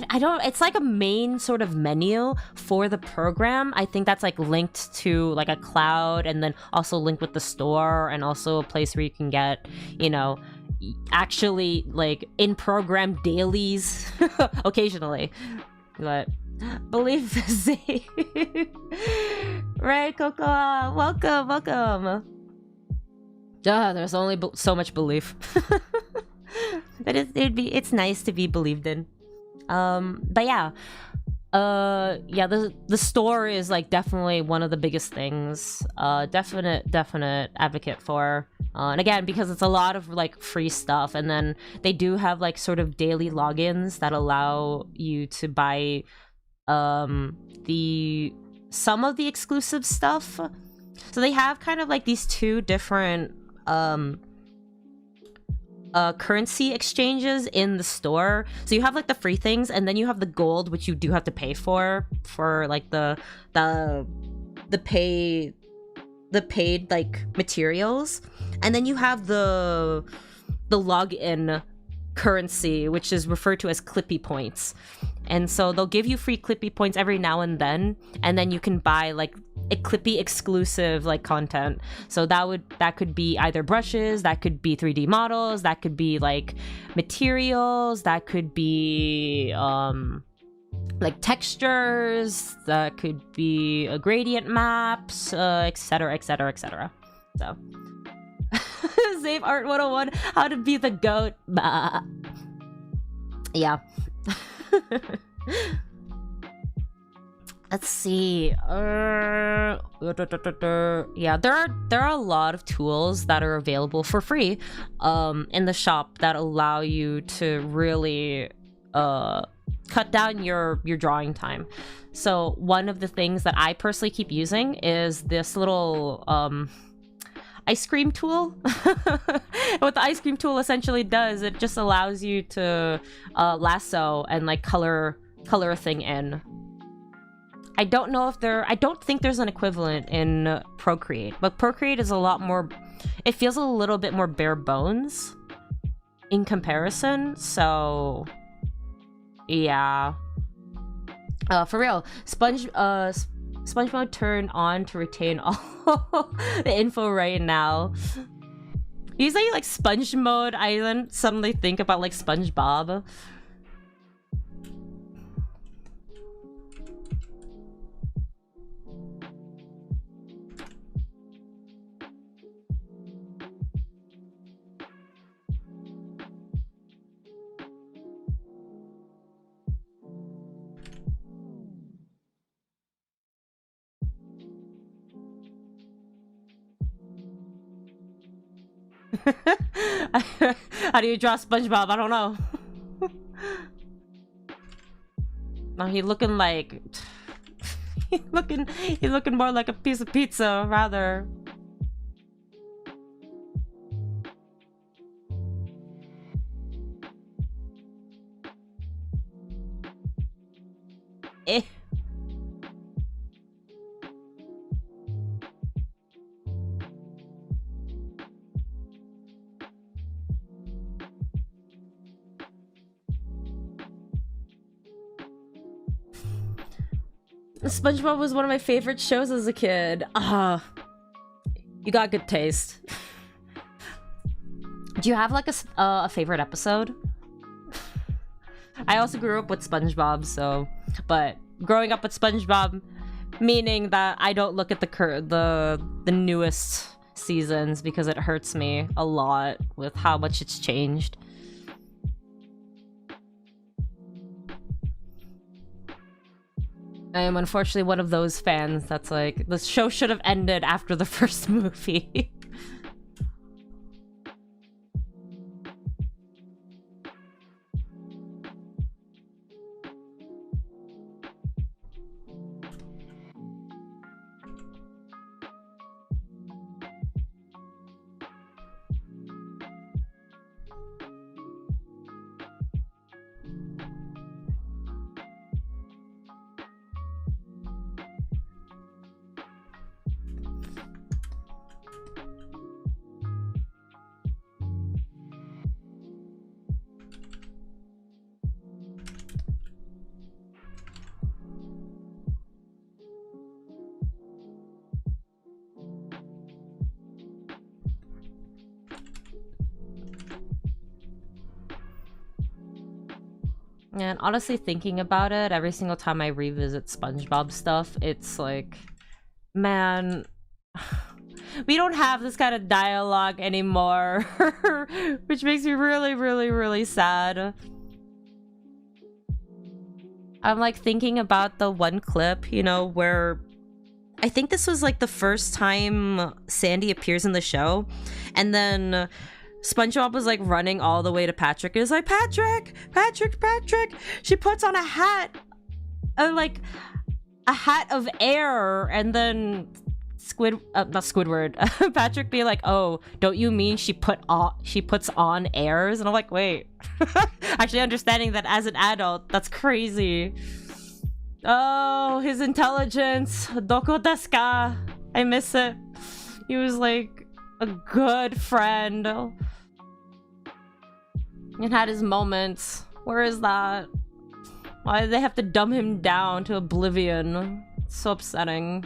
I don't, it's like a main sort of menu for the program. I think that's like linked to like a cloud, and then also linked with the store, and also a place where you can get, you know, actually like in-program dailies occasionally. But believe Z. Right, Cocoa? Welcome. There's only so much belief. But it's nice to be believed in. But yeah, the store is like definitely one of the biggest things. Definite advocate for. And again, because it's a lot of like free stuff, and then they do have like sort of daily logins that allow you to buy some of the exclusive stuff. So they have kind of like these two different currency exchanges in the store. So you have like the free things, and then you have the gold, which you do have to pay for like the paid like materials, and then you have the login currency, which is referred to as Clippy points. And so they'll give you free Clippy points every now and then you can buy like a Clippy exclusive like content. So that could be either brushes, that could be 3D models, that could be like materials, that could be like textures, that could be gradient maps, etc. So Save Art 101. How to be the goat. Bah. Yeah. Let's see. Yeah, there are a lot of tools that are available for free in the shop that allow you to really cut down your drawing time. So one of the things that I personally keep using is this little ice cream tool. What the ice cream tool essentially does, it just allows you to lasso and like color a thing in. I don't know if I don't think there's an equivalent in Procreate, but Procreate is a lot more, it feels a little bit more bare bones in comparison, so yeah. For real, Sponge Mode turn on to retain all the info right now. You say like Sponge Mode, I then suddenly think about like SpongeBob. How do you draw SpongeBob? I don't know. No, he looking like he's looking more like a piece of pizza, rather. Eh. SpongeBob was one of my favorite shows as a kid. You got good taste. Do you have like a favorite episode? I also grew up with SpongeBob, so, but growing up with SpongeBob, meaning that I don't look at the newest seasons because it hurts me a lot with how much it's changed. I am unfortunately one of those fans that's like, the show should have ended after the first movie. And honestly, thinking about it, every single time I revisit SpongeBob stuff, it's like, man, we don't have this kind of dialogue anymore, which makes me really, really, really sad. I'm like thinking about the one clip, you know, where I think this was like the first time Sandy appears in the show, and then SpongeBob was like running all the way to Patrick. It was like, Patrick! She puts on a hat, like a hat of air, and then not Squidward. Patrick be like, oh, don't you mean she puts on airs? And I'm like, wait. Actually understanding that as an adult, that's crazy. Oh, his intelligence. Doko desu ka? I miss it. He was like a good friend. And had his moments. Where is that? Why did they have to dumb him down to oblivion? It's so upsetting.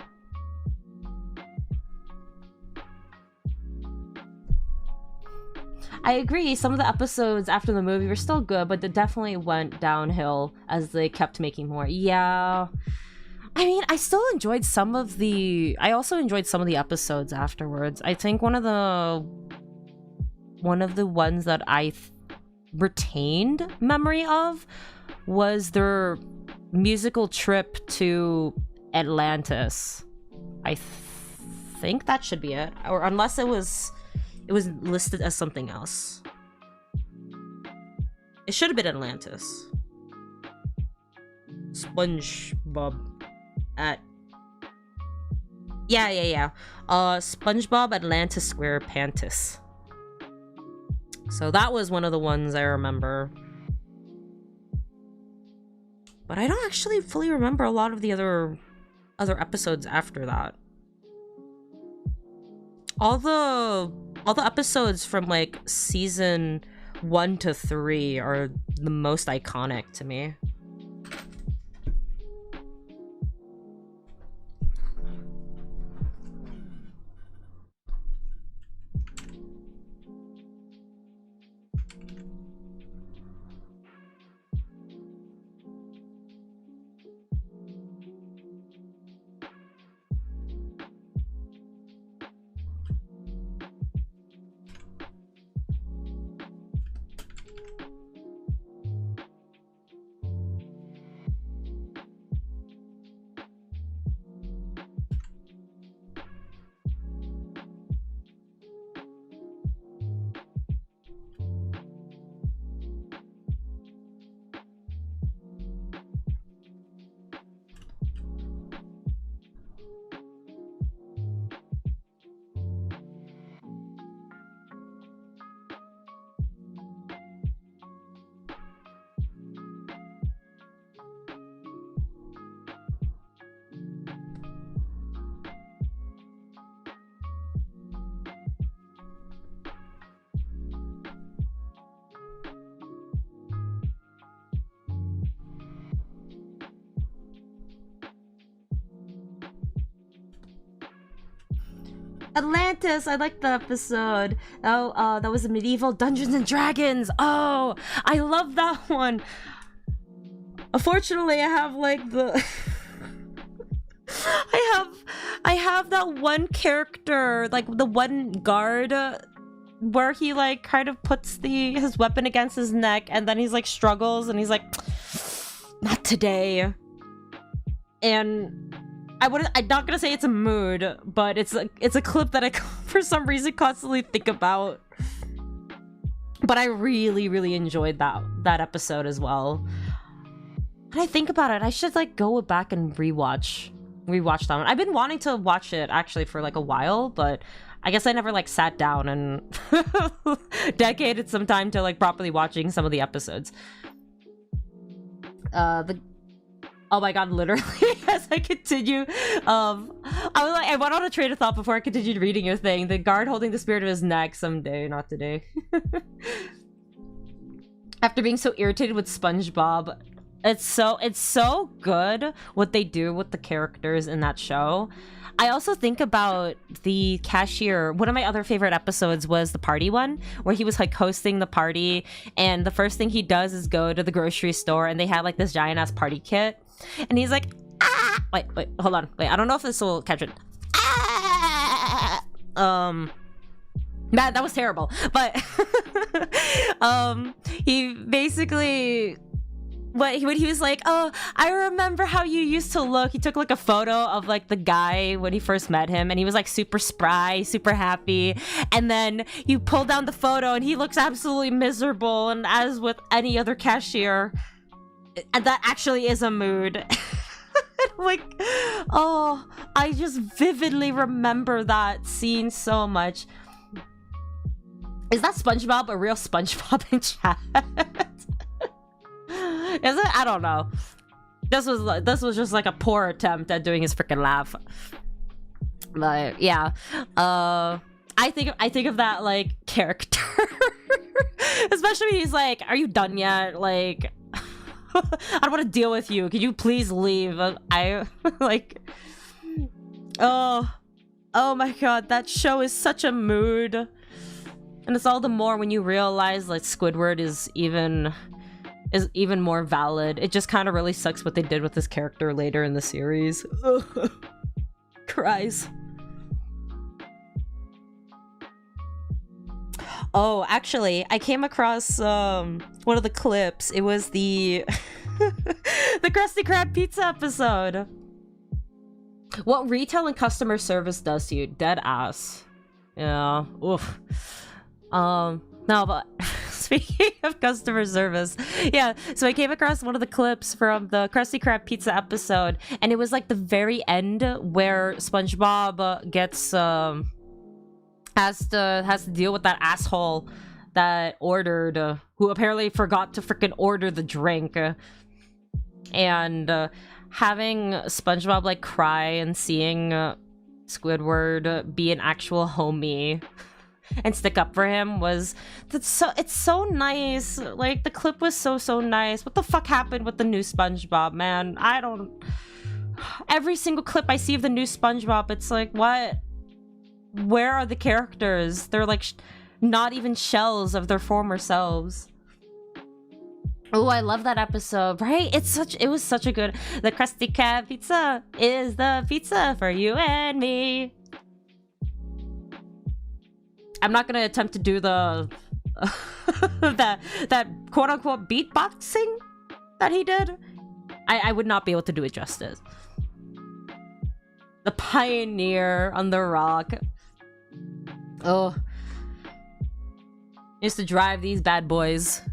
I agree, some of the episodes after the movie were still good, but they definitely went downhill as they kept making more. Yeah. I mean, I still enjoyed some of the... I also enjoyed some of the episodes afterwards. I think one of the one of the ones that I retained memory of was their musical trip to Atlantis. I think that should be it, or unless it was listed as something else. It should have been Atlantis. SpongeBob at yeah. SpongeBob Atlantis SquarePantis. So that was one of the ones I remember. But I don't actually fully remember a lot of the other episodes after that. All the episodes from like season 1 to 3 are the most iconic to me. Atlantis, I like the episode. Oh, that was the medieval Dungeons and Dragons. Oh, I love that one. Unfortunately, I have like the I have that one character, like the one guard where he like kind of puts his weapon against his neck and then he's like struggles and he's like, not today. And I'm not gonna say it's a mood, but it's a clip that I for some reason constantly think about. But I really, really enjoyed that episode as well. When I think about it, I should like go back and rewatch that one. I've been wanting to watch it actually for like a while, but I guess I never like sat down and dedicated some time to like properly watching some of the episodes. Oh my god, literally, as I continue, I went on a train of thought before I continued reading your thing. The guard holding the spear to his neck someday, not today. After being so irritated with SpongeBob, it's so good what they do with the characters in that show. I also think about the cashier. One of my other favorite episodes was the party one, where he was like hosting the party, and the first thing he does is go to the grocery store, and they had like this giant ass party kit. And he's like, ah! Wait, hold on. Wait, I don't know if this will catch it. Ah! That was terrible. But, he basically, when he was like, oh, I remember how you used to look. He took like a photo of like the guy when he first met him, and he was like super spry, super happy. And then you pull down the photo and he looks absolutely miserable. And as with any other cashier, that actually is a mood. Like, oh, I just vividly remember that scene so much. Is that SpongeBob a real SpongeBob in chat? Is it? I don't know. This was just like a poor attempt at doing his freaking laugh. But yeah, I think of that like character, especially when he's like, "Are you done yet?" Like, I don't want to deal with you. Could you please leave? I like, oh my god, that show is such a mood, and it's all the more when you realize like Squidward is even more valid. It just kind of really sucks what they did with this character later in the series. Ugh. Cries. Oh, actually, I came across one of the clips. It was the the Krusty Krab pizza episode. What retail and customer service does to you, dead ass. Yeah, oof. No, but speaking of customer service, yeah, so I came across one of the clips from the Krusty Krab pizza episode, and it was like the very end where SpongeBob gets has to deal with that asshole that ordered who apparently forgot to freaking order the drink, and having SpongeBob like cry and seeing Squidward be an actual homie and stick up for him it's so nice. Like, the clip was so nice. What the fuck happened with the new SpongeBob, man? I don't... Every single clip I see of the new SpongeBob, it's like, what? Where are the characters? They're like not even shells of their former selves. Oh, I love that episode, right? It was such a good... The Krusty Krab pizza is the pizza for you and me. I'm not gonna attempt to do the that quote-unquote beatboxing that he did. I would not be able to do it justice. The pioneer on the rock. Oh, used to drive these bad boys.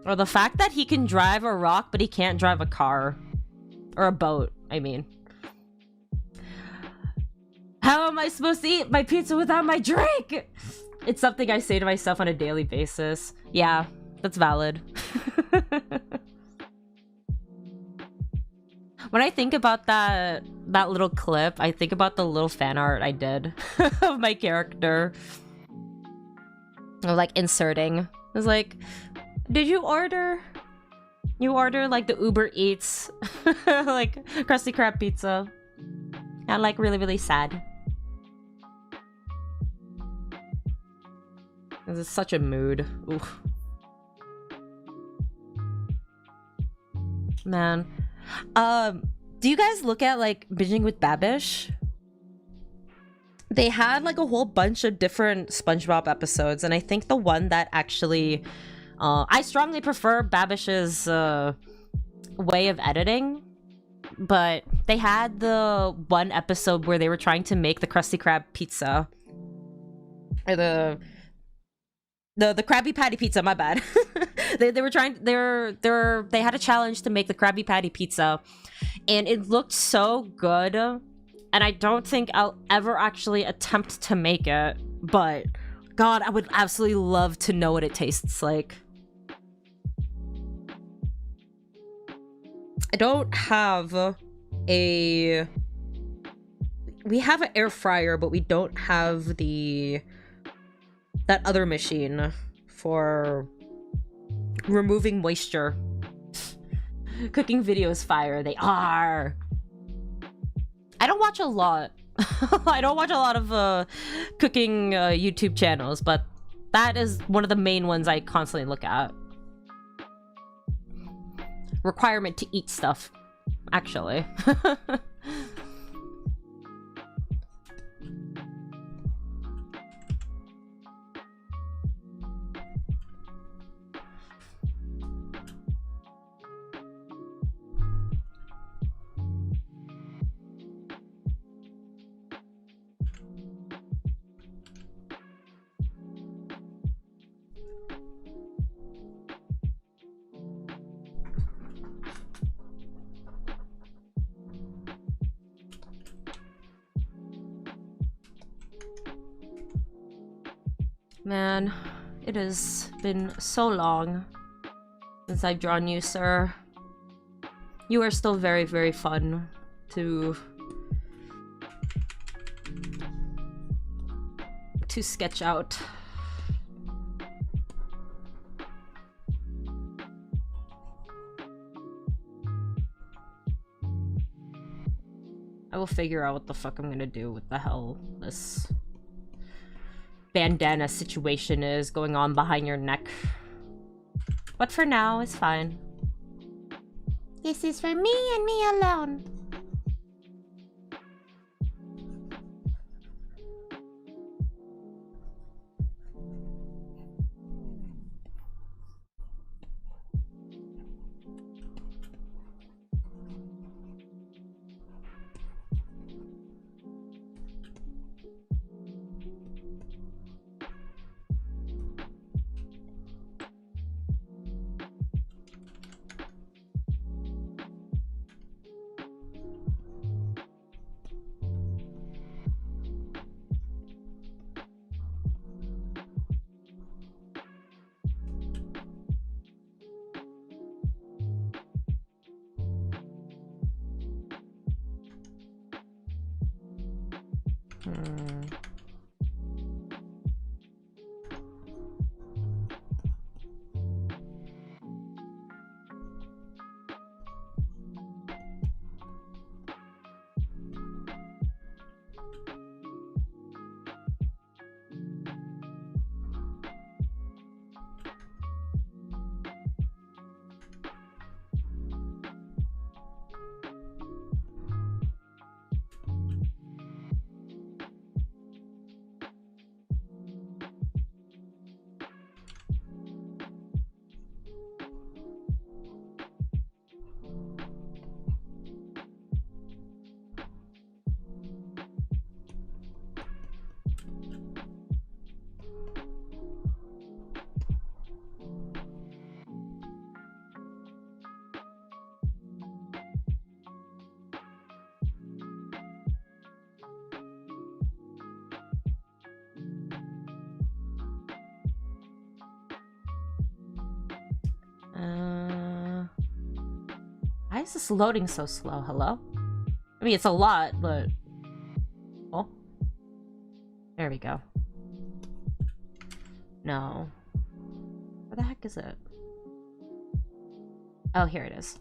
Or the fact that he can drive a rock but he can't drive a car or a boat, I mean. How am I supposed to eat my pizza without my drink? It's something I say to myself on a daily basis. Yeah, that's valid. When I think about that little clip, I think about the little fan art I did of my character. Of like inserting. I was like, did you order? You order like the Uber Eats like Krusty Krab pizza. I'm like really sad. This is such a mood. Oof. Man. Do you guys look at like Binging with Babish? They had like a whole bunch of different SpongeBob episodes, and I think the one that actually I strongly prefer Babish's way of editing, but they had the one episode where they were trying to make the Krusty Krab pizza, or the Krabby Patty pizza, my bad. they had a challenge to make the Krabby Patty pizza, and it looked so good, and I don't think I'll ever actually attempt to make it, but God, I would absolutely love to know what it tastes like. I don't have we have an air fryer, but we don't have that other machine for removing moisture. Cooking videos fire. They are. I don't watch a lot. I don't watch a lot of cooking YouTube channels, but that is one of the main ones I constantly look at. Requirement to eat stuff, actually. Man, it has been so long since I've drawn you, sir. You are still very, very fun to sketch out. I will figure out what the fuck I'm gonna do with the hell this bandana situation is going on behind your neck. But for now, it's fine. This is for me and me alone. Why is this loading so slow? Hello? I mean, it's a lot, but... Oh. There we go. No. Where the heck is it? Oh, here it is.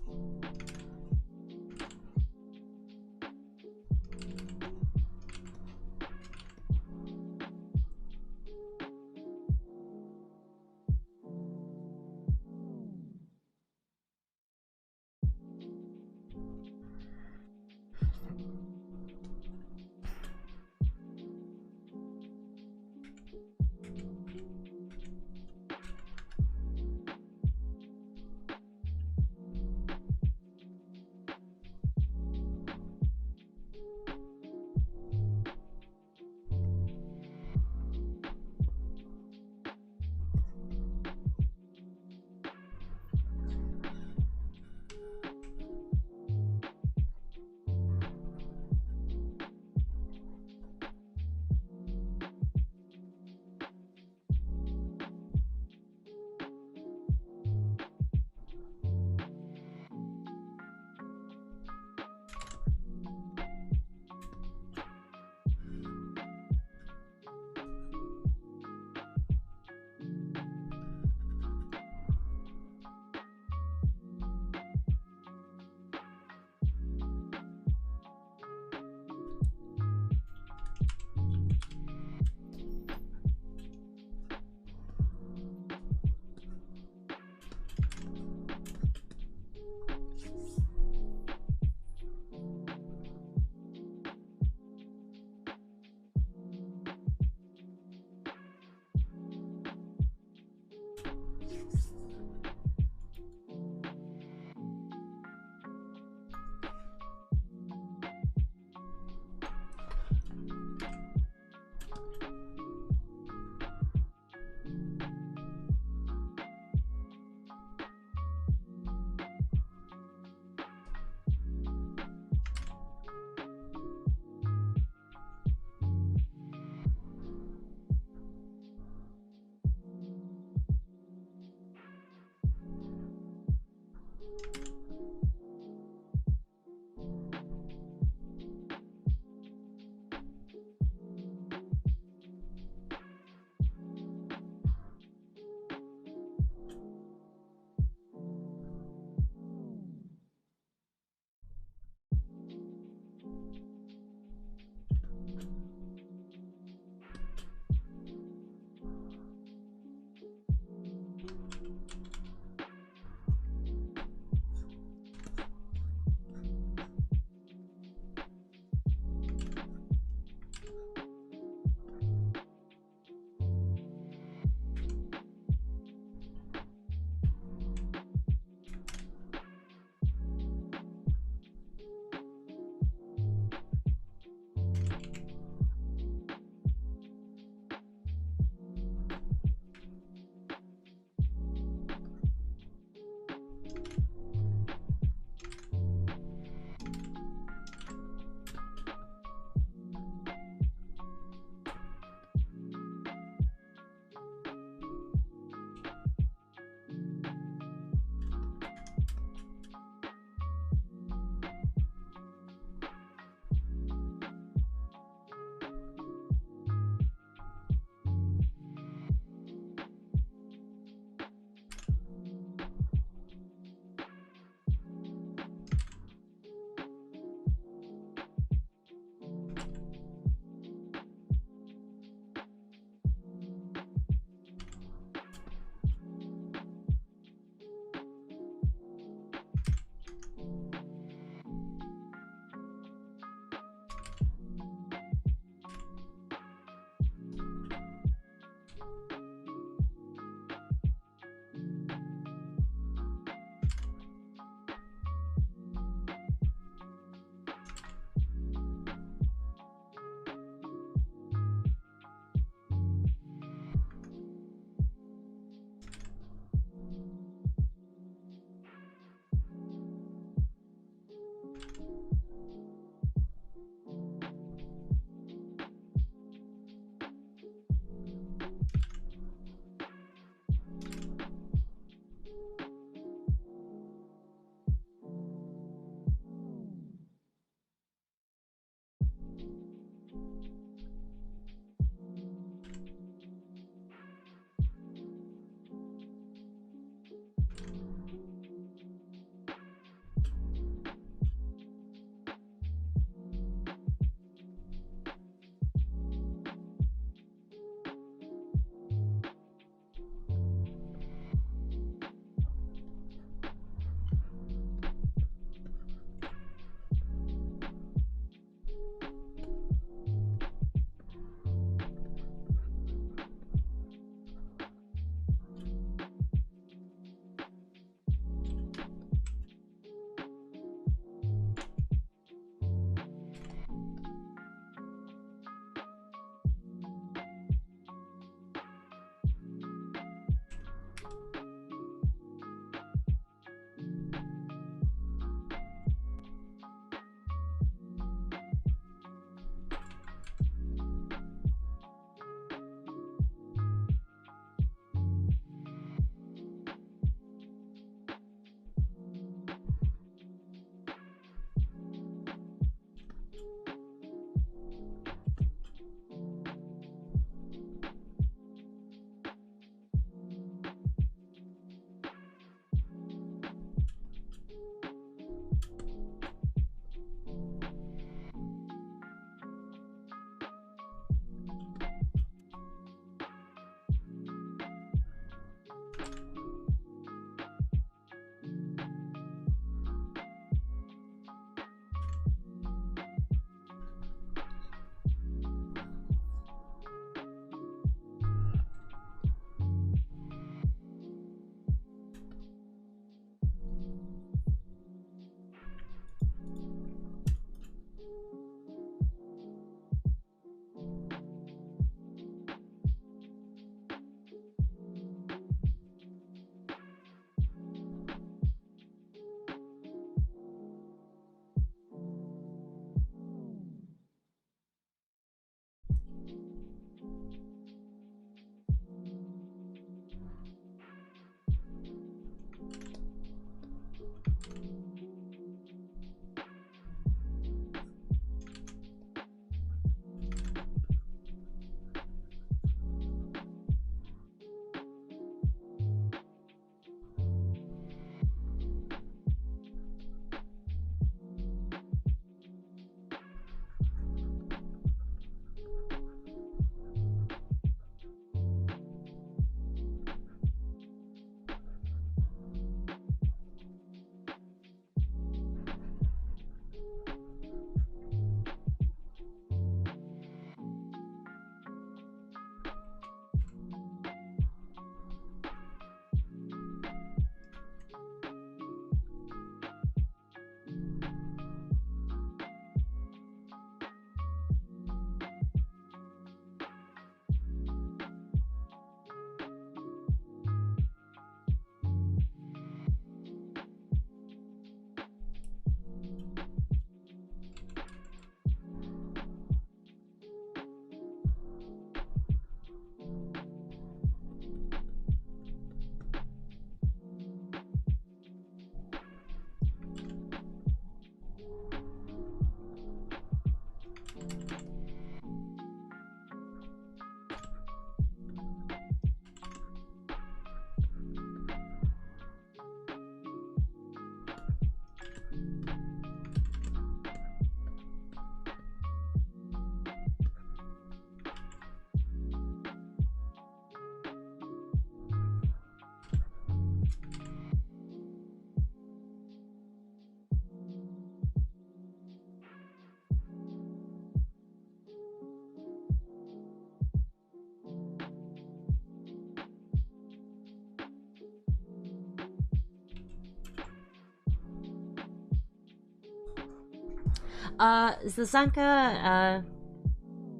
The Zanka,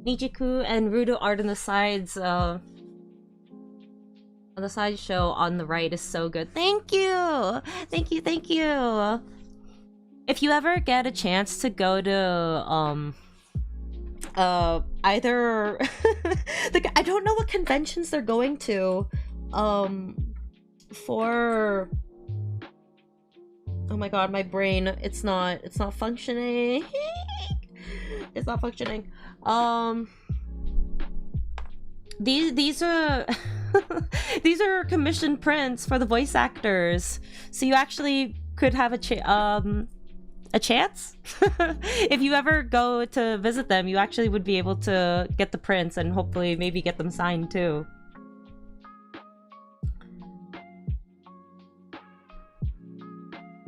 Nijiku, and Rudo art on the sides, on the sideshow on the right is so good. Thank you! Thank you, thank you! If you ever get a chance to go to, either... like, I don't know what conventions they're going to, for... Oh my god, my brain, it's not functioning. It's not functioning. These are these are commissioned prints for the voice actors, so you actually could have a chance. If you ever go to visit them, you actually would be able to get the prints and hopefully maybe get them signed too.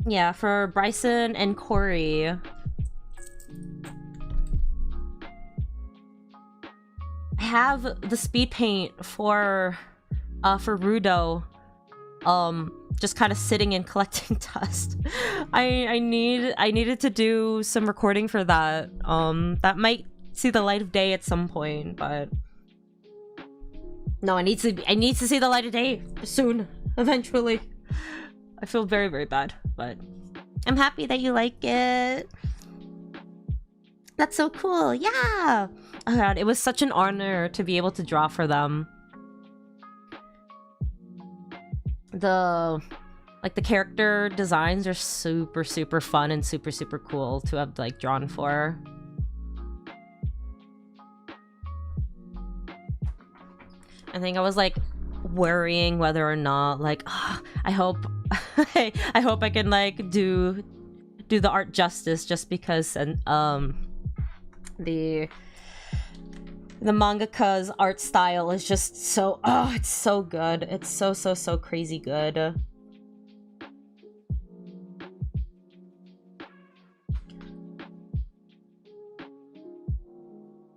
Yeah, for Bryson and Corey. I have the speed paint for Rudo, just kind of sitting and collecting dust. I needed to do some recording for that. That might see the light of day at some point, but no, I need to see the light of day soon, eventually. I feel very, very bad, but I'm happy that you like it. That's so cool. Yeah. Oh god, it was such an honor to be able to draw for them. The character designs are super, super fun and super, super cool to have like drawn for. I think I was like worrying whether or not like, oh, I hope I hope I can like do the art justice, just because and the mangaka's art style is just so, oh, it's so good. It's so crazy good.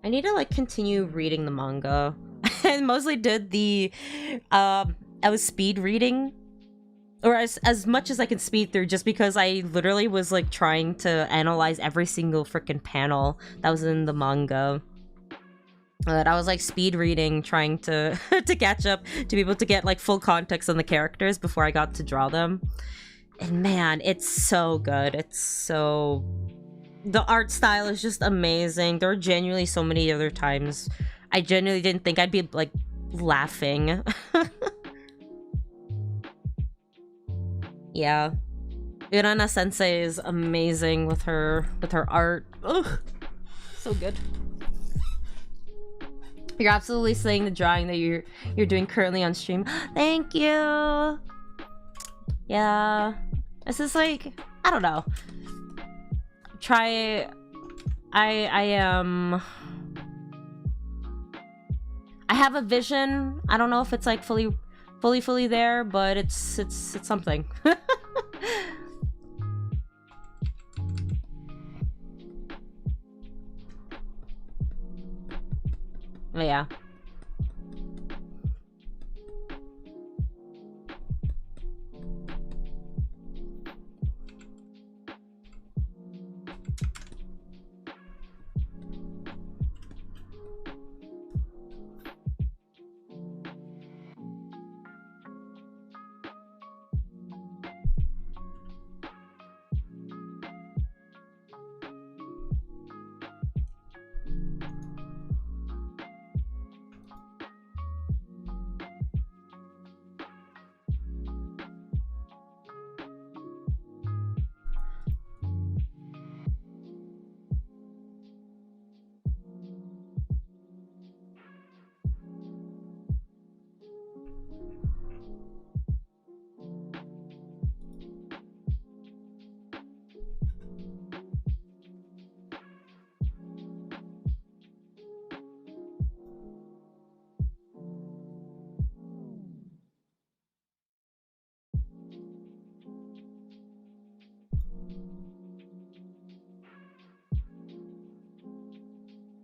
I need to like continue reading the manga. I mostly did the I was speed reading, or as much as I can speed through, just because I literally was like trying to analyze every single freaking panel that was in the manga. I was like speed reading, trying to to catch up, to be able to get like full context on the characters before I got to draw them. And man, it's so good. It's so... the art style is just amazing. There are genuinely so many other times I genuinely didn't think I'd be like laughing. Yeah. Urana Sensei is amazing with her art. Ugh. So good. You're absolutely slaying the drawing that you're doing currently on stream. Thank you. Yeah. This is like, I don't know. I have a vision. I don't know if it's like fully there, but it's something. Yeah.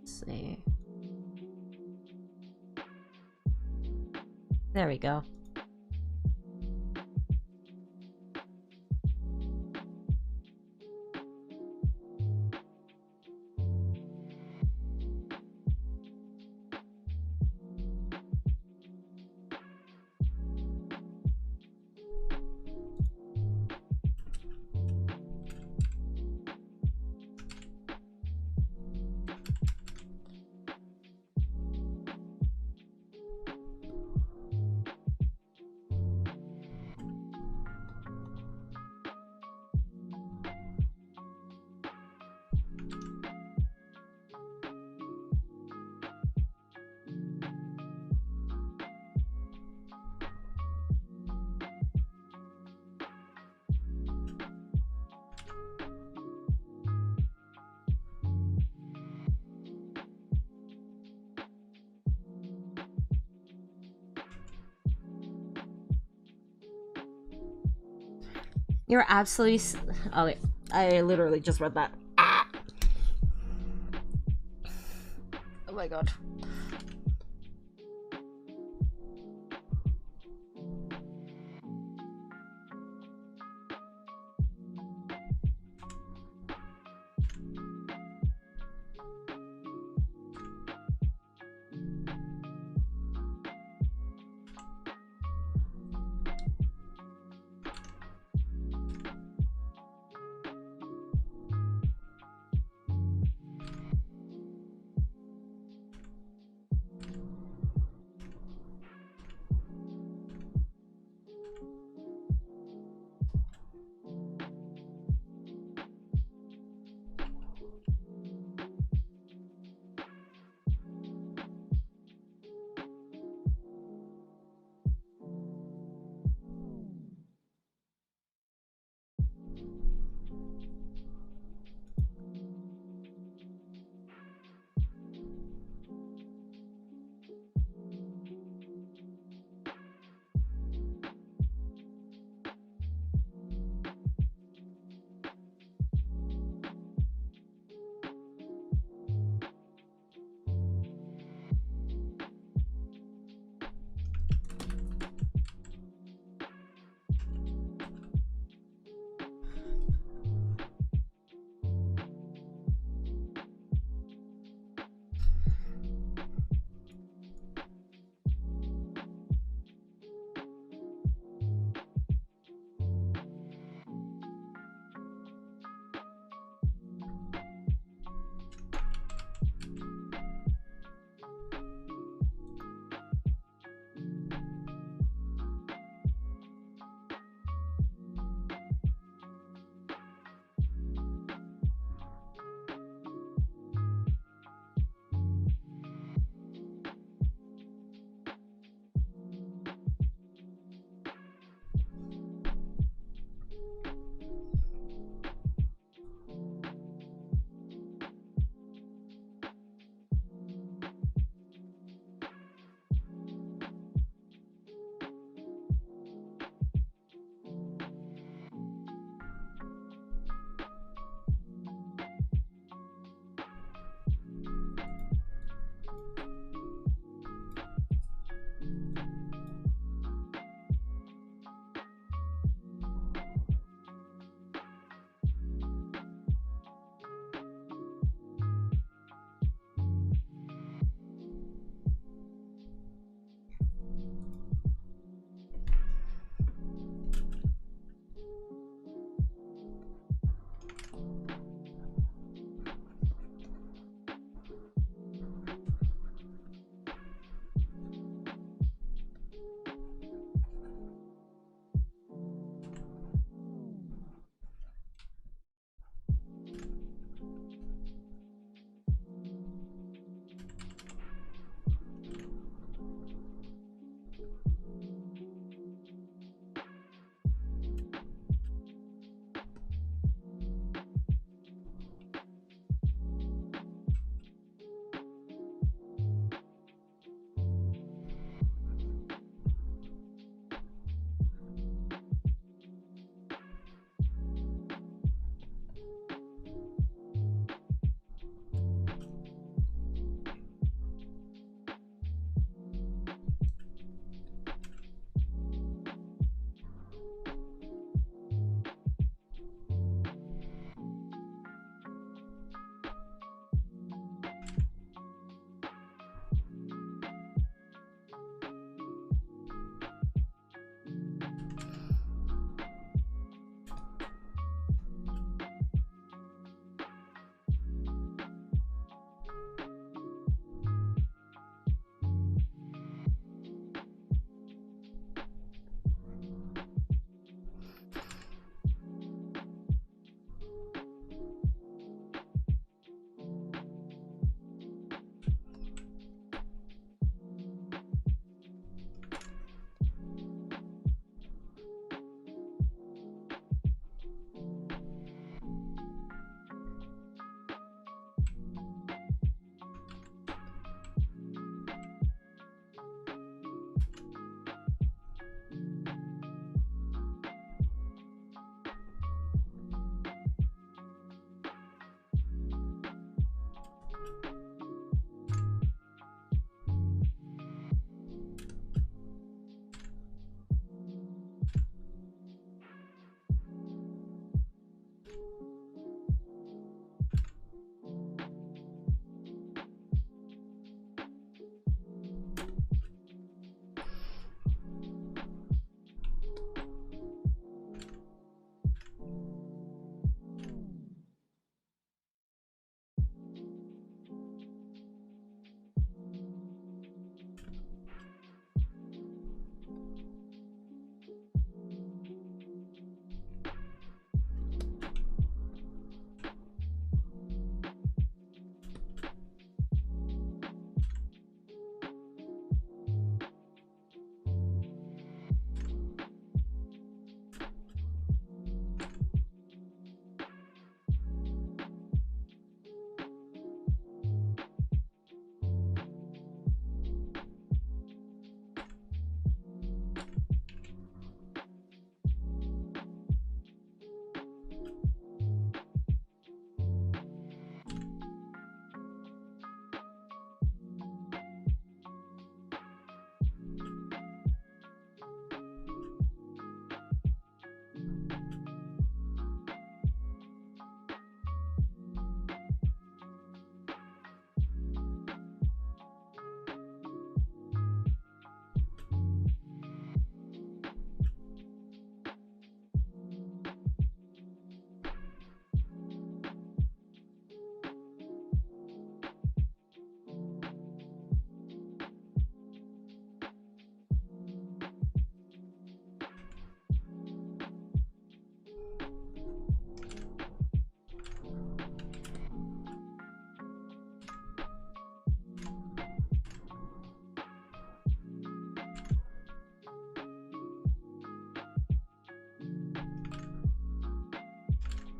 See. There we go. You're absolutely. Oh, wait. I literally just read that. Ah! Oh my god.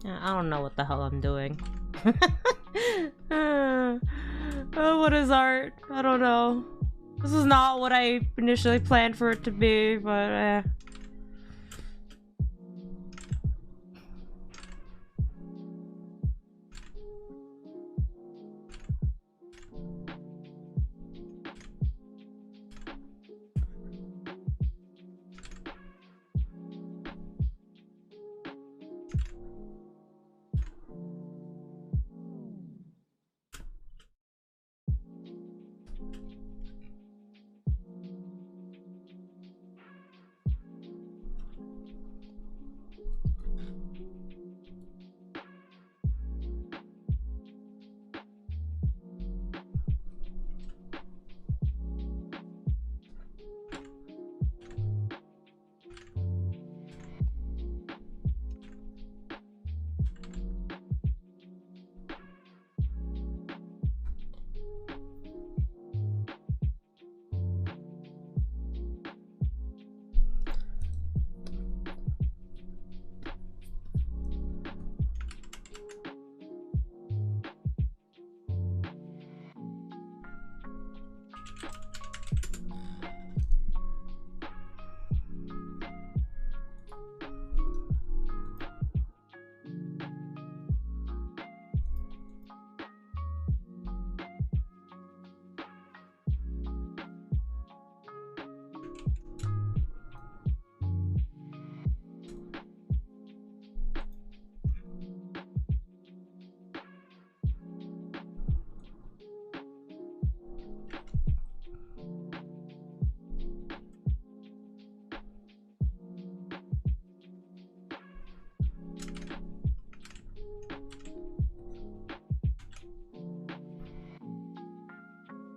I don't know what the hell I'm doing. What is art? I don't know. This is not what I initially planned for it to be, but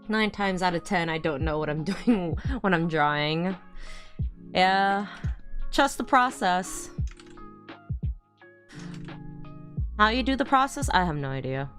nine times out of 10, I don't know what I'm doing when I'm drawing. Yeah, trust the process. How you do the process? I have no idea.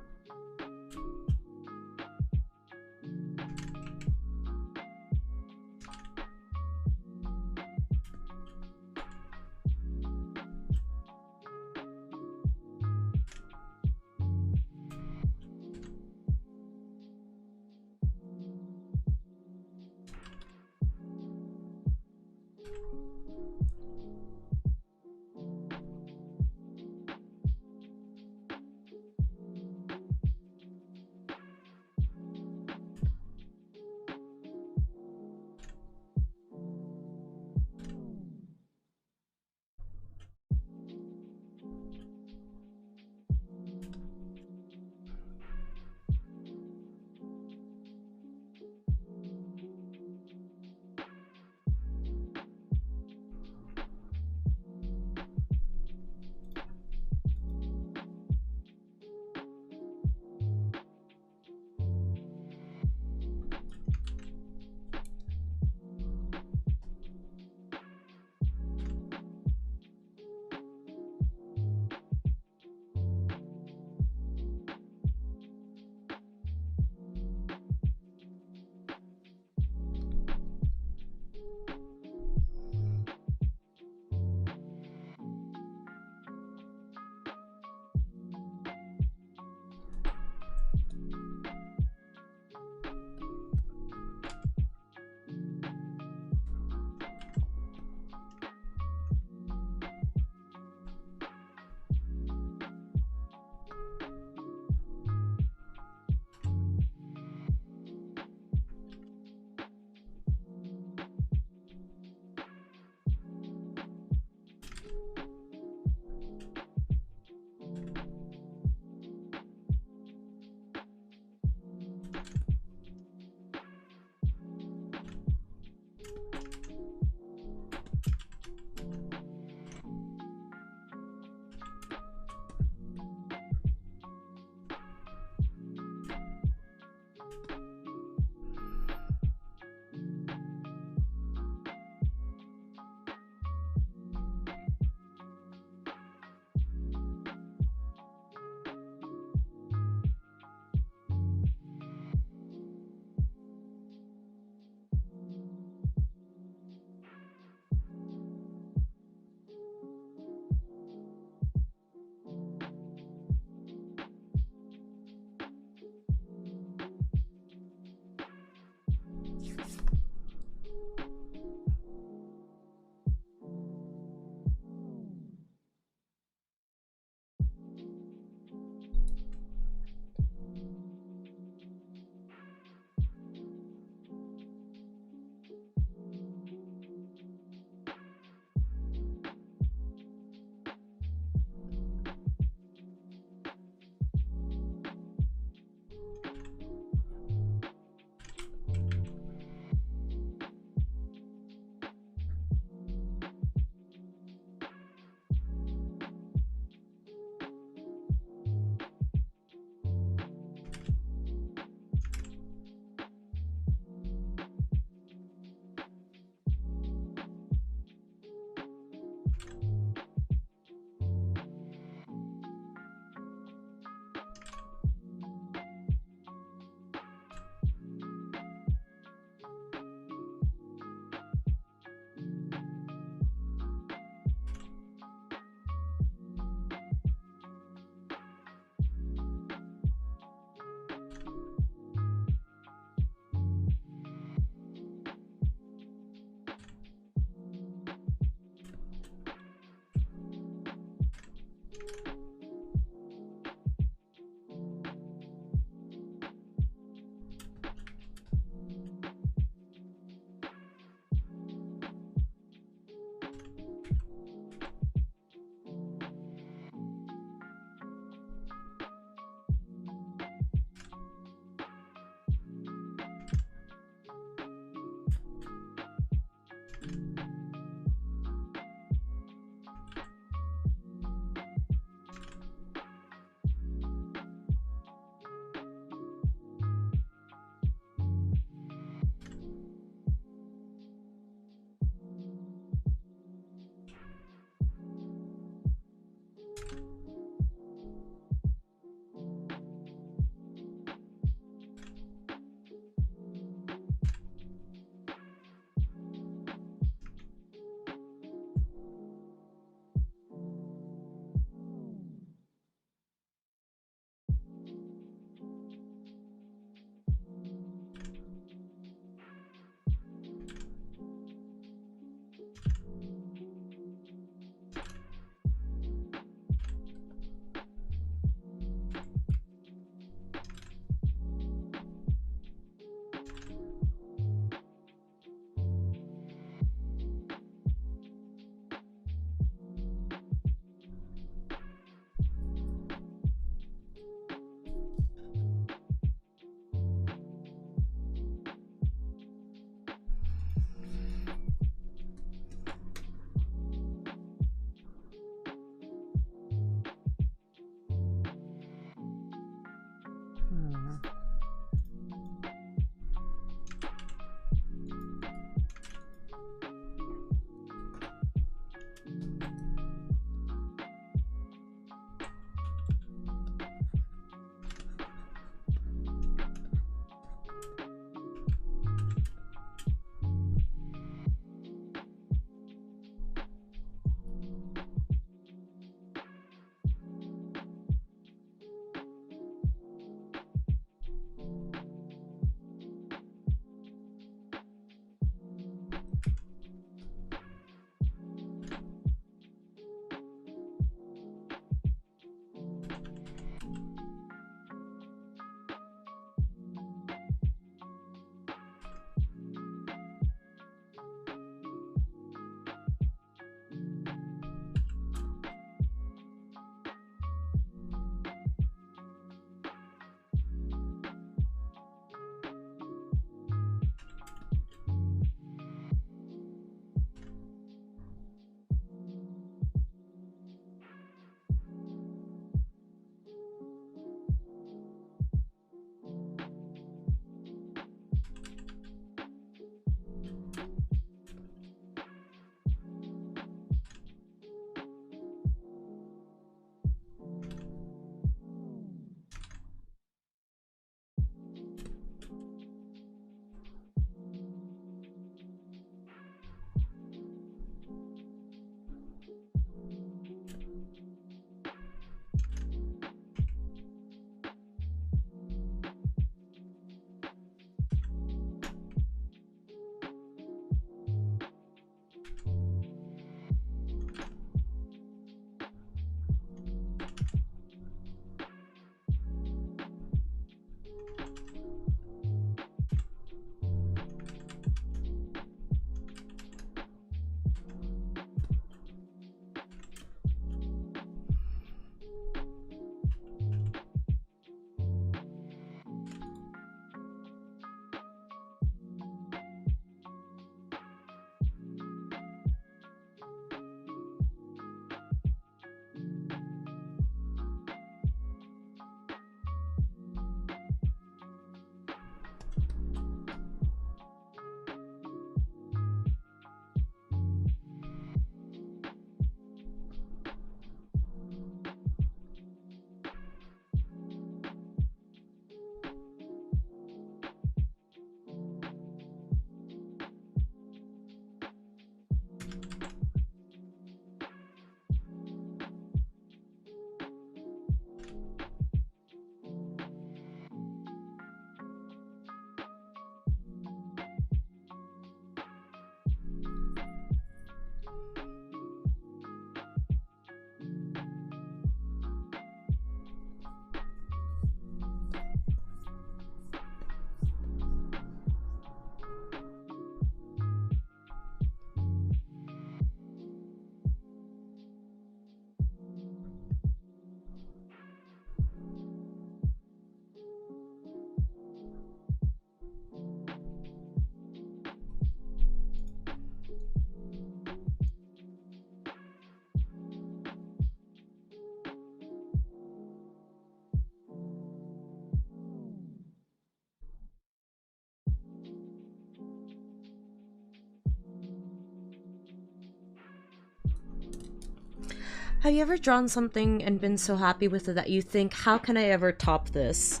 Have you ever drawn something and been so happy with it that you think, how can I ever top this?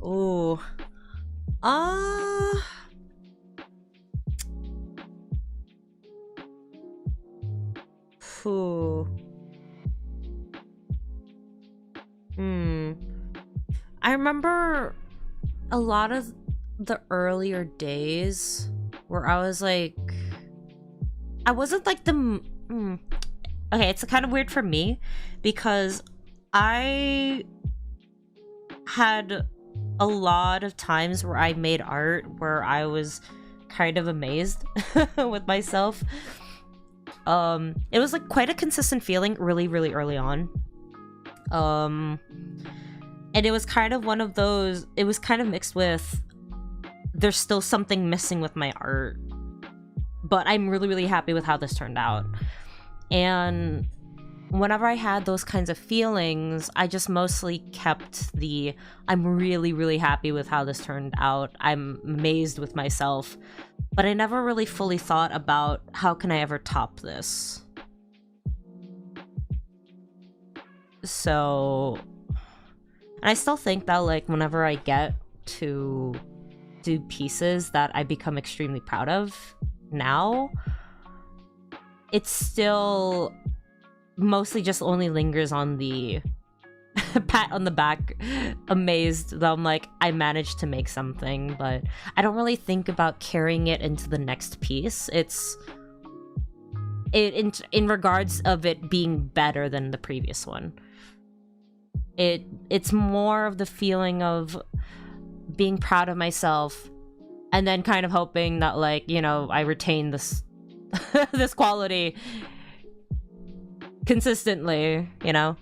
Oh. Phew. I remember a lot of the earlier days where I was like, I wasn't like the okay, it's kind of weird for me because I had a lot of times where I made art where I was kind of amazed with myself. It was like quite a consistent feeling really, really early on. And it was kind of one of those, it was kind of mixed with, there's still something missing with my art, but I'm really, really happy with how this turned out. And whenever I had those kinds of feelings, I just mostly kept the, I'm really, really happy with how this turned out. I'm amazed with myself. But I never really fully thought about how can I ever top this. So, and I still think that like whenever I get to do pieces that I become extremely proud of now, it's still mostly just only lingers on the pat on the back, amazed that I'm like, I managed to make something, but I don't really think about carrying it into the next piece. It's in regards of it being better than the previous one. It's more of the feeling of being proud of myself and then kind of hoping that like, you know, I retain this this quality consistently, you know.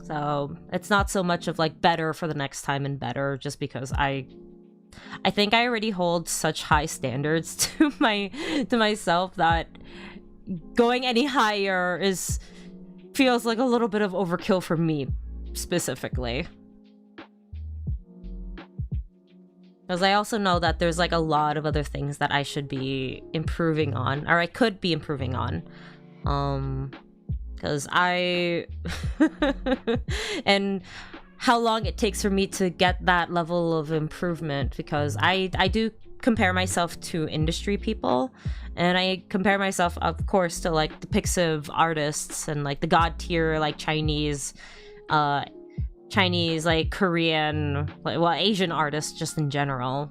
So it's not so much of like better for the next time and better, just because I think I already hold such high standards to myself that going any higher feels like a little bit of overkill for me specifically. Because I also know that there's like a lot of other things that I should be improving on, or I could be improving on. Because and how long it takes for me to get that level of improvement, because I do compare myself to industry people, and I compare myself, of course, to like the Pixiv artists and like the god tier like Chinese, like Korean, like, well, Asian artists just in general.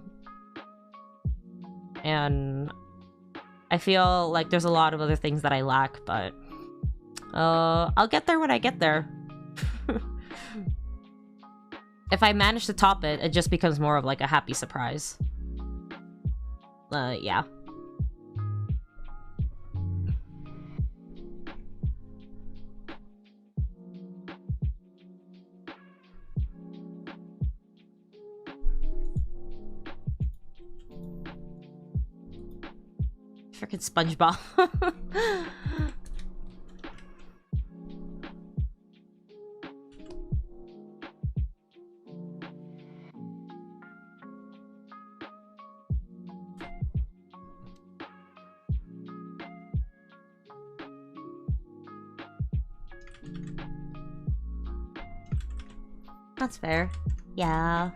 And I feel like there's a lot of other things that I lack, but I'll get there when I get there. If I manage to top it, it just becomes more of like a happy surprise. Yeah. Freaking SpongeBob. That's fair. Yeah.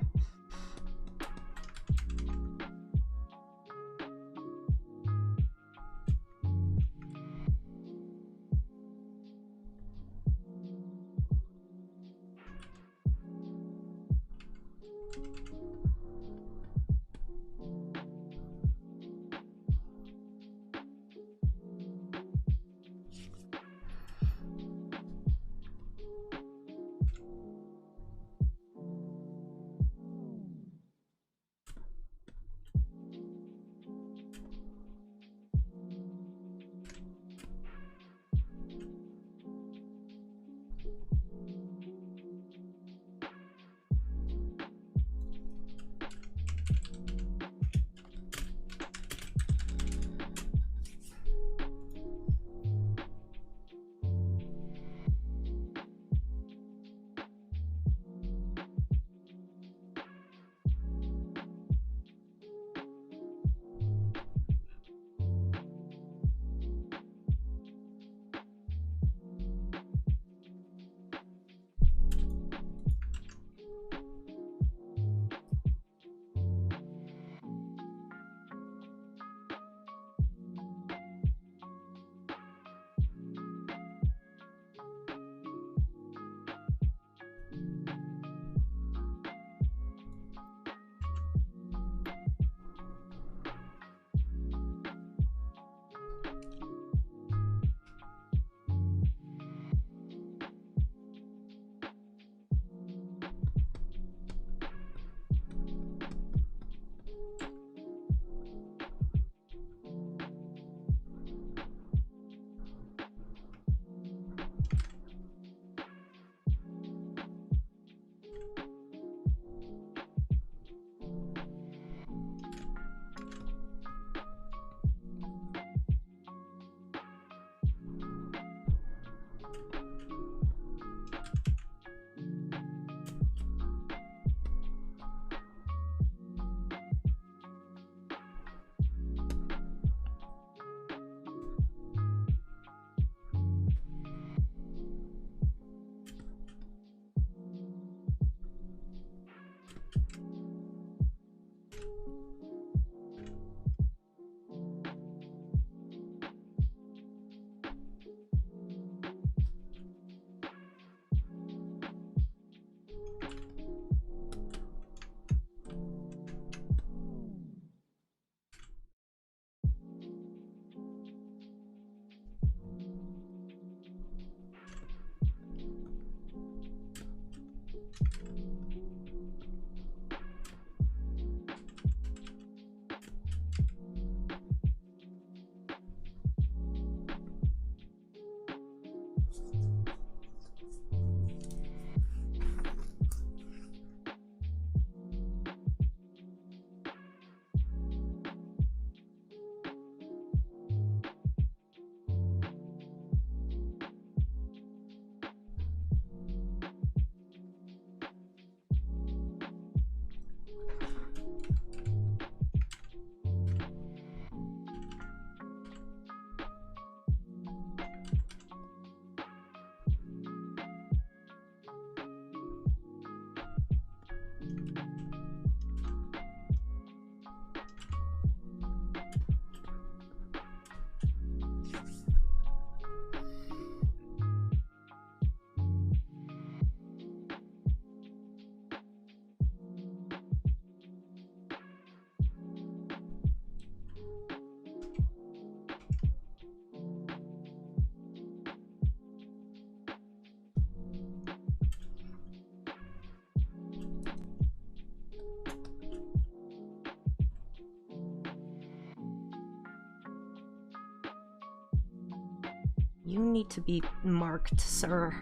You need to be marked, sir.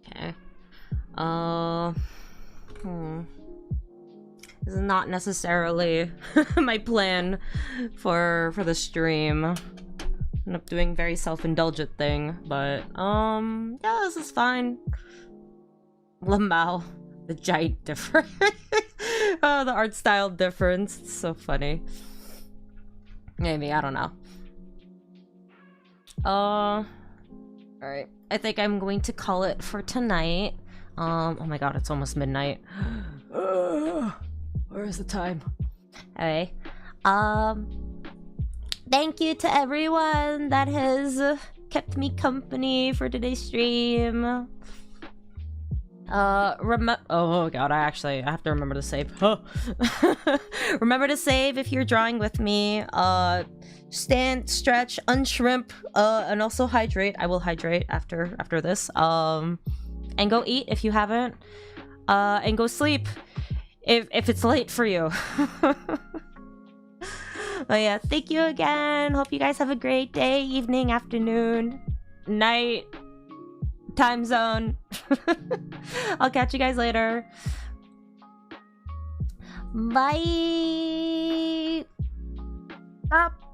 Okay. This is not necessarily my plan for the stream. End up doing very self-indulgent thing, but yeah, this is fine. Lamau, the giant difference. Oh, the art style difference. It's so funny. Maybe, I don't know. Alright. I think I'm going to call it for tonight. Oh my god, it's almost midnight. Where is the time? Okay. Thank you to everyone that has kept me company for today's stream. Oh god, I have to remember to save. Remember to save if you're drawing with me. Stand, stretch, unshrimp, and also hydrate. I will hydrate after this. And go eat if you haven't. And go sleep if it's late for you. But yeah, thank you again. Hope you guys have a great day, evening, afternoon, night, time zone. I'll catch you guys later. Bye. Stop.